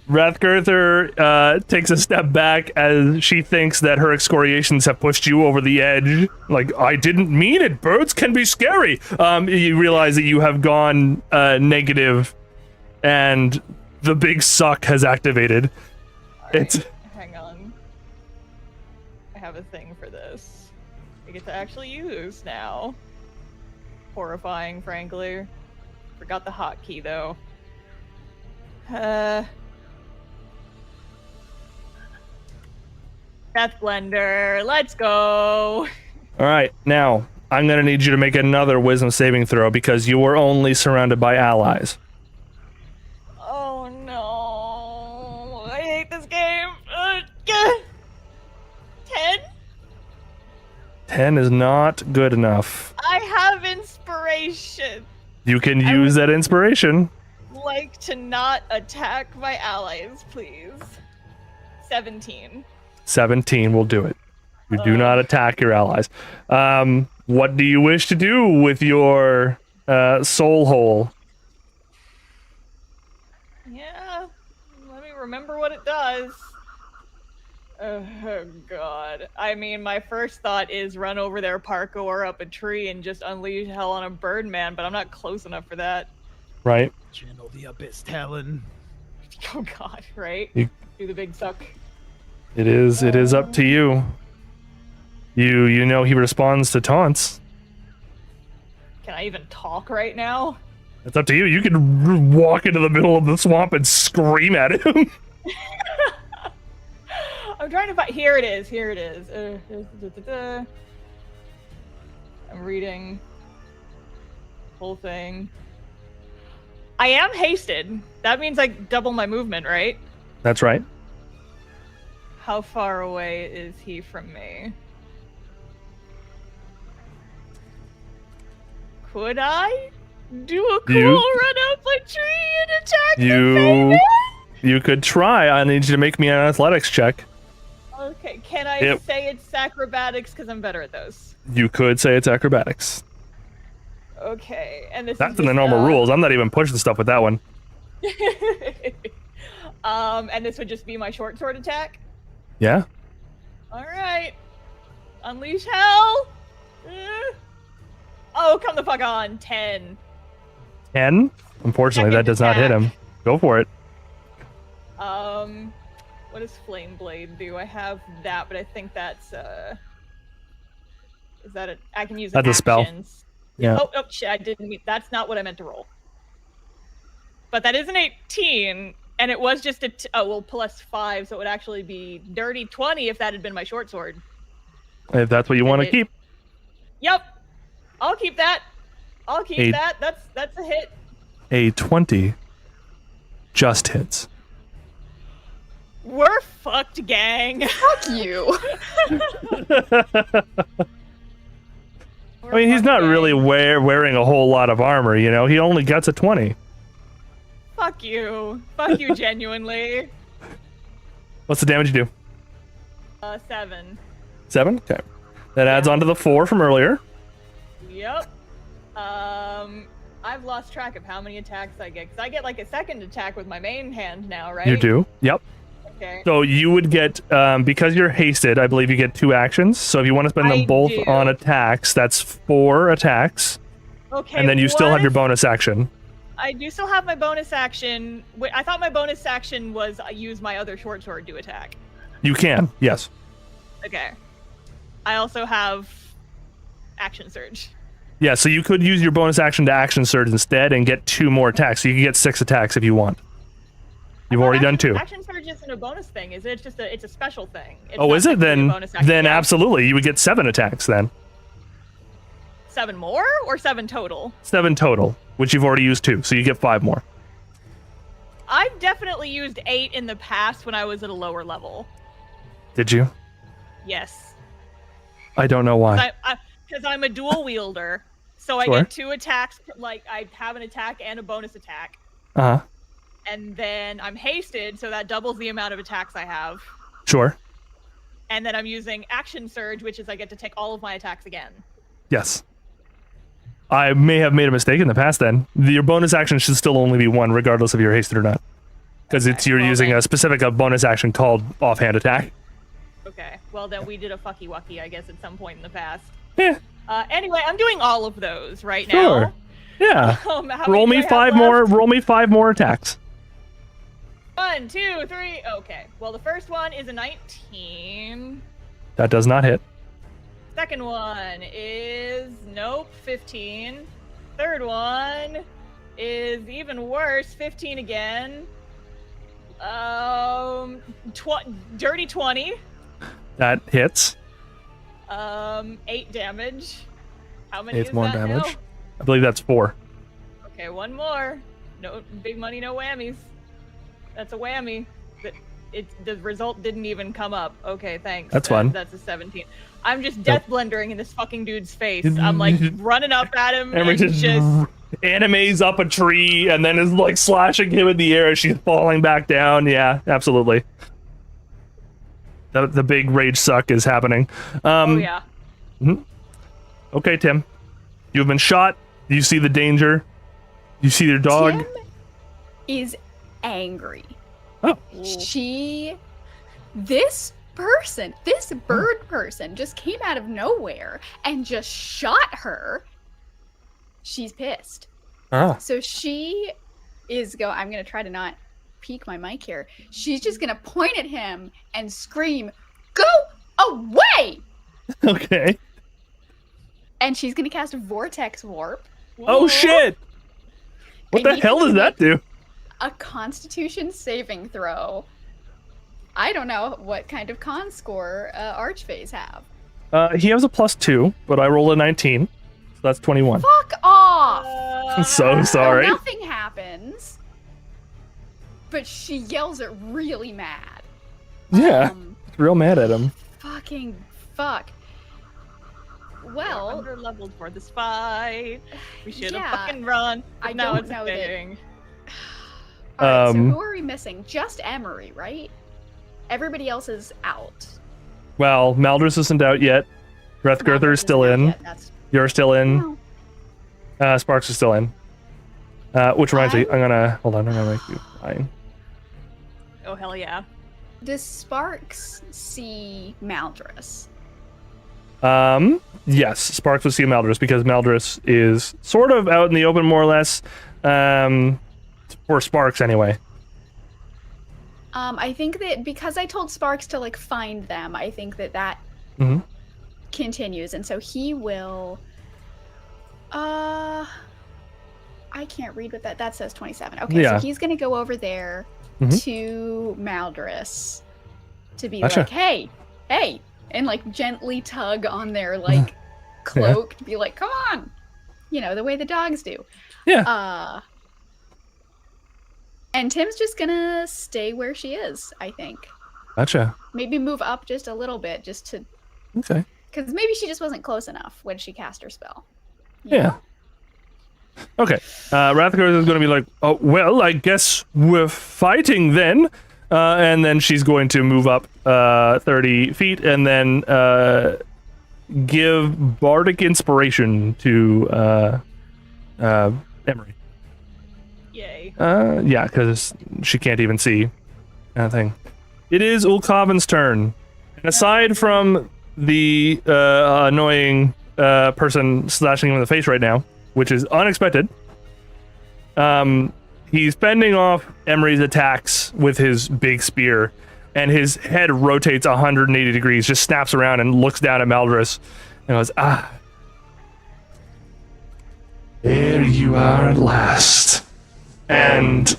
Rathgurther takes a step back as she thinks that her excoriations have pushed you over the edge. Like, I didn't mean it. Birds can be scary. You realize that you have gone negative, and the big suck has activated. It's Hang on. I have a thing for this. I get to actually use now. Horrifying, frankly. Forgot the hotkey, though. Death Blender. Let's go. All right, now I'm gonna need you to make another wisdom saving throw because you were only surrounded by allies. Oh no. I hate this game. 10? 10 is not good enough. I have inspiration. You can use that inspiration. Like to not attack my allies, please. 17. 17 will do it. You do not attack your allies. What do you wish to do with your soul hole? Yeah, let me remember what it does. Oh god. I mean, my first thought is run over there, parkour up a tree, and just unleash hell on a birdman, but I'm not close enough for that. Right. Channel the abyss, Talon. Oh god, right? You- Do the big suck. It is up to you. You know he responds to taunts. Can I even talk right now? It's up to you. You can walk into the middle of the swamp and scream at him. I'm trying to find. Here it is. Here it is. I'm reading the whole thing. I am hasted. That means like double my movement, right? That's right. How far away is he from me? Could I do a cool run up a tree and attack the famous? You could try. I need you to make me an athletics check. Okay, can I say it's acrobatics because I'm better at those? You could say it's acrobatics. Okay, and this That's is in the normal rules. I'm not even pushing stuff with that one. And this would just be my short sword attack? Yeah. Alright. Unleash hell! Oh, come the fuck on. 10. 10? Unfortunately, that does not hit him. Go for it. What does Flame Blade do? I have that, but I think that's, is that I can use That's a spell. actions. Yeah. Oh, shit, I didn't mean, that's not what I meant to roll. But that is an 18, and it was just plus 5, so it would actually be dirty 20 if that had been my short sword. If that's what you want to keep. Yep. I'll keep that. I'll keep that. That's a hit. A 20 just hits. We're fucked, gang. Fuck you. I mean, he's not really wearing a whole lot of armor, you know? He only gets a 20. Fuck you. Fuck you, genuinely. What's the damage you do? 7. 7? Okay. That adds on to the 4 from earlier. Yep. I've lost track of how many attacks I get, because I get like a second attack with my main hand now, right? You do? Yep. Okay. So you would get, because you're hasted, I believe you get 2 actions. So if you want to spend them both on attacks, that's 4 attacks. Okay. And then you still have your bonus action. I do still have my bonus action. Wait, I thought my bonus action was use my other short sword to attack. You can, yes. Okay. I also have action surge. Yeah, so you could use your bonus action to action surge instead and get 2 more attacks. So you can get 6 attacks if you want. You've already done 2. Action surge isn't a bonus thing, is it? It's just it's a special thing. It's oh, not is it? technically a bonus action. Then Yeah. absolutely, you would get 7 attacks then. 7 more or 7 total? 7 total, which you've already used 2, so you get 5 more. I've definitely used 8 in the past when I was at a lower level. Did you? Yes. I don't know why. Because I'm a dual wielder, so I Sure. get 2 attacks. Like I have an attack and a bonus attack. Uh-huh. And then I'm hasted, so that doubles the amount of attacks I have. Sure. And then I'm using action surge, which is I get to take all of my attacks again. Yes. I may have made a mistake in the past then. Your bonus action should still only be 1, regardless if you're hasted or not. Because you're using a specific bonus action called offhand attack. Okay, well then we did a fucky wucky, I guess, at some point in the past. Yeah. Anyway, I'm doing all of those right Sure. now. Yeah. How many Roll do I me have 5 left? more. Roll me 5 more attacks. 1, 2, 3. Okay. Well, the first one is a 19. That does not hit. Second one is 15. Third one is even worse, 15 again. Dirty 20. That hits. 8 damage. How many 8 is more that damage. now? I believe that's 4. Okay, one more. No big money, no whammies. That's a whammy. The result didn't even come up. Okay, thanks. That's fun. That's a 17. I'm just death blendering in this fucking dude's face. I'm like running up at him Emery and just animes up a tree and then is like slashing him in the air as she's falling back down. Yeah, absolutely. The big rage suck is happening. oh yeah. Okay, Tim. You've been shot. You see the danger. You see your dog. Tim is angry. Oh. This bird person just came out of nowhere and just shot her. She's pissed. Ah. So she is I'm going to try to not peek my mic here. She's just going to point at him and scream, "Go away!" Okay. And she's going to cast Vortex Warp. Oh, shit. What I the need hell you does to that do? A Constitution saving throw. I don't know what kind of con score Archfays have. He has a +2, but I rolled a 19. So that's 21. Fuck off! I'm so sorry. So nothing happens. But she yells it really mad. Yeah. Real mad at him. Fucking fuck. Well, We're under-leveled for this fight. We should have yeah, fucking run. But I now don't it's know a that- thing. alright, so who are we missing? Just Emery, right? Everybody else is out. Well, Maldris isn't out yet. Rethgurther is still in. You're still in. Oh. Sparks is still in. Which reminds me, I'm gonna make you fine. Oh hell yeah. Does Sparks see Maldris? Yes, Sparks would see Maldris because Maldris is sort of out in the open more or less. For Sparks anyway. I think that because I told Sparks to like find them, I think that Mhm. continues, and so he will. I can't read what that says. 27. Okay, Yeah. so he's gonna go over there Mhm. to Maldris to be Gotcha. like, hey, and like gently tug on their like cloak to be like, come on, the way the dogs do. Yeah. And Tim's just gonna stay where she is, I think. Gotcha. Maybe move up just a little bit, just to, Okay. because maybe she just wasn't close enough when she cast her spell. Yeah. Okay. Rethgurther is going to be like, oh, well, I guess we're fighting then. And then she's going to move up 30 feet and then give Bardic Inspiration to Emery. Yay. Yeah, because she can't even see anything. It is Ulkavan's turn. And aside from the annoying person slashing him in the face right now, which is unexpected, he's fending off Emery's attacks with his big spear, and his head rotates 180 degrees, just snaps around and looks down at Maldris and goes, ah. There you are at last. And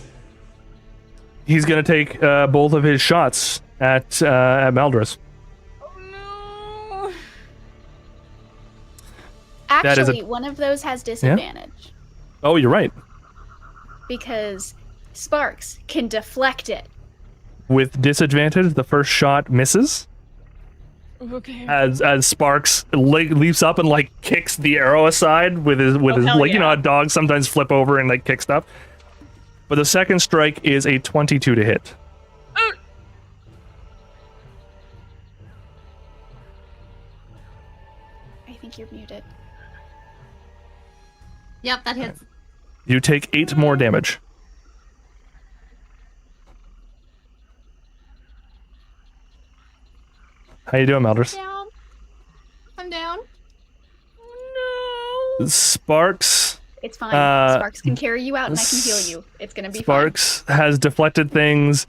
he's going to take both of his shots at Maldris. Oh no. That is Actually, one of those has disadvantage Oh, you're right. because Sparks can deflect it. With disadvantage, the first shot misses. Okay. As Sparks leaps up and like kicks the arrow aside with his hell like, you know yeah. how dogs sometimes flip over and like kick stuff. But the second strike is a 22 to hit. I think you're muted. Yep, that hits. You take 8 more damage. How you doing, Maldris? Down. I'm down. Sparks. It's fine. Sparks Sparks can carry you out, and I can heal you. It's gonna be Sparks has deflected things.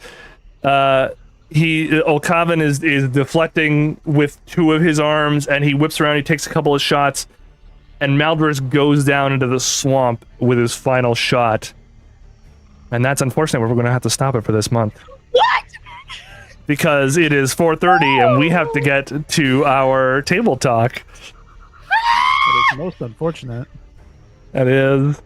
Ulkavan is deflecting with 2 of his arms, and he whips around. He takes a couple of shots, and Maldris goes down into the swamp with his final shot. And that's unfortunate. We're going to have to stop it for this month. What? because it is 4:30 and we have to get to our table talk. That is most unfortunate. That is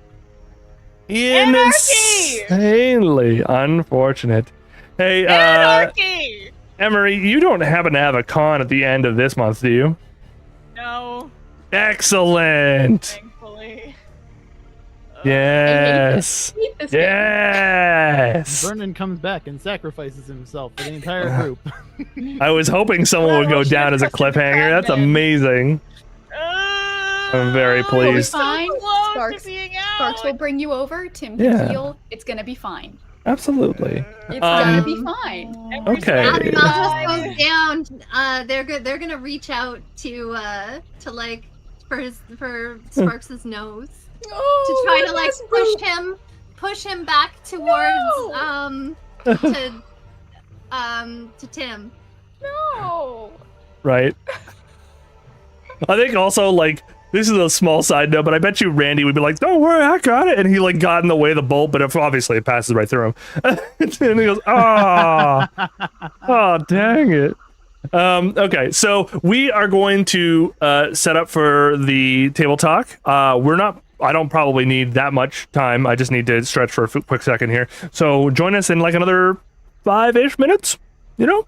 insanely unfortunate. Hey, Anarchy! Emery, you don't happen to have a con at the end of this month, do you? No, Excellent. thankfully. Yes. I hate this game. Yes. Vernon comes back and sacrifices himself for the entire group. I was hoping someone would go down as a cliffhanger. That's amazing. I'm very pleased. Fine. Close Sparks, to being Sparks will out. bring you over. Tim can Yeah. heal. It's gonna be fine. Absolutely. It's gonna be Um, fine. Okay. After Bye. Malthus goes down, they're gonna reach out to like for Sparks's nose to try to like push him back towards to Tim. No. Right. I think also, like, this is a small side note, but I bet you Randy would be like, don't worry, I got it. And he, like, got in the way of the bolt, but obviously it passes right through him. And he goes, oh, dang it. Okay, so we are going to set up for the table talk. I don't probably need that much time. I just need to stretch for a quick second here. So join us in like another 5-ish minutes, you know?